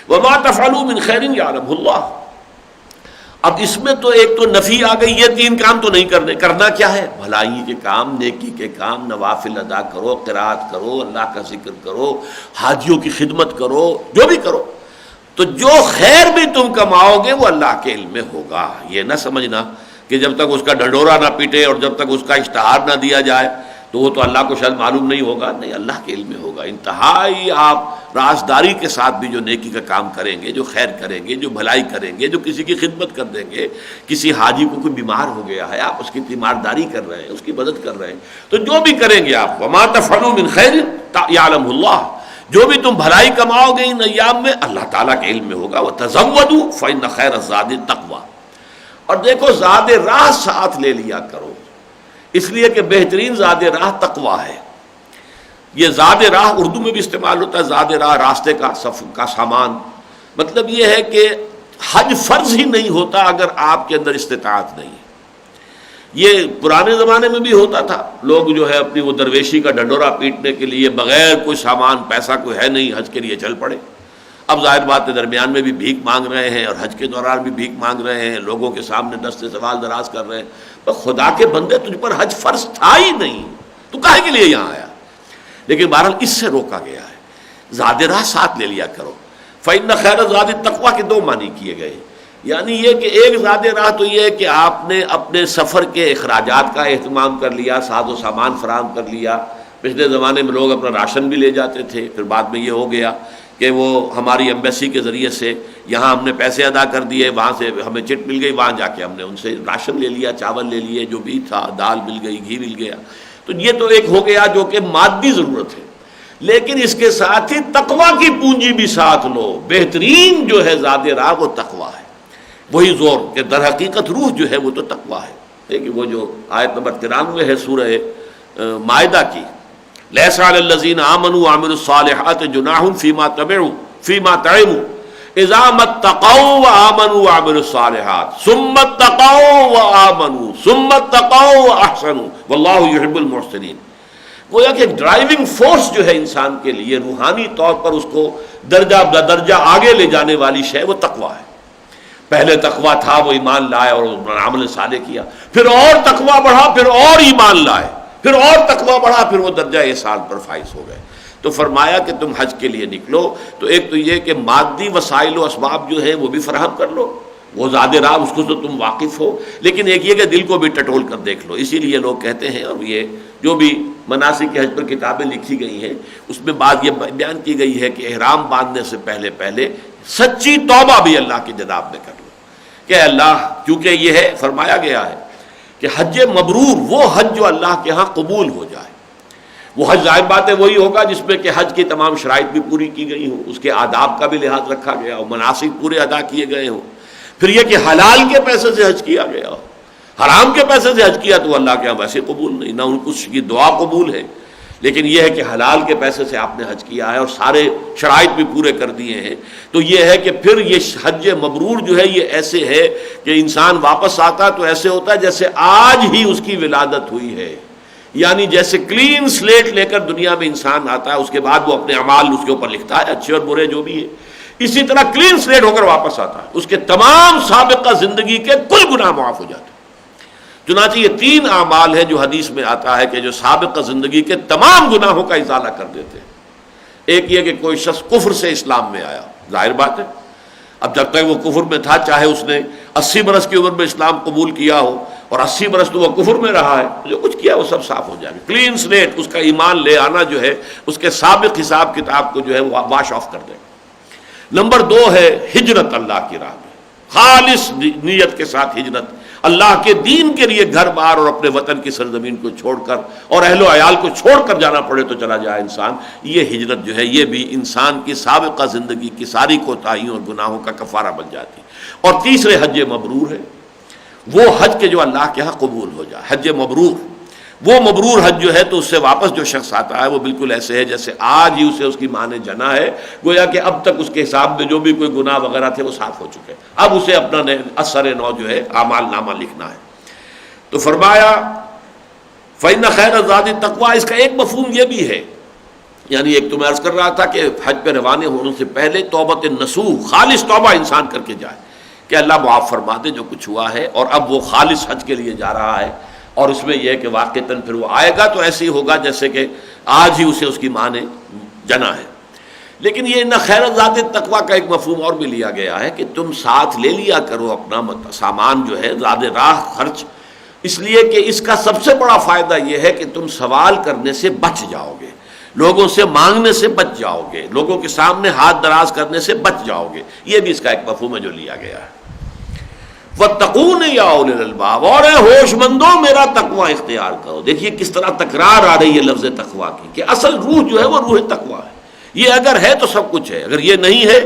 Speaker 2: وما تفعلوا من خیر یعلمہ اللہ. اب اس میں تو ایک تو نفی آ گئی، یہ 3 کام تو نہیں کرنے. کرنا کیا ہے؟ بھلائی کے کام، نیکی کے کام، نوافل ادا کرو، قرات کرو، اللہ کا ذکر کرو، حاجیوں کی خدمت کرو، جو بھی کرو. تو جو خیر بھی تم کماؤ گے وہ اللہ کے علم میں ہوگا. یہ نہ سمجھنا کہ جب تک اس کا ڈنڈورا نہ پیٹے اور جب تک اس کا اشتہار نہ دیا جائے تو وہ تو اللہ کو شاید معلوم نہیں ہوگا. نہیں، اللہ کے علم میں ہوگا. انتہائی آپ رازداری کے ساتھ بھی جو نیکی کا کام کریں گے، جو خیر کریں گے، جو بھلائی کریں گے، جو کسی کی خدمت کر دیں گے، کسی حاجی کو کوئی بیمار ہو گیا ہے آپ اس کی تیمارداری کر رہے ہیں، اس کی مدد کر رہے ہیں، تو جو بھی کریں گے آپ وما تفعلوا من خیر یعلمہ اللہ، جو بھی تم بھلائی کماؤ گے ان ایام میں اللہ تعالیٰ کے علم میں ہوگا. وتزودوا فإن خیر الزاد التقوی. اور دیکھو زاد راہ ساتھ لے لیا کرو، اس لیے کہ بہترین زاد راہ تقوی ہے. یہ زاد راہ اردو میں بھی استعمال ہوتا ہے، زاد راہ راستے کا، سفر کا سامان. مطلب یہ ہے کہ حج فرض ہی نہیں ہوتا اگر آپ کے اندر استطاعت نہیں ہے. یہ پرانے زمانے میں بھی ہوتا تھا، لوگ جو ہے اپنی وہ درویشی کا ڈنڈورا پیٹنے کے لیے بغیر کوئی سامان، پیسہ کوئی ہے نہیں، حج کے لیے چل پڑے. اب ظاہر بات ہے درمیان میں بھی بھیک مانگ رہے ہیں اور حج کے دوران بھی بھیک مانگ رہے ہیں، لوگوں کے سامنے دست سوال دراز کر رہے ہیں. پر خدا کے بندے تجھ پر حج فرض تھا ہی نہیں، تو کاہے کے لیے یہاں آیا؟ لیکن بہرحال اس سے روکا گیا ہے، زاد راہ ساتھ لے لیا کرو. فإن خیر الزاد التقوی کے 2 معنی کیے گئے. یعنی یہ کہ ایک زاد راہ تو یہ ہے کہ آپ نے اپنے سفر کے اخراجات کا اہتمام کر لیا، ساز و سامان فراہم کر لیا. پچھلے زمانے میں لوگ اپنا راشن بھی لے جاتے تھے، پھر بعد میں یہ ہو گیا کہ وہ ہماری ایمبیسی کے ذریعے سے یہاں ہم نے پیسے ادا کر دیے، وہاں سے ہمیں چٹ مل گئی، وہاں جا کے ہم نے ان سے راشن لے لیا، چاول لے لیے، جو بھی تھا، دال مل گئی، گھی مل گیا. تو یہ تو ایک ہو گیا جو کہ مادی ضرورت ہے. لیکن اس کے ساتھ ہی تقوی کی پونجی بھی ساتھ لو. بہترین جو ہے زاد راہ وہ تقوی ہے. وہی زور کہ در حقیقت روح جو ہے وہ تو تقوی ہے. دیکھیے وہ جو آیت نمبر 93 ہے سورہ مائدہ کی، لیس علی الذین آمنوا وعملوا الصالحات جناح فیما طعموا اذا ما اتقوا وآمنوا وعملوا الصالحات ثم اتقوا وآمنوا ثم اتقوا واحسنوا واللہ یحب المحسنین. گویا کہ ڈرائیونگ فورس جو ہے انسان کے لیے روحانی طور پر اس کو درجہ بدرجہ آگے لے جانے والی شے وہ تقوی ہے. پہلے تقوی تھا، وہ ایمان لائے اور عمل صالح کیا، پھر اور تقوی بڑھا، پھر اور ایمان لائے، پھر اور تقوی بڑھا، پھر وہ درجہ احسان پر فائز ہو گئے. تو فرمایا کہ تم حج کے لیے نکلو تو ایک تو یہ کہ مادی وسائل و اسباب جو ہیں وہ بھی فراہم کر لو، وہ زاد راہ اس کو تو تم واقف ہو، لیکن ایک یہ کہ دل کو بھی ٹٹول کر دیکھ لو. اسی لیے لوگ کہتے ہیں، اور یہ جو بھی مناسک حج پر کتابیں لکھی گئی ہیں اس میں بات یہ بیان کی گئی ہے کہ احرام باندھنے سے پہلے سچی توبہ بھی اللہ کی جناب میں کر لو کہ اللہ، کیونکہ یہ ہے فرمایا گیا ہے کہ حج مبرور وہ حج جو اللہ کے ہاں قبول ہو جائے، وہ حج ظاہر بات ہے وہی ہوگا جس میں کہ حج کی تمام شرائط بھی پوری کی گئی ہوں، اس کے آداب کا بھی لحاظ رکھا گیا ہو، مناسک پورے ادا کیے گئے ہوں۔ پھر یہ کہ حلال کے پیسے سے حج کیا گیا ہو، حرام کے پیسے سے حج کیا تو اللہ کے یہاں ویسے قبول نہیں، نہ ان اس کی دعا قبول ہے، لیکن یہ ہے کہ حلال کے پیسے سے آپ نے حج کیا ہے اور سارے شرائط بھی پورے کر دیے ہیں، تو یہ ہے کہ پھر یہ حج مبرور جو ہے یہ ایسے ہے کہ انسان واپس آتا تو ایسے ہوتا ہے جیسے آج ہی اس کی ولادت ہوئی ہے، یعنی جیسے کلین سلیٹ لے کر دنیا میں انسان آتا ہے، اس کے بعد وہ اپنے اعمال اس کے اوپر لکھتا ہے، اچھے اور برے جو بھی ہے، اسی طرح کلین سلیٹ ہو کر واپس آتا ہے، اس کے تمام سابقہ زندگی کے کل گناہ معاف ہو جاتے ہیں۔ چنانچہ یہ 3 اعمال ہیں جو حدیث میں آتا ہے کہ جو سابقہ زندگی کے تمام گناہوں کا ازالہ کر دیتے ہیں۔ ایک یہ کہ کوئی شخص کفر سے اسلام میں آیا، ظاہر بات ہے اب جب تک وہ کفر میں تھا، چاہے اس نے 80 برس کی عمر میں اسلام قبول کیا ہو اور 80 برس تو وہ کفر میں رہا ہے، جو کچھ کیا وہ سب صاف ہو جائے گا، کلین سلیٹ، اس کا ایمان لے آنا جو ہے اس کے سابق حساب کتاب کو جو ہے وہ واش آف کر دے گا۔ نمبر 2 ہے ہجرت اللہ کی راہ میں، خالص نیت کے ساتھ ہجرت، اللہ کے دین کے لیے گھر بار اور اپنے وطن کی سرزمین کو چھوڑ کر اور اہل و عیال کو چھوڑ کر جانا پڑے تو چلا جائے انسان، یہ ہجرت جو ہے یہ بھی انسان کی سابقہ زندگی کی ساری کوتاہیوں اور گناہوں کا کفارہ بن جاتی۔ اور تیسرے حج مبرور ہے، وہ حج کے جو اللہ کے ہاں قبول ہو جائے، حج مبرور، وہ مبرور حج جو ہے تو اس سے واپس جو شخص آتا ہے وہ بالکل ایسے ہے جیسے آج ہی اسے اس کی ماں نے جنا ہے، گویا کہ اب تک اس کے حساب میں جو بھی کوئی گناہ وغیرہ تھے وہ صاف ہو چکے، اب اسے اپنا اثر نو جو ہے اعمال نامہ لکھنا ہے۔ تو فرمایا فإن خیر الزاد التقویٰ، اس کا ایک مفہوم یہ بھی ہے، یعنی ایک تو میں عرض کر رہا تھا کہ حج پہ روانہ ہونے سے پہلے توبۃ نصوح، خالص توبہ انسان کر کے جائے کہ اللہ معاف فرما دے جو کچھ ہوا ہے، اور اب وہ خالص حج کے لیے جا رہا ہے، اور اس میں یہ ہے کہ واقعتاً پھر وہ آئے گا تو ایسے ہی ہوگا جیسے کہ آج ہی اسے اس کی ماں نے جنا ہے۔ لیکن یہ نہ خیر ذات تقویٰ کا ایک مفہوم اور بھی لیا گیا ہے کہ تم ساتھ لے لیا کرو اپنا سامان جو ہے زاد راہ خرچ، اس لیے کہ اس کا سب سے بڑا فائدہ یہ ہے کہ تم سوال کرنے سے بچ جاؤ گے، لوگوں سے مانگنے سے بچ جاؤ گے، لوگوں کے سامنے ہاتھ دراز کرنے سے بچ جاؤ گے، یہ بھی اس کا ایک مفہوم ہے جو لیا گیا ہے۔ وَاتَّقُونِ يَا أُولِي الْأَلْبَابِ، اور اے ہوش مندوں میرا تقوی اختیار کرو۔ دیکھیے کس طرح تکرار آ رہی ہے لفظ تقوی کی، کہ اصل روح جو ہے وہ روح تقوی ہے، یہ اگر ہے تو سب کچھ ہے، اگر یہ نہیں ہے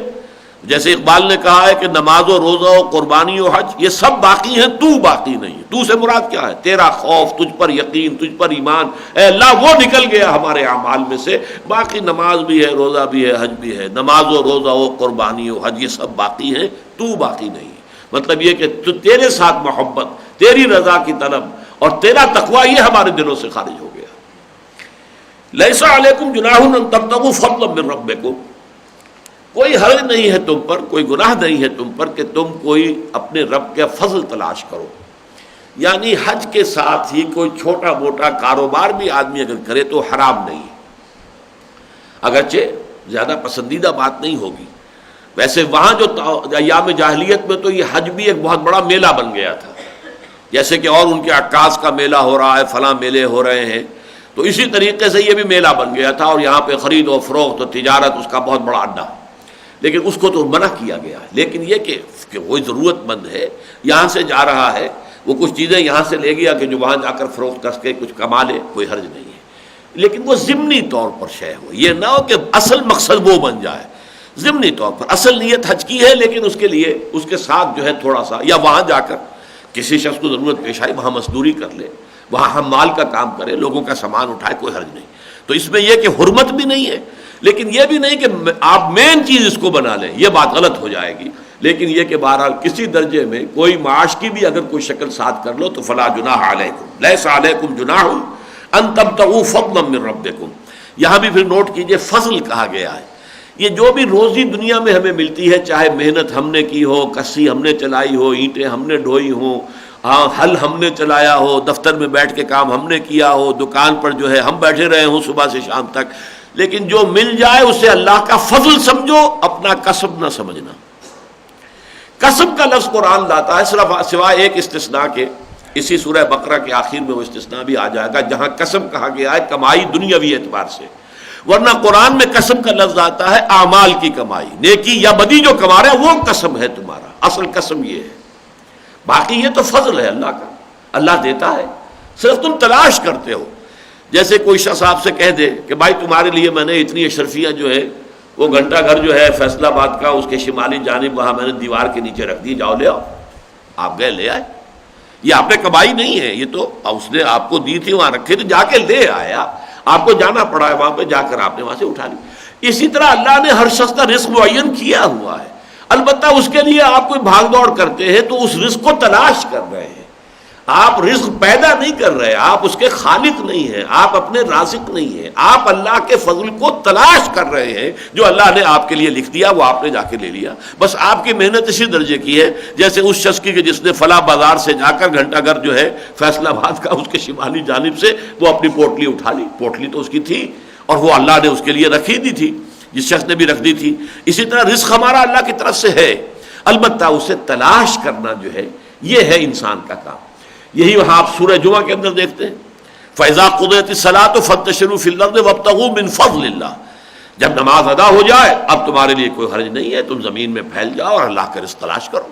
Speaker 2: جیسے اقبال نے کہا ہے کہ نماز و روزہ و قربانی و حج یہ سب باقی ہیں، تو باقی نہیں۔ تو سے مراد کیا ہے؟ تیرا خوف، تجھ پر یقین، تجھ پر ایمان، اے اللہ وہ نکل گیا ہمارے اعمال میں سے، باقی نماز بھی ہے، روزہ بھی ہے، حج بھی ہے، نماز و روزہ و قربانی و حج یہ سب باقی ہیں، تو باقی نہیں۔ مطلب یہ کہ تو تیرے ساتھ محبت، تیری رضا کی طلب اور تیرا تقوی یہ ہمارے دلوں سے خارج ہو گیا۔ لیس علیکم جناح ان تبتغوا فضلا من ربکم، کوئی حرج نہیں ہے تم پر، کوئی گناہ نہیں ہے تم پر کہ تم کوئی اپنے رب کا فضل تلاش کرو، یعنی حج کے ساتھ ہی کوئی چھوٹا موٹا کاروبار بھی آدمی اگر کرے تو حرام نہیں ہے، اگرچہ زیادہ پسندیدہ بات نہیں ہوگی۔ ویسے وہاں جو ایام جاہلیت میں تو یہ حج بھی ایک بہت بڑا میلہ بن گیا تھا، جیسے کہ اور ان کے عکاس کا میلہ ہو رہا ہے، فلاں میلے ہو رہے ہیں، تو اسی طریقے سے یہ بھی میلہ بن گیا تھا، اور یہاں پہ خرید و فروخت و تجارت اس کا بہت بڑا اڈا، لیکن اس کو تو منع کیا گیا ہے۔ لیکن یہ کہ وہ ضرورت مند ہے، یہاں سے جا رہا ہے، وہ کچھ چیزیں یہاں سے لے گیا کہ جو وہاں جا کر فروخت کر کے کچھ کما لے، کوئی حرج نہیں ہے، لیکن وہ ضمنی طور پر شے ہو، یہ نہ ہو کہ اصل مقصد وہ بن جائے۔ ضمنی طور پر اصل نیت حج کی ہے، لیکن اس کے لیے اس کے ساتھ جو ہے تھوڑا سا، یا وہاں جا کر کسی شخص کو ضرورت پیش آئی وہاں مزدوری کر لے، وہاں حمال کا کام کرے، لوگوں کا سامان اٹھائے، کوئی حرج نہیں۔ تو اس میں یہ کہ حرمت بھی نہیں ہے، لیکن یہ بھی نہیں کہ آپ مین چیز اس کو بنا لیں، یہ بات غلط ہو جائے گی۔ لیکن یہ کہ بہرحال کسی درجے میں کوئی معاش کی بھی اگر کوئی شکل ساتھ کر لو تو فلا جناح علیکم، لیس علیکم جناح ان تبتغوا فضلا من ربکم۔ یہاں بھی پھر نوٹ کیجئے فضل کہا گیا ہے، یہ جو بھی روزی دنیا میں ہمیں ملتی ہے، چاہے محنت ہم نے کی ہو، کسی ہم نے چلائی ہو، اینٹیں ہم نے ڈھوئی ہوں، ہل ہم نے چلایا ہو، دفتر میں بیٹھ کے کام ہم نے کیا ہو، دکان پر جو ہے ہم بیٹھے رہے ہوں صبح سے شام تک، لیکن جو مل جائے اسے اللہ کا فضل سمجھو، اپنا کسب نہ سمجھنا۔ کسب کا لفظ قرآن لاتا ہے صرف سوائے ایک استثناء کے، اسی سورہ بقرہ کے آخر میں وہ استثناء بھی آ جائے گا جہاں کسب کہا گیا ہے کمائی دنیاوی اعتبار سے، ورنہ قرآن میں کسب کا لفظ آتا ہے اعمال کی کمائی، نیکی یا بدی جو کما رہے وہ کسب ہے تمہارا، اصل کسب یہ ہے، باقی یہ تو فضل ہے اللہ کا، اللہ دیتا ہے، صرف تم تلاش کرتے ہو۔ جیسے کوئی شخص آپ سے کہہ دے کہ بھائی تمہارے لیے میں نے اتنی اشرفیہ جو ہے وہ گھنٹہ گھر جو ہے فیصل آباد کا اس کے شمالی جانب وہاں میں نے دیوار کے نیچے رکھ دی، جاؤ لے آؤ. آپ گئے لے آئے. یہ آپ نے کمائی نہیں ہے، یہ تو اس نے آپ کو دی تھی، وہاں رکھے تو جا کے لے آیا. آپ کو جانا پڑا ہے وہاں پہ، جا کر آپ نے وہاں سے اٹھا لی. اسی طرح اللہ نے ہر شخص کا رزق معین کیا ہوا ہے. البتہ اس کے لیے آپ کوئی بھاگ دوڑ کرتے ہیں تو اس رزق کو تلاش کر رہے ہیں. آپ رزق پیدا نہیں کر رہے، آپ اس کے خالق نہیں ہیں، آپ اپنے رازق نہیں ہیں. آپ اللہ کے فضل کو تلاش کر رہے ہیں. جو اللہ نے آپ کے لیے لکھ دیا وہ آپ نے جا کے لے لیا. بس آپ کی محنت اسی درجے کی ہے جیسے اس شخص کی کہ جس نے فلاں بازار سے جا کر گھنٹہ گھر جو ہے فیصل آباد کا اس کے شمالی جانب سے وہ اپنی پوٹلی اٹھا لی. پوٹلی تو اس کی تھی اور وہ اللہ نے اس کے لیے رکھی دی تھی، جس شخص نے بھی رکھ دی تھی. اسی طرح رزق ہمارا اللہ کی طرف سے ہے، البتہ اسے تلاش کرنا جو ہے یہ ہے انسان کا کام. یہی وہاں آپ سورہ جمعہ کے اندر دیکھتے ہیں فَإِذَا قُضِيَتِ الصَّلَاةُ فَانتَشِرُوا فِي الْأَرْضِ وَابْتَغُوا مِنْ فَضْلِ اللَّهِ. جب نماز ادا ہو جائے اب تمہارے لیے کوئی حرج نہیں ہے، تم زمین میں پھیل جاؤ اور اللہ کا رزق تلاش کرو.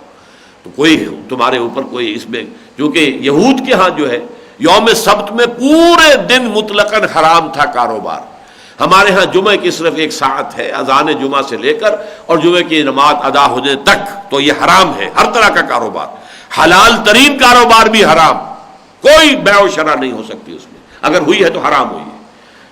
Speaker 2: تو کوئی تمہارے اوپر کوئی اس میں، کیونکہ یہود کے ہاں جو ہے یوم سبت میں پورے دن مطلقاً حرام تھا کاروبار. ہمارے ہاں جمعہ کی صرف 1 ساعت ہے، اذان جمعہ سے لے کر اور جمعہ کی نماز ادا ہونے تک تو یہ حرام ہے. ہر طرح کا کاروبار، حلال ترین کاروبار بھی حرام، کوئی بیع و شرع نہیں ہو سکتی اس میں، اگر ہوئی ہے تو حرام ہوئی ہے.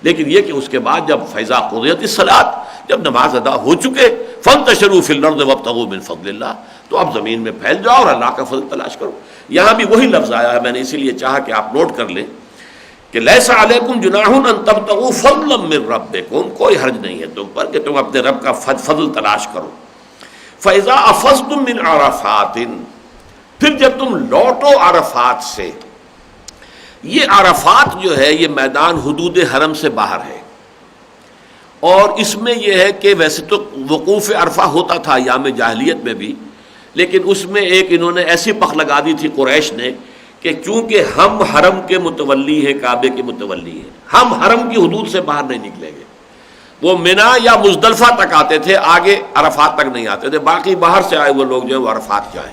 Speaker 2: لیکن یہ کہ اس کے بعد جب فیضا قضیت الصلاۃ، جب نماز ادا ہو چکے فانتشروا فی الارض وابتغوا من فضل اللہ، تو اب زمین میں پھیل جاؤ اور اللہ کا فضل تلاش کرو. یہاں بھی وہی لفظ آیا ہے، میں نے اسی لیے چاہا کہ آپ نوٹ کر لیں کہ لیس علیکم جناح ان تبتغوا فضلا من ربکم، کوئی حرج نہیں ہے تم پر کہ تم اپنے رب کا فضل تلاش کرو. فاذا افضتم من عرفات، پھر جب تم لوٹو عرفات سے. یہ عرفات جو ہے یہ میدان حدود حرم سے باہر ہے، اور اس میں یہ ہے کہ ویسے تو وقوف عرفہ ہوتا تھا ایام جاہلیت میں بھی، لیکن اس میں ایک انہوں نے ایسی پخ لگا دی تھی قریش نے کہ چونکہ ہم حرم کے متولی ہیں، کعبے کے متولی ہیں، ہم حرم کی حدود سے باہر نہیں نکلیں گے. وہ منا یا مزدلفہ تک آتے تھے، آگے عرفات تک نہیں آتے تھے. باقی باہر سے آئے وہ لوگ جو ہے وہ عرفات جائیں.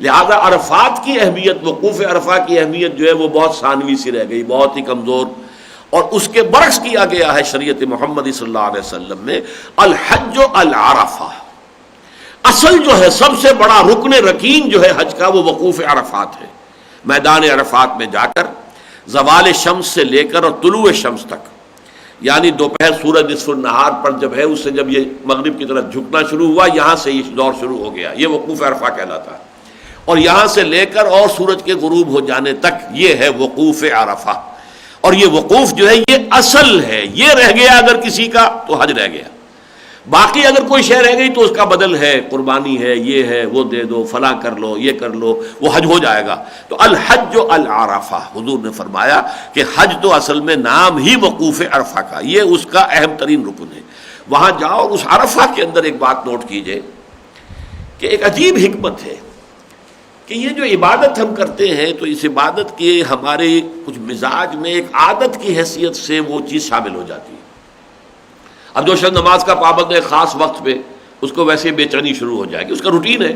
Speaker 2: لہذا عرفات کی اہمیت، وقوف عرفہ کی اہمیت جو ہے وہ بہت ثانوی سی رہ گئی، بہت ہی کمزور. اور اس کے برعکس کیا گیا ہے شریعت محمدی صلی اللہ علیہ وسلم میں الحج العرفہ. اصل جو ہے سب سے بڑا رکن رکین جو ہے حج کا وہ وقوف عرفات ہے. میدان عرفات میں جا کر زوال شمس سے لے کر اور طلوع شمس تک، یعنی دوپہر سورج نصف النہار پر جب ہے اس سے جب یہ مغرب کی طرف جھکنا شروع ہوا، یہاں سے یہ دور شروع ہو گیا، یہ وقوف عرفہ کہلاتا ہے. اور یہاں سے لے کر اور سورج کے غروب ہو جانے تک یہ ہے وقوف عرفہ. اور یہ وقوف جو ہے یہ اصل ہے. یہ رہ گیا اگر کسی کا تو حج رہ گیا. باقی اگر کوئی شے رہ گئی تو اس کا بدل ہے، قربانی ہے، یہ ہے، وہ دے دو، فلاں کر لو، یہ کر لو، وہ حج ہو جائے گا. تو الحج العرفہ، حضور نے فرمایا کہ حج تو اصل میں نام ہی وقوف عرفہ کا، یہ اس کا اہم ترین رکن ہے. وہاں جاؤ. اس عرفہ کے اندر ایک بات نوٹ کیجئے کہ ایک عجیب حکمت ہے کہ یہ جو عبادت ہم کرتے ہیں تو اس عبادت کے ہمارے کچھ مزاج میں ایک عادت کی حیثیت سے وہ چیز شامل ہو جاتی ہے. اب جو شخص نماز کا پابند ہے خاص وقت پہ اس کو ویسے بے چینی شروع ہو جائے گی، اس کا روٹین ہے،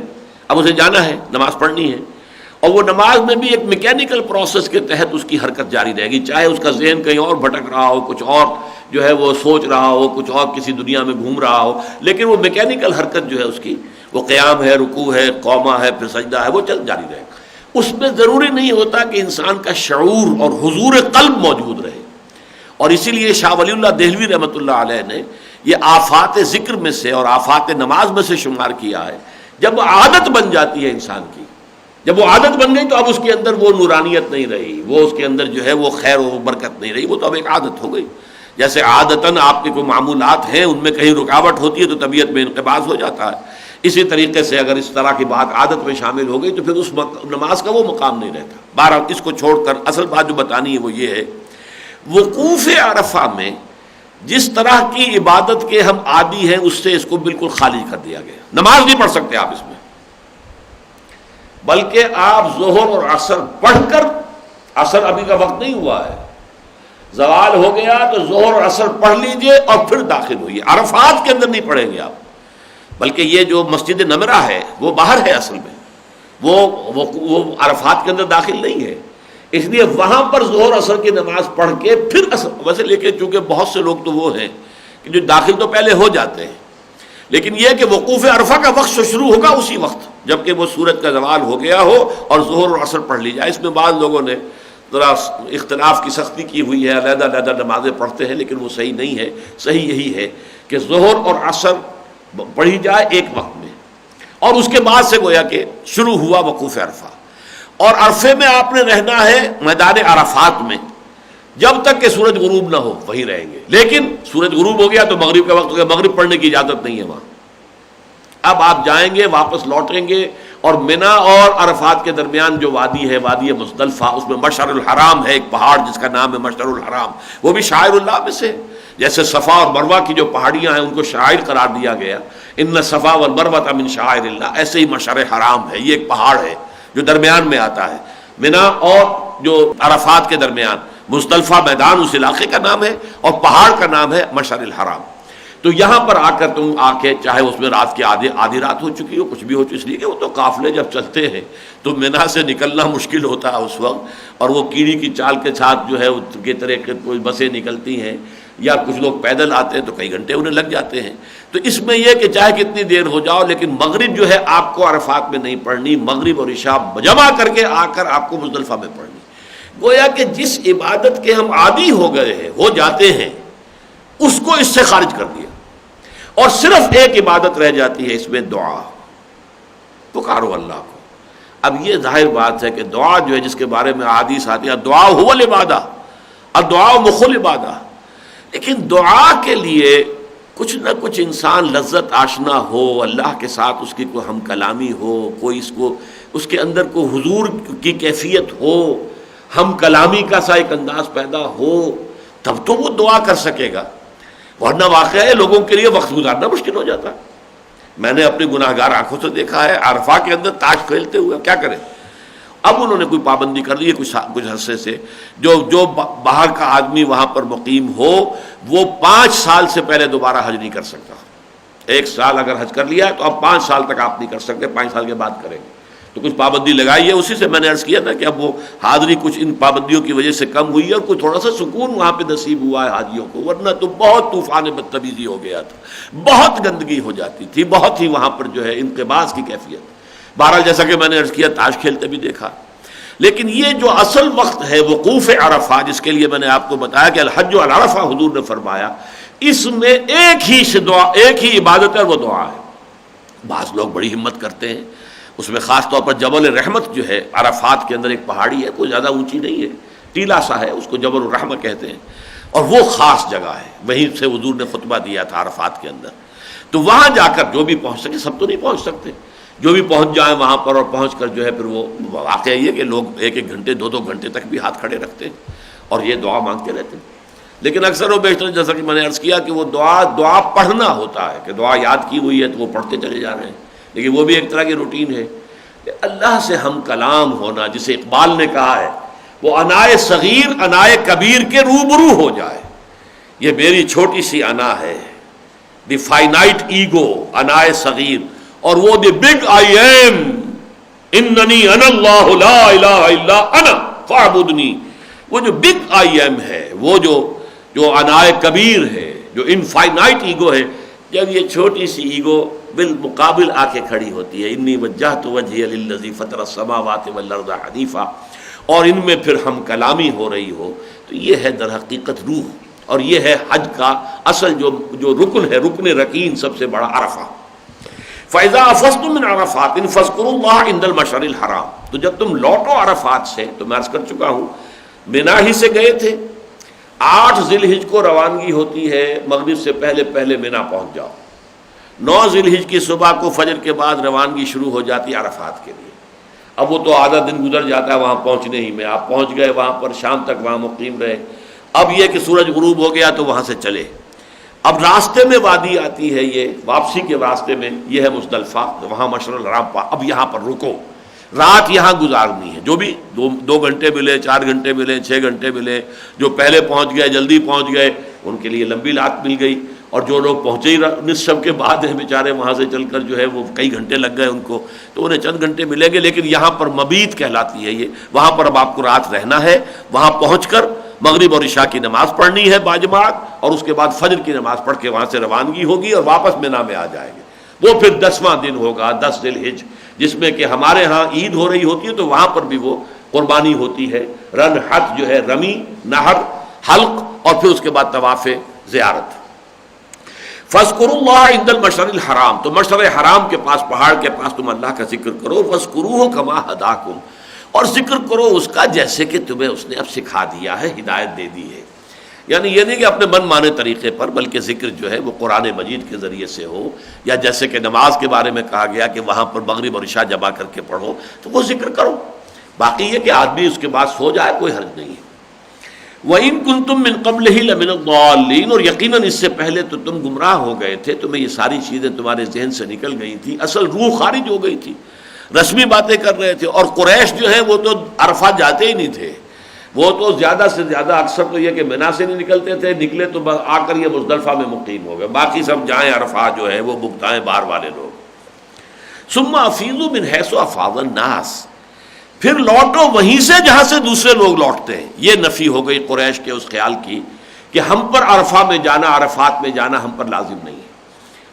Speaker 2: اب اسے جانا ہے، نماز پڑھنی ہے. اور وہ نماز میں بھی ایک میکینیکل پروسیس کے تحت اس کی حرکت جاری رہے گی، چاہے اس کا ذہن کہیں اور بھٹک رہا ہو، کچھ اور جو ہے وہ سوچ رہا ہو، کچھ اور کسی دنیا میں گھوم رہا ہو، لیکن وہ میکینیکل حرکت جو ہے اس کی، وہ قیام ہے، رکوع ہے، قومہ ہے، پھر سجدہ ہے، وہ چل جاری رہے. اس میں ضروری نہیں ہوتا کہ انسان کا شعور اور حضور قلب موجود رہے. اور اسی لیے شاہ ولی اللہ دہلوی رحمۃ اللہ علیہ نے یہ آفات ذکر میں سے اور آفات نماز میں سے شمار کیا ہے. جب عادت بن جاتی ہے انسان کی، جب وہ عادت بن گئی تو اب اس کے اندر وہ نورانیت نہیں رہی، وہ اس کے اندر جو ہے وہ خیر و برکت نہیں رہی، وہ تو اب ایک عادت ہو گئی. جیسے عادتاً آپ کے کوئی معمولات ہیں ان میں کہیں رکاوٹ ہوتی ہے تو طبیعت میں انقباض ہو جاتا ہے. اسی طریقے سے اگر اس طرح کی بات عادت میں شامل ہو گئی تو پھر اس نماز کا وہ مقام نہیں رہتا. بہرحال اس کو چھوڑ کر اصل بات جو بتانی ہے وہ یہ ہے، وقوف عرفہ میں جس طرح کی عبادت کے ہم عادی ہیں اس سے اس کو بالکل خالی کر دیا گیا. نماز نہیں پڑھ سکتے آپ اس میں، بلکہ آپ ظہر اور عصر پڑھ کر، عصر ابھی کا وقت نہیں ہوا ہے، زوال ہو گیا تو ظہر اور عصر پڑھ لیجئے اور پھر داخل ہوئیے. عرفات کے اندر نہیں پڑھیں گے آپ، بلکہ یہ جو مسجد نمرہ ہے وہ باہر ہے، اصل میں وہ عرفات کے اندر داخل نہیں ہے. اس لیے وہاں پر ظہر اثر کی نماز پڑھ کے پھر اثر، ویسے لیکن چونکہ بہت سے لوگ تو وہ ہیں کہ جو داخل تو پہلے ہو جاتے ہیں، لیکن یہ کہ وقوف عرفہ کا وقت شروع ہوگا اسی وقت جبکہ وہ سورج کا زوال ہو گیا ہو اور ظہر اور عصر پڑھ لی جائے۔ اس میں بعض لوگوں نے ذرا اختلاف کی سختی کی ہوئی ہے، علیحدہ علیحدہ نمازیں پڑھتے ہیں، لیکن وہ صحیح نہیں ہے۔ صحیح یہی ہے کہ ظہر اور عصر پڑھی جائے ایک وقت میں، اور اس کے بعد سے گویا کہ شروع ہوا وقوف عرفہ، اور عرفے میں آپ نے رہنا ہے میدان عرفات میں جب تک کہ سورج غروب نہ ہو، وہیں رہیں گے۔ لیکن سورج غروب ہو گیا تو مغرب کا وقت ہو گیا، مغرب پڑھنے کی اجازت نہیں ہے وہاں۔ اب آپ جائیں گے، واپس لوٹیں گے، اور منا اور عرفات کے درمیان جو وادی ہے، وادی مزدلفہ، اس میں مشعر الحرام ہے، ایک پہاڑ جس کا نام ہے مشعر الحرام، وہ بھی شعائر اللہ میں سے، جیسے صفا اور مروہ کی جو پہاڑیاں ہیں ان کو شعائر قرار دیا گیا، ان صفا والمروہ من شعائر اللہ، ایسے ہی مشعر حرام ہے، یہ ایک پہاڑ ہے جو درمیان میں آتا ہے منا اور جو عرفات کے درمیان۔ مزدلفہ میدان اس علاقے کا نام ہے اور پہاڑ کا نام ہے مشعر الحرام۔ تو یہاں پر آ کر تم آ کے، چاہے اس میں رات کی آدھی رات ہو چکی ہو، کچھ بھی ہو چکی، اس لیے کہ وہ تو قافلے جب چلتے ہیں تو منا سے نکلنا مشکل ہوتا ہے اس وقت، اور وہ کیڑی کی چال کے ساتھ جو ہے اس کے طرح کے کوئی بسیں نکلتی ہیں، یا کچھ لوگ پیدل آتے ہیں تو کئی گھنٹے انہیں لگ جاتے ہیں۔ تو اس میں یہ کہ چاہے کتنی دیر ہو جاؤ، لیکن مغرب جو ہے آپ کو عرفات میں نہیں پڑھنی، مغرب اور عشاء جمع کر کے آ کر آپ کو مزدلفہ میں پڑھنی۔ گویا کہ جس عبادت کے ہم عادی ہو گئے ہیں، ہو جاتے ہیں، اس کو اس سے خارج کر دیا، اور صرف ایک عبادت رہ جاتی ہے اس میں، دعا، پکارو اللہ کو۔ اب یہ ظاہر بات ہے کہ دعا جو ہے جس کے بارے میں حدیث آتی ہے، دعا هو العبادہ، الدعاء مخ العبادہ، لیکن دعا کے لیے کچھ نہ کچھ انسان لذت آشنا ہو، اللہ کے ساتھ اس کی کوئی ہم کلامی ہو، کوئی اس کے اندر کوئی حضور کی کیفیت ہو، ہم کلامی کا سا ایک انداز پیدا ہو، تب تو وہ دعا کر سکے گا، ورنہ واقعہ ہے لوگوں کے لیے وقت گزارنا مشکل ہو جاتا۔ میں نے اپنی گناہگار آنکھوں سے دیکھا ہے عرفہ کے اندر تاش کھیلتے ہوئے، کیا کریں؟ اب انہوں نے کوئی پابندی کر لی ہے کچھ عرصے سے، جو باہر کا آدمی وہاں پر مقیم ہو وہ 5 سال سے پہلے دوبارہ حج نہیں کر سکتا۔ 1 سال اگر حج کر لیا تو اب 5 سال تک آپ نہیں کر سکتے، 5 سال کے بعد کریں گے۔ تو کچھ پابندی لگائی ہے، اسی سے میں نے عرض کیا تھا کہ اب وہ حاضری کچھ ان پابندیوں کی وجہ سے کم ہوئی ہے، اور کوئی تھوڑا سا سکون وہاں پہ نصیب ہوا ہے حاجیوں کو، ورنہ تو بہت طوفان بدتمیزی ہو گیا تھا، بہت گندگی ہو جاتی تھی، بہت ہی وہاں پر جو ہے انقباض کی کیفیت۔ بہرحال جیسا کہ میں نے عرض کیا تاش کھیلتے بھی دیکھا، لیکن یہ جو اصل وقت ہے وقوف عرفہ، جس کے لیے میں نے آپ کو بتایا کہ الحج عرفہ حضور نے فرمایا، اس میں ایک ہی عبادت ہے، وہ دعا ہے۔ بعض لوگ بڑی ہمت کرتے ہیں، اس میں خاص طور پر جبل رحمت جو ہے عرفات کے اندر ایک پہاڑی ہے، کوئی زیادہ اونچی نہیں ہے، ٹیلا سا ہے، اس کو جبل الرحمہ کہتے ہیں، اور وہ خاص جگہ ہے، وہیں سے حضور نے خطبہ دیا تھا عرفات کے اندر۔ تو وہاں جا کر جو بھی پہنچ سکے، سب تو نہیں پہنچ سکتے، جو بھی پہنچ جائیں وہاں پر، اور پہنچ کر جو ہے پھر وہ واقعہ یہ کہ لوگ 1 گھنٹے 2 گھنٹے تک بھی ہاتھ کھڑے رکھتے ہیں اور یہ دعا مانگتے رہتے ہیں، لیکن اکثر و بیشتر جیسا کہ میں نے عرض کیا کہ وہ دعا پڑھنا ہوتا ہے، کہ دعا یاد کی ہوئی ہے تو وہ پڑھتے چلے جا رہے ہیں، لیکن وہ بھی ایک طرح کی روٹین ہے کہ اللہ سے ہم کلام ہونا، جسے اقبال نے کہا ہے، وہ انائے صغیر انائے کبیر کے روبرو ہو جائے۔ یہ میری چھوٹی سی انا ہے، دی فائنائٹ ایگو، انائے صغیر، اور وہ دی بگ آئی ایم، اننی انا اللہ لا الہ الا انا فاعبدنی، وہ جو بگ آئی ایم ہے، وہ جو انائے کبیر ہے، جو انفائنائٹ ایگو ہے، جب یہ چھوٹی سی ایگو بالمقابل آ کے کھڑی ہوتی ہے، انی وجہت وجہی للذی فطر السماوات والارض حنیفا، اور ان میں پھر ہم کلامی ہو رہی ہو، تو یہ ہے در حقیقت روح، اور یہ ہے حج کا اصل جو رکن ہے، رکن رکین سب سے بڑا عرفہ۔ فَإِذَا أَفَضْتُم مِّنْ عَرَفَاتٍ فَاذْكُرُوا اللَّهَ عِندَ الْمَشْعَرِ الْحَرَامِ، تو جب تم لوٹو عرفات سے، تو میں عرض کر چکا ہوں منا ہی سے گئے تھے، 8 ذی الحج کو روانگی ہوتی ہے، مغرب سے پہلے منا پہنچ جاؤ، 9 ذی الحج کی صبح کو فجر کے بعد روانگی شروع ہو جاتی ہے عرفات کے لیے۔ اب وہ تو آدھا دن گزر جاتا ہے وہاں پہنچنے ہی میں، آپ پہنچ گئے وہاں پر، شام تک وہاں مقیم رہے، اب یہ کہ سورج غروب ہو گیا تو وہاں سے چلے۔ اب راستے میں وادی آتی ہے، یہ واپسی کے راستے میں یہ ہے مزدلفہ، وہاں مشعر الحرام پا، اب یہاں پر رکو، رات یہاں گزارنی ہے، جو بھی 2 گھنٹے ملے، 4 گھنٹے ملے، 6 گھنٹے ملے، جو پہلے پہنچ گئے، جلدی پہنچ گئے، ان کے لیے لمبی رات مل گئی، اور جو لوگ پہنچے ہی نصف شب کے بعد ہیں بیچارے، وہاں سے چل کر جو ہے وہ کئی گھنٹے لگ گئے ان کو، تو انہیں چند گھنٹے ملیں گے، لیکن یہاں پر مبیت کہلاتی ہے یہ، وہاں پر اب آپ کو رات رہنا ہے، وہاں پہنچ کر مغرب اور عشاء کی نماز پڑھنی ہے باجماعت، اور اس کے بعد فجر کی نماز پڑھ کے وہاں سے روانگی ہوگی اور واپس مینا میں آ جائیں گے۔ وہ پھر 10واں دن ہوگا، 10 ذی الحجہ، جس میں کہ ہمارے ہاں عید ہو رہی ہوتی ہے تو وہاں پر بھی وہ قربانی ہوتی ہے، رن حت جو ہے، رمی، نہر، حلق، اور پھر اس کے بعد طواف زیارت۔ فاذکروا اللہ عند المشعر الحرام، تو مشعر حرام کے پاس، پہاڑ کے پاس تم اللہ کا ذکر کرو، فاذکروہ کما ہداکم، اور ذکر کرو اس کا جیسے کہ تمہیں اس نے اب سکھا دیا ہے، ہدایت دے دی ہے۔ یعنی یہ نہیں کہ اپنے من مانے طریقے پر، بلکہ ذکر جو ہے وہ قرآن مجید کے ذریعے سے ہو، یا جیسے کہ نماز کے بارے میں کہا گیا کہ وہاں پر مغرب اور عشاء جمع کر کے پڑھو، تو وہ ذکر کرو۔ باقی یہ کہ آدمی اس کے بعد سو جائے کوئی حرج نہیں ہے۔ وَإِن كُنتُم مِّن قَبْلِهِ لَمِنَ الضَّالِّينَ، اور یقیناً اس سے پہلے تو تم گمراہ ہو گئے تھے، تمہیں یہ ساری چیزیں تمہارے ذہن سے نکل گئی تھی، اصل روح خارج ہو گئی تھی، رسمی باتیں کر رہے تھے۔ اور قریش جو ہے وہ تو عرفات جاتے ہی نہیں تھے، وہ تو زیادہ سے زیادہ اکثر تو یہ کہ منا سے نہیں نکلتے تھے، نکلے تو آ کر یہ مزدلفہ میں مقیم ہو گئے، باقی سب جائیں عرفات جو ہے وہ بھگتائیں باہر والے لوگ۔ ثم افیضوا من حیث افاض الناس، پھر لوٹو وہیں سے جہاں سے دوسرے لوگ لوٹتے ہیں۔ یہ نفی ہو گئی قریش کے اس خیال کی کہ ہم پر عرفہ میں جانا، عرفات میں جانا ہم پر لازم نہیں ہے،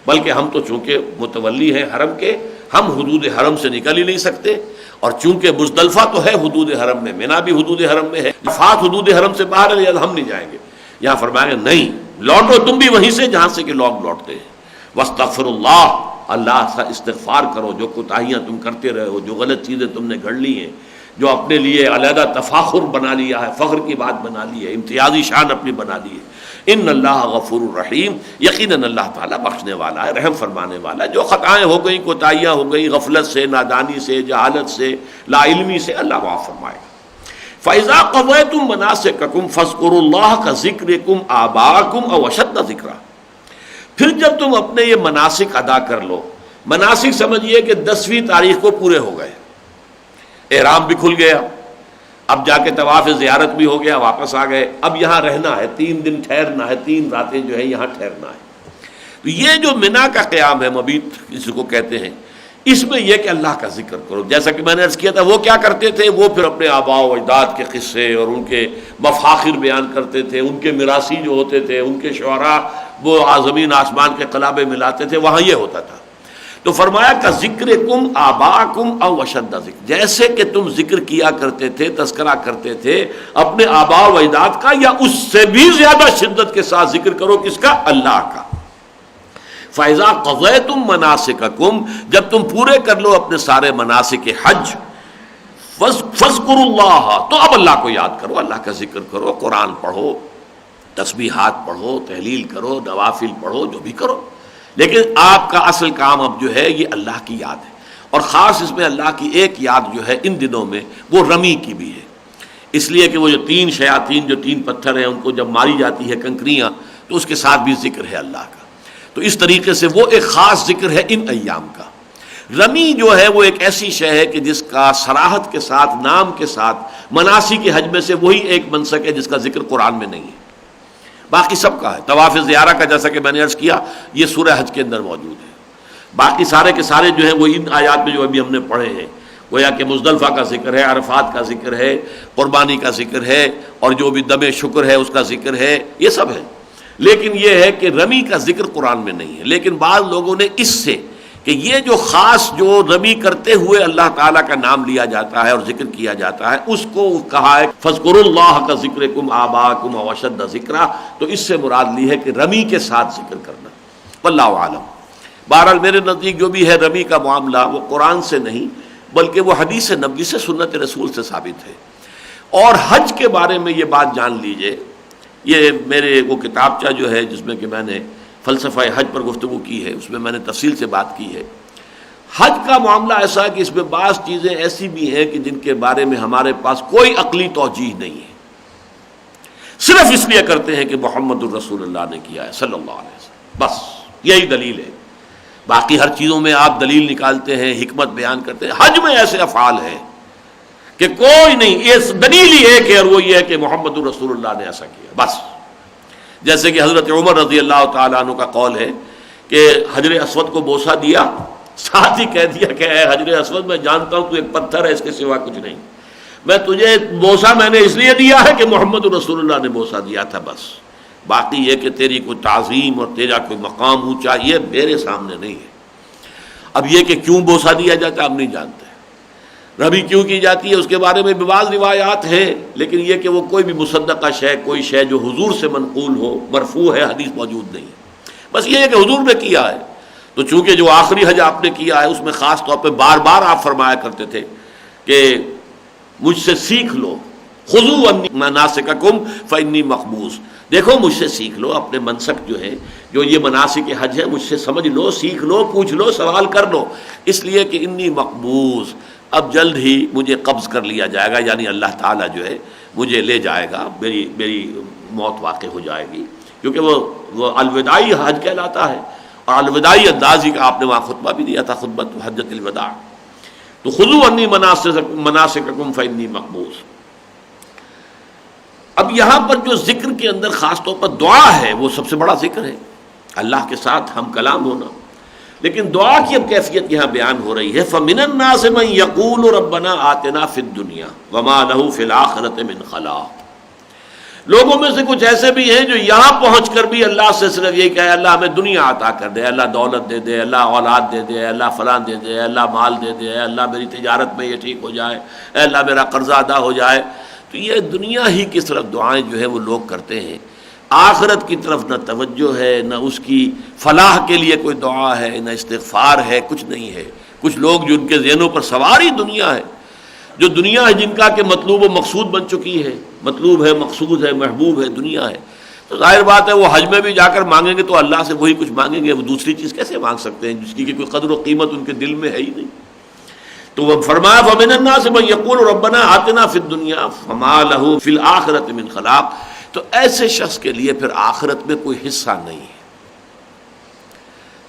Speaker 2: بلکہ ہم تو چونکہ متولی ہیں حرم کے، ہم حدود حرم سے نکل ہی نہیں سکتے، اور چونکہ مزدلفہ تو ہے حدود حرم میں، مینا بھی حدود حرم میں ہے، عرفات حدود حرم سے باہر ہے، لہذا ہم نہیں جائیں گے۔ یہاں فرمایا نہیں، لوٹو تم بھی وہیں سے جہاں سے کہ لوگ لوٹتے ہیں۔ واستغفر اللہ، اللہ سے استغفار کرو، جو کوتاہیاں تم کرتے رہے ہو، جو غلط چیزیں تم نے گھڑ لی ہیں، جو اپنے لیے علیحدہ تفاخر بنا لیا ہے، فخر کی بات بنا لی ہے، امتیازی شان اپنی بنا لی ہے۔ ان اللہ غفور الرحیم، یقیناً اللہ تعالیٰ بخشنے والا ہے، رحم فرمانے والا ہے۔ جو خطائیں ہو گئیں، کوتاہیاں ہو گئی، غفلت سے، نادانی سے، جہالت سے، لا علمی سے، اللہ معاف فرمائے گا۔ فَإِذَا قَضَيْتُم مَّنَاسِكَكُمْ فاذكروا اللَّهَ كَذِكْرِكُمْ آبَاءَكُمْ أَوْ أَشَدَّ ذِكْرًا، پھر جب تم اپنے یہ مناسک ادا کر لو، مناسک سمجھیے کہ 10ویں تاریخ کو پورے ہو گئے، احرام بھی کھل گیا، اب جا کے طواف زیارت بھی ہو گیا، واپس آ گئے، اب یہاں رہنا ہے، 3 دن ٹھہرنا ہے، 3 راتیں جو ہے یہاں ٹھہرنا ہے۔ تو یہ جو منا کا قیام ہے، مبیت جس کو کہتے ہیں، اس میں یہ کہ اللہ کا ذکر کرو، جیسا کہ میں نے عرض کیا تھا، وہ کیا کرتے تھے، وہ پھر اپنے آباء و اجداد کے قصے اور ان کے مفاخر بیان کرتے تھے، ان کے میراثی جو ہوتے تھے، ان کے شعراء وہ زمین آسمان کے قلابے ملاتے تھے، وہاں یہ ہوتا تھا۔ تو فرمایا کہ ذکرکم آباءکم او اشد ذکر، جیسے کہ تم ذکر کیا کرتے تھے، تذکرہ کرتے تھے اپنے آباء و اجداد کا، یا اس سے بھی زیادہ شدت کے ساتھ ذکر کرو، کس کا؟ اللہ کا۔ فَإِذَا قَضَيْتُم مَّنَاسِكَكُمْ، جب تم پورے کر لو اپنے سارے مناسک حج، فاذکروا اللہ، تو اب اللہ کو یاد کرو، اللہ کا ذکر کرو، قرآن پڑھو، تسبیحات پڑھو، تحلیل کرو، نوافل پڑھو، جو بھی کرو، لیکن آپ کا اصل کام اب جو ہے یہ اللہ کی یاد ہے۔ اور خاص اس میں اللہ کی ایک یاد جو ہے ان دنوں میں وہ رمی کی بھی ہے، اس لیے کہ وہ جو 3 شیاطین، جو 3 پتھر ہیں، ان کو جب ماری جاتی ہے کنکریاں، تو اس کے ساتھ بھی ذکر ہے اللہ کا۔ تو اس طریقے سے وہ ایک خاص ذکر ہے ان ایام کا۔ رمی جو ہے وہ ایک ایسی شے ہے کہ جس کا صراحت کے ساتھ، نام کے ساتھ، مناسک حج میں سے وہی ایک منسک ہے جس کا ذکر قرآن میں نہیں ہے، باقی سب کا ہے۔ طواف زیارہ کا جیسا کہ میں نے عرض کیا یہ سورہ حج کے اندر موجود ہے، باقی سارے کے سارے جو ہیں وہ ان آیات میں جو ابھی ہم نے پڑھے ہیں، گویا کہ مزدلفہ کا ذکر ہے، عرفات کا ذکر ہے، قربانی کا ذکر ہے، اور جو بھی دم شکر ہے اس کا ذکر ہے، یہ سب ہے۔ لیکن یہ ہے کہ رمی کا ذکر قرآن میں نہیں ہے۔ لیکن بعض لوگوں نے اس سے کہ یہ جو خاص جو رمی کرتے ہوئے اللہ تعالیٰ کا نام لیا جاتا ہے اور ذکر کیا جاتا ہے، اس کو کہا ہے فاذکروا اللہ کا ذکرکم آباءکم او اشد ذکرا، تو اس سے مراد لی ہے کہ رمی کے ساتھ ذکر کرنا۔ واللہ اعلم۔ بہرحال میرے نزدیک جو بھی ہے رمی کا معاملہ وہ قرآن سے نہیں بلکہ وہ حدیث نبوی سے، سنت رسول سے ثابت ہے۔ اور حج کے بارے میں یہ بات جان لیجئے، یہ میرے وہ کتابچہ جو ہے جس میں کہ میں نے فلسفہ حج پر گفتگو کی ہے، اس میں میں نے تفصیل سے بات کی ہے۔ حج کا معاملہ ایسا ہے کہ اس میں بعض چیزیں ایسی بھی ہیں کہ جن کے بارے میں ہمارے پاس کوئی عقلی توجیہ نہیں ہے، صرف اس لیے کرتے ہیں کہ محمد الرسول اللہ نے کیا ہے صلی اللہ علیہ وسلم، بس یہی دلیل ہے۔ باقی ہر چیزوں میں آپ دلیل نکالتے ہیں، حکمت بیان کرتے ہیں، حج میں ایسے افعال ہیں کہ کوئی نہیں، اس دلیل ہی ایک ہے، اور وہ یہ ہے کہ محمد الرسول اللہ نے ایسا کیا، بس۔ جیسے کہ حضرت عمر رضی اللہ تعالیٰ عنہ کا قول ہے کہ حجر اسود کو بوسہ دیا، ساتھ ہی کہہ دیا کہ اے حجر اسود میں جانتا ہوں تو ایک پتھر ہے، اس کے سوا کچھ نہیں، میں تجھے بوسہ میں نے اس لیے دیا ہے کہ محمد رسول اللہ نے بوسہ دیا تھا، بس باقی یہ کہ تیری کوئی تعظیم اور تیرا کوئی مقام اونچا یہ میرے سامنے نہیں ہے۔ اب یہ کہ کیوں بوسہ دیا جاتا ہے ہم نہیں جانتے، ربی کیوں کی جاتی ہے اس کے بارے میں بھی بعض روایات ہیں، لیکن یہ کہ وہ کوئی بھی مصدقہ شے، کوئی شے جو حضور سے منقول ہو، مرفوع ہے، حدیث موجود نہیں ہے، بس یہ ہے کہ حضور نے کیا ہے۔ تو چونکہ جو آخری حج آپ نے کیا ہے اس میں خاص طور پہ بار بار آپ فرمایا کرتے تھے کہ مجھ سے سیکھ لو، خذوا عنی مناسککم فانی مقبوض، دیکھو مجھ سے سیکھ لو، اپنے منسک جو ہے، جو یہ مناسک حج ہے، مجھ سے سمجھ لو، سیکھ لو، پوچھ لو، سوال کر لو، اس لیے کہ انی مقبوض، اب جلد ہی مجھے قبض کر لیا جائے گا، یعنی اللہ تعالیٰ جو ہے مجھے لے جائے گا، میری موت واقع ہو جائے گی، کیونکہ وہ الوداعی حج کہلاتا ہے، اور الوداعی انداز ہی کا آپ نے وہاں خطبہ بھی دیا تھا، خطبۃ حجۃ الوداع۔ تو خذوا عنی مناسککم فانی مقبوض۔ اب یہاں پر جو ذکر کے اندر خاص طور پر دعا ہے وہ سب سے بڑا ذکر ہے، اللہ کے ساتھ ہم کلام ہونا، لیکن دعا کی اب کیفیت یہاں بیان ہو رہی ہے۔ فَمِنَ النَّاسِ مَن يَقُولُ رَبَّنَا آتِنَا فِي الدُّنْيَا وَمَا لَهُ فِي الْآخِرَةِ مِنْ خَلَاقٍ، لوگوں میں سے کچھ ایسے بھی ہیں جو یہاں پہنچ کر بھی اللہ سے صرف یہی کہے اللہ ہمیں دنیا عطا کر دے، اللہ دولت دے دے، اللہ اولاد دے دے، اللہ فلاں دے دے، اللہ مال دے دے، اللہ میری تجارت میں یہ ٹھیک ہو جائے، اے اللہ میرا قرضہ ادا ہو جائے۔ تو یہ دنیا ہی کی طرف دعائیں جو ہے وہ لوگ کرتے ہیں، آخرت کی طرف نہ توجہ ہے، نہ اس کی فلاح کے لیے کوئی دعا ہے، نہ استغفار ہے، کچھ نہیں ہے۔ کچھ لوگ جو ان کے ذہنوں پر سوار ہی دنیا ہے، جو دنیا ہے جن کا کہ مطلوب و مقصود بن چکی ہے، مطلوب ہے، مقصود ہے، محبوب ہے، دنیا ہے، تو ظاہر بات ہے وہ حج میں بھی جا کر مانگیں گے تو اللہ سے وہی کچھ مانگیں گے، وہ دوسری چیز کیسے مانگ سکتے ہیں جس کی کہ کوئی قدر و قیمت ان کے دل میں ہے ہی نہیں۔ تو وہ فرمایا فَمِنَ النَّاسِ مَن يَقُولُ رَبَّنَا آتِنَا فِي الدُّنْيَا وَمَا لَهُ فِي الْآخِرَةِ مِنْ خَلَاقٍ، تو ایسے شخص کے لیے پھر آخرت میں کوئی حصہ نہیں ہے۔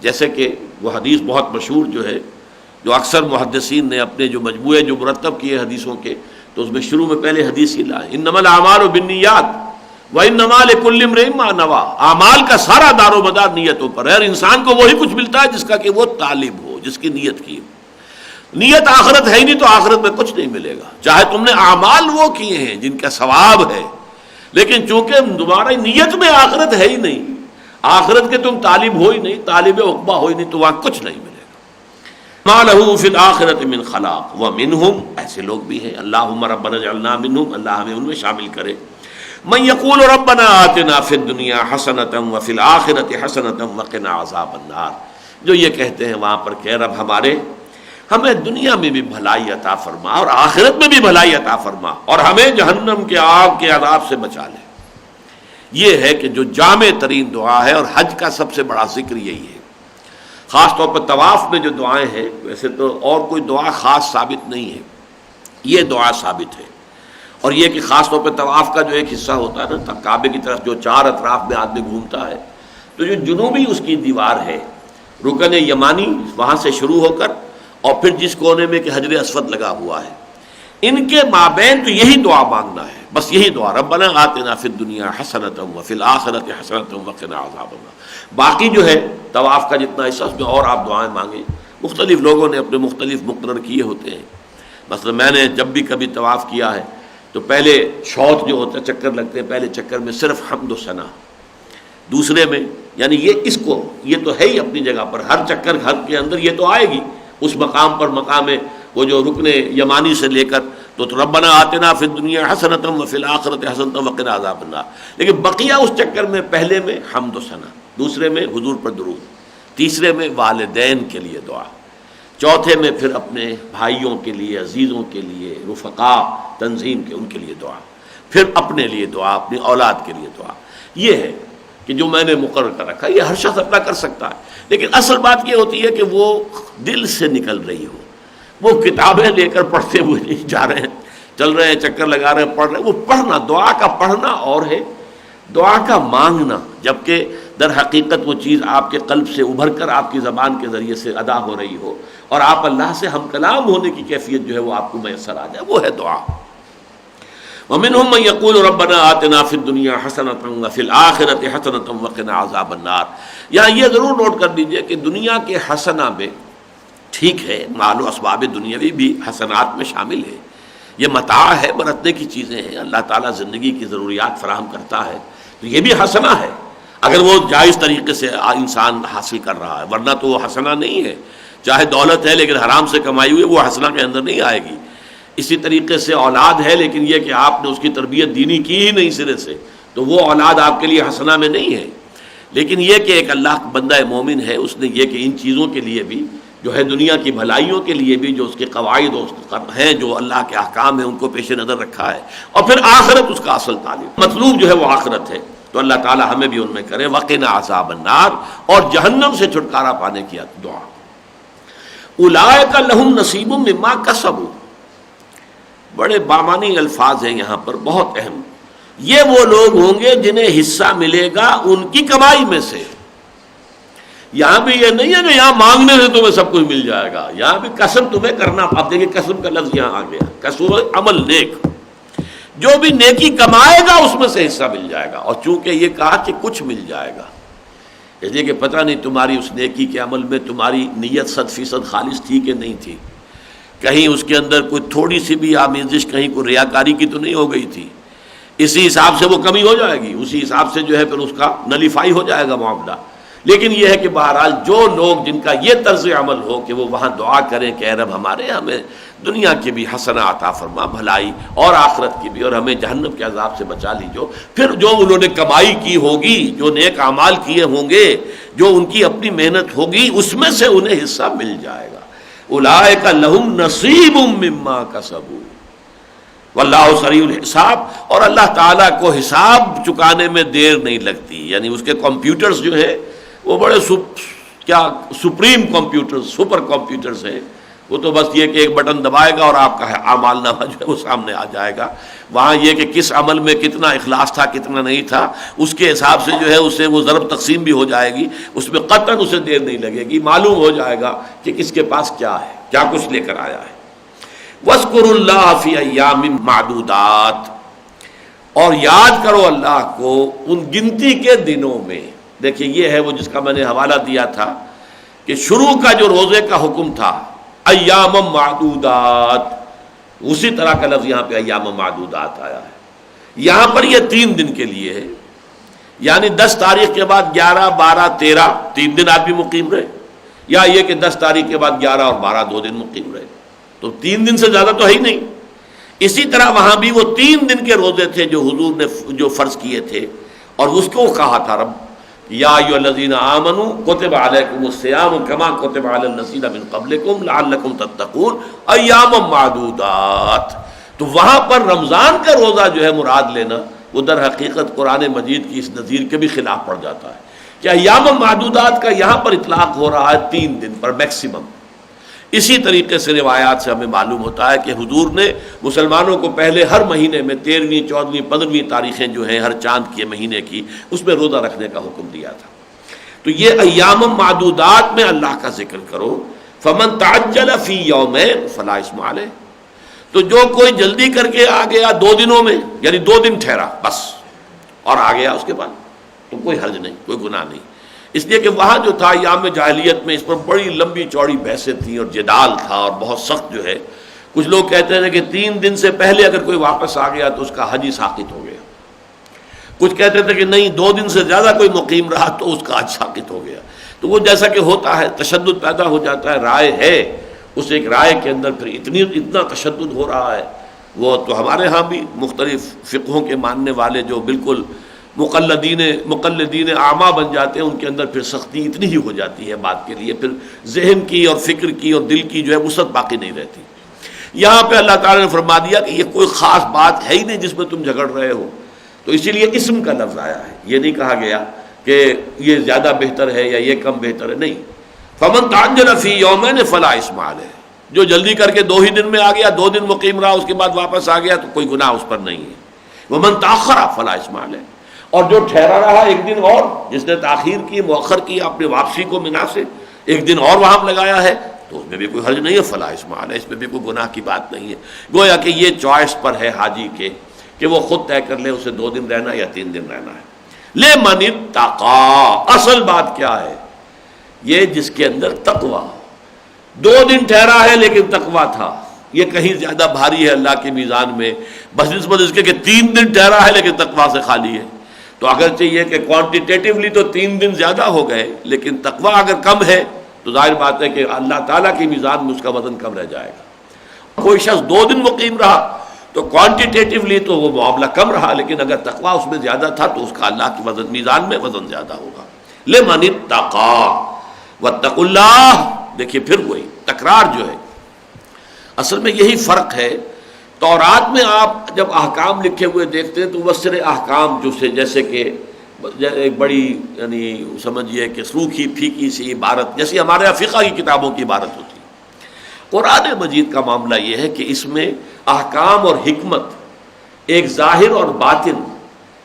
Speaker 2: جیسے کہ وہ حدیث بہت مشہور جو ہے، جو اکثر محدثین نے اپنے جو مجموعے جو مرتب کیے حدیثوں کے، تو اس میں شروع میں پہلے حدیث ہی لائے، انما الاعمال بالنیات وانما لکل امرئ ما نوى، اعمال کا سارا دار و مدار نیتوں پر ہے، اور انسان کو وہی کچھ ملتا ہے جس کا کہ وہ طالب ہو، جس کی نیت کی ہو۔ نیت آخرت ہے ہی نہیں تو آخرت میں کچھ نہیں ملے گا، چاہے تم نے اعمال وہ کیے ہیں جن کا ثواب ہے، لیکن چونکہ تمہاری نیت میں آخرت ہے ہی نہیں، آخرت کے تم طالب ہو ہی نہیں، طالب عقبہ ہو ہی نہیں، تو وہاں کچھ نہیں ملے گا۔ ما له فی الآخرۃ من خلاق ومنہم، ایسے لوگ بھی ہیں، اللہم ربنا اجعلنا منہم، اللہ ہمیں ان میں شامل کرے، من یقول ربنا آتنا فی الدنیا حسنۃ وفی الآخرۃ حسنۃ وقنا عذاب النار، جو یہ کہتے ہیں وہاں پر کہ رب ہمارے ہمیں دنیا میں بھی بھلائی عطا فرما اور آخرت میں بھی بھلائی عطا فرما، اور ہمیں جہنم کے آگ کے عذاب سے بچا لے۔ یہ ہے کہ جو جامع ترین دعا ہے، اور حج کا سب سے بڑا ذکر یہی ہے۔ خاص طور پر طواف میں جو دعائیں ہیں، ویسے تو اور کوئی دعا خاص ثابت نہیں ہے، یہ دعا ثابت ہے۔ اور یہ کہ خاص طور پہ طواف کا جو ایک حصہ ہوتا ہے نا، کعبے کی طرف جو چار اطراف میں آدمی گھومتا ہے، تو جو جنوبی اس کی دیوار ہے، رکن یمانی، وہاں سے شروع ہو کر اور پھر جس کونے میں کہ حجر اسود لگا ہوا ہے، ان کے مابین تو یہی دعا مانگنا ہے، بس یہی دعا، ربنا آتنا فی الدنیا حسنۃ وفی الآخرۃ حسنۃ وقنا عذاب النار۔ باقی جو ہے طواف کا جتنا حصہ، اس میں اور آپ دعائیں مانگیں، مختلف لوگوں نے اپنے مختلف مقرر کیے ہوتے ہیں۔ مثلا میں نے جب بھی کبھی طواف کیا ہے تو پہلے شوط جو ہوتا ہے، چکر لگتے ہیں، پہلے چکر میں صرف حمد و ثنا، دوسرے میں یعنی یہ تو ہے ہی اپنی جگہ پر، ہر چکر ہر کے اندر یہ تو آئے گی اس مقام پر، مقام وہ جو رکن یمانی سے لے کر تو ربنا آتنا فی الدنیا حسنۃ وفی الآخرۃ حسنۃ وقنا عذاب النار، لیکن بقیہ اس چکر میں پہلے میں حمد و ثنا، دوسرے میں حضور پر درود، تیسرے میں والدین کے لیے دعا، چوتھے میں پھر اپنے بھائیوں کے لیے، عزیزوں کے لیے، رفقاء تنظیم کے، ان کے لیے دعا، پھر اپنے لیے دعا، اپنی اولاد کے لیے دعا۔ یہ ہے کہ جو میں نے مقرر کر رکھا، یہ ہر شخص اپنا کر سکتا ہے، لیکن اصل بات یہ ہوتی ہے کہ وہ دل سے نکل رہی ہو، وہ کتابیں لے کر پڑھتے ہوئے نہیں جا رہے ہیں، چل رہے ہیں، چکر لگا رہے ہیں، پڑھ رہے ہیں، وہ پڑھنا، دعا کا پڑھنا اور ہے دعا کا مانگنا، جبکہ در حقیقت وہ چیز آپ کے قلب سے ابھر کر آپ کی زبان کے ذریعے سے ادا ہو رہی ہو، اور آپ اللہ سے ہم کلام ہونے کی کیفیت جو ہے وہ آپ کو میسر آ جائے، وہ ہے دعا۔ ومنهم من يقول ربنا آتنا فی الدنیا حسنۃ وفی الآخرۃ حسنۃ وقنا عذاب النار. یہاں یہ ضرور نوٹ کر دیجئے کہ دنیا کے حسنہ میں ٹھیک ہے مال و اسباب دنیاوی بھی حسنات میں شامل ہے، یہ متاع ہے، برتنے کی چیزیں ہیں، اللہ تعالیٰ زندگی کی ضروریات فراہم کرتا ہے، تو یہ بھی حسنہ ہے اگر وہ جائز طریقے سے انسان حاصل کر رہا ہے، ورنہ تو وہ حسنہ نہیں ہے. چاہے دولت ہے لیکن حرام سے کمائی ہوئی وہ حسنہ کے اندر نہیں آئے گی. اسی طریقے سے اولاد ہے لیکن یہ کہ آپ نے اس کی تربیت دینی کی ہی نہیں سرے سے، تو وہ اولاد آپ کے لیے حسنہ میں نہیں ہے. لیکن یہ کہ ایک اللہ بندہ مومن ہے، اس نے یہ کہ ان چیزوں کے لیے بھی جو ہے دنیا کی بھلائیوں کے لیے بھی جو اس کے قواعد ہیں، جو اللہ کے احکام ہیں، ان کو پیش نظر رکھا ہے، اور پھر آخرت اس کا اصل تعلیم مطلوب جو ہے وہ آخرت ہے. تو اللہ تعالی ہمیں بھی ان میں کرے وقنا عذاب النار، اور جہنم سے چھٹکارا پانے کی دعا. اولئک لہم نصیب مما کسبوا، بڑے بامانی الفاظ ہیں یہاں پر، بہت اہم. یہ وہ لوگ ہوں گے جنہیں حصہ ملے گا ان کی کمائی میں سے. یہاں بھی یہ نہیں ہے کہ یہاں مانگنے سے تمہیں سب کچھ مل جائے گا، یہاں بھی کسب تمہیں کرنا. آپ دیکھیں کسب کا لفظ یہاں آ گیا، کسب عمل نیک، جو بھی نیکی کمائے گا اس میں سے حصہ مل جائے گا. اور چونکہ یہ کہا کہ کچھ مل جائے گا، اس لیے کہ پتہ نہیں تمہاری اس نیکی کے عمل میں تمہاری نیت 100% خالص تھی کہ نہیں تھی، کہیں اس کے اندر کوئی تھوڑی سی بھی آمیزش، کہیں کوئی ریاکاری کی تو نہیں ہو گئی تھی. اسی حساب سے وہ کمی ہو جائے گی، اسی حساب سے جو ہے پھر اس کا نلیفائی ہو جائے گا معاملہ. لیکن یہ ہے کہ بہرحال جو لوگ جن کا یہ طرز عمل ہو کہ وہ وہاں دعا کریں کہ اے رب ہمارے ہمیں دنیا کی بھی حسنہ عطا فرما، بھلائی، اور آخرت کی بھی، اور ہمیں جہنم کے عذاب سے بچا لیجو. پھر جو انہوں نے کمائی کی ہوگی، جو نیک اعمال کیے ہوں گے، جو ان کی اپنی محنت ہوگی، اس میں سے انہیں حصہ مل جائے گا. اولئک لہم نصیب مما کسبوا واللہ سریع الحساب. اور اللہ تعالیٰ کو حساب چکانے میں دیر نہیں لگتی، یعنی اس کے کمپیوٹرز جو ہے وہ بڑے سپریم کمپیوٹرز، سپر کمپیوٹرز ہیں. وہ تو بس یہ کہ ایک بٹن دبائے گا اور آپ کا اعمال نامہ جو ہے وہ سامنے آ جائے گا. وہاں یہ کہ کس عمل میں کتنا اخلاص تھا کتنا نہیں تھا، اس کے حساب سے جو ہے اسے وہ ضرب تقسیم بھی ہو جائے گی، اس میں قطعاً اسے دیر نہیں لگے گی، معلوم ہو جائے گا کہ کس کے پاس کیا ہے، کیا کچھ لے کر آیا ہے. وَاذْكُرُوا اللَّهَ فِي أَيَّامٍ مَّعْدُودَاتٍ، اور یاد کرو اللہ کو ان گنتی کے دنوں میں. دیکھیں یہ ہے وہ جس کا میں نے حوالہ دیا تھا کہ شروع کا جو روزے کا حکم تھا ایام معدودات، اسی طرح کا لفظ یہاں پہ ایام معدودات آیا ہے. یہاں پر یہ 3 دن کے لیے ہے، یعنی 10 تاریخ کے بعد 11، 12، 13 3 دن آدمی مقیم رہے، یا یہ کہ 10 تاریخ کے بعد 11 اور 12 2 دن مقیم رہے، تو 3 دن سے زیادہ تو ہے ہی نہیں. اسی طرح وہاں بھی وہ 3 دن کے روزے تھے جو حضور نے جو فرض کیے تھے، اور اس کو کہا تھا رب یا ایھا الذین آمنوا کتب علیکم الصیام کما کتب علی الذین من قبلکم لعلکم تتقون ایام معدودات. تو وہاں پر رمضان کا روزہ جو ہے مراد لینا وہ در حقیقت قرآن مجید کی اس نظیر کے بھی خلاف پڑ جاتا ہے کہ ایام معدودات کا یہاں پر اطلاق ہو رہا ہے 3 دن پر میکسیمم. اسی طریقے سے روایات سے ہمیں معلوم ہوتا ہے کہ حضور نے مسلمانوں کو پہلے ہر مہینے میں 13ویں، 14ویں، 15ویں تاریخیں جو ہیں ہر چاند کے مہینے کی، اس میں روزہ رکھنے کا حکم دیا تھا. تو یہ ایام معدودات میں اللہ کا ذکر کرو. فمن تعجل فی یومین فلا اثم علیہ، تو جو کوئی جلدی کر کے آ گیا 2 دنوں میں، یعنی 2 دن ٹھہرا بس اور آ گیا اس کے بعد، تو کوئی حرج نہیں، کوئی گناہ نہیں. اس لیے کہ وہاں جو تھا ایام جاہلیت میں اس پر بڑی لمبی چوڑی بحثیں تھیں اور جدال تھا اور بہت سخت جو ہے. کچھ لوگ کہتے ہیں کہ 3 دن سے پہلے اگر کوئی واپس آ گیا تو اس کا حج ہی ساقط ہو گیا. کچھ کہتے تھے کہ نہیں 2 دن سے زیادہ کوئی مقیم رہا تو اس کا حج ساقط ہو گیا. تو وہ جیسا کہ ہوتا ہے تشدد پیدا ہو جاتا ہے، رائے ہے، اس ایک رائے کے اندر پھر اتنا تشدد ہو رہا ہے. وہ تو ہمارے ہاں بھی مختلف فقہوں کے ماننے والے جو بالکل مقلدین اعمیٰ بن جاتے ہیں، ان کے اندر پھر سختی اتنی ہی ہو جاتی ہے بات کے لیے، پھر ذہن کی اور فکر کی اور دل کی جو ہے وسعت باقی نہیں رہتی. یہاں پہ اللہ تعالیٰ نے فرما دیا کہ یہ کوئی خاص بات ہے ہی نہیں جس میں تم جھگڑ رہے ہو، تو اسی لیے اسم کا لفظ آیا ہے. یہ نہیں کہا گیا کہ یہ زیادہ بہتر ہے یا یہ کم بہتر ہے، نہیں. فمن تعجل فی یومین فلا اثم علیہ، جو جلدی کر کے 2 ہی دن میں آ گیا، 2 دن مقیم رہا، اس کے بعد واپس آ گیا تو کوئی گناہ اس پر نہیں ہے. ومن تاخر فلا اثم علیہ، اور جو ٹھہرا رہا 1 دن اور، جس نے تاخیر کی، مؤخر کی، اپنی واپسی کو منا سے 1 دن اور وہاں لگایا ہے، تو اس میں بھی کوئی حرج نہیں ہے. فلا اثم علیہ، اس میں بھی کوئی گناہ کی بات نہیں ہے. گویا کہ یہ چوائس پر ہے حاجی کے کہ وہ خود طے کر لے اسے 2 دن رہنا یا 3 دن رہنا ہے. لمن اتقى، اصل بات کیا ہے؟ یہ جس کے اندر تقوی. 2 دن ٹھہرا ہے لیکن تقوی تھا، یہ کہیں زیادہ بھاری ہے اللہ کے میزان میں بس نسبت اس کے کہ 3 دن ٹھہرا ہے لیکن تقوی سے خالی ہے. تو اگرچہ یہ کہ کوانٹیٹیولی تو 3 دن زیادہ ہو گئے، لیکن تقوی اگر کم ہے تو ظاہر بات ہے کہ اللہ تعالیٰ کی میزان میں اس کا وزن کم رہ جائے گا. کوئی شخص 2 دن مقیم رہا تو کوانٹیٹیولی تو وہ معاملہ کم رہا، لیکن اگر تقوی اس میں زیادہ تھا تو اس کا اللہ کی وزن میزان میں وزن زیادہ ہوگا. لمن اتقى واتقوا اللہ. دیکھیے پھر وہی تکرار جو ہے، اصل میں یہی فرق ہے. تورات میں آپ جب احکام لکھے ہوئے دیکھتے ہیں تو مبصر احکام جو سے جیسے کہ ایک بڑی یعنی سمجھیے کہ سوکھی پھیکی سی عبارت جیسی ہمارے فقہ کی کتابوں کی عبارت ہوتی ہے. قرآن مجید کا معاملہ یہ ہے کہ اس میں احکام اور حکمت ایک ظاہر اور باطن،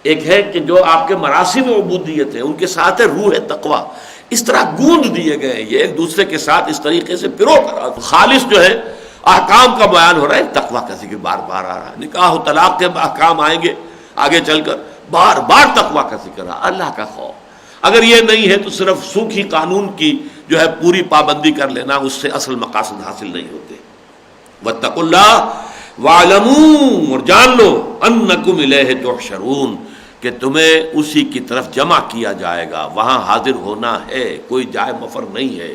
Speaker 2: ایک ہے کہ جو آپ کے مراسم عبودیت ہیں ان کے ساتھ ہے روح تقوی. اس طرح گوند دیے گئے ہیں، یہ ایک دوسرے کے ساتھ اس طریقے سے پرو کر خالص جو ہے احکام کا بیان ہو رہا ہے، تقوی کا ذکر بار بار آ رہا ہے. نکاح و طلاق کے احکام آئیں گے آگے چل کر، بار بار تقوی کا ذکر ہے، اللہ کا خوف. اگر یہ نہیں ہے تو صرف سوکھی قانون کی جو ہے پوری پابندی کر لینا، اس سے اصل مقاصد حاصل نہیں ہوتے. واتقوا اللہ واعلموا، اور جان لو انکم الیہ تحشرون، کہ تمہیں اسی کی طرف جمع کیا جائے گا، وہاں حاضر ہونا ہے، کوئی جائے مفر نہیں ہے،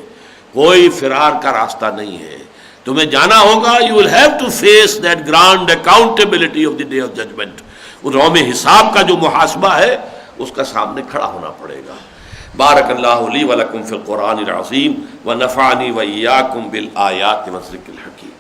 Speaker 2: کوئی فرار کا راستہ نہیں ہے. تمہیں جانا ہوگا. you will have to face that grand accountability of the day of judgment. اس یوم حساب کا جو محاسبہ ہے اس کا سامنے کھڑا ہونا پڑے گا. بارک اللہ لی ولکم فی القرآن العظیم ونفعنی وإیاکم بالآیات والذکر الحکیم.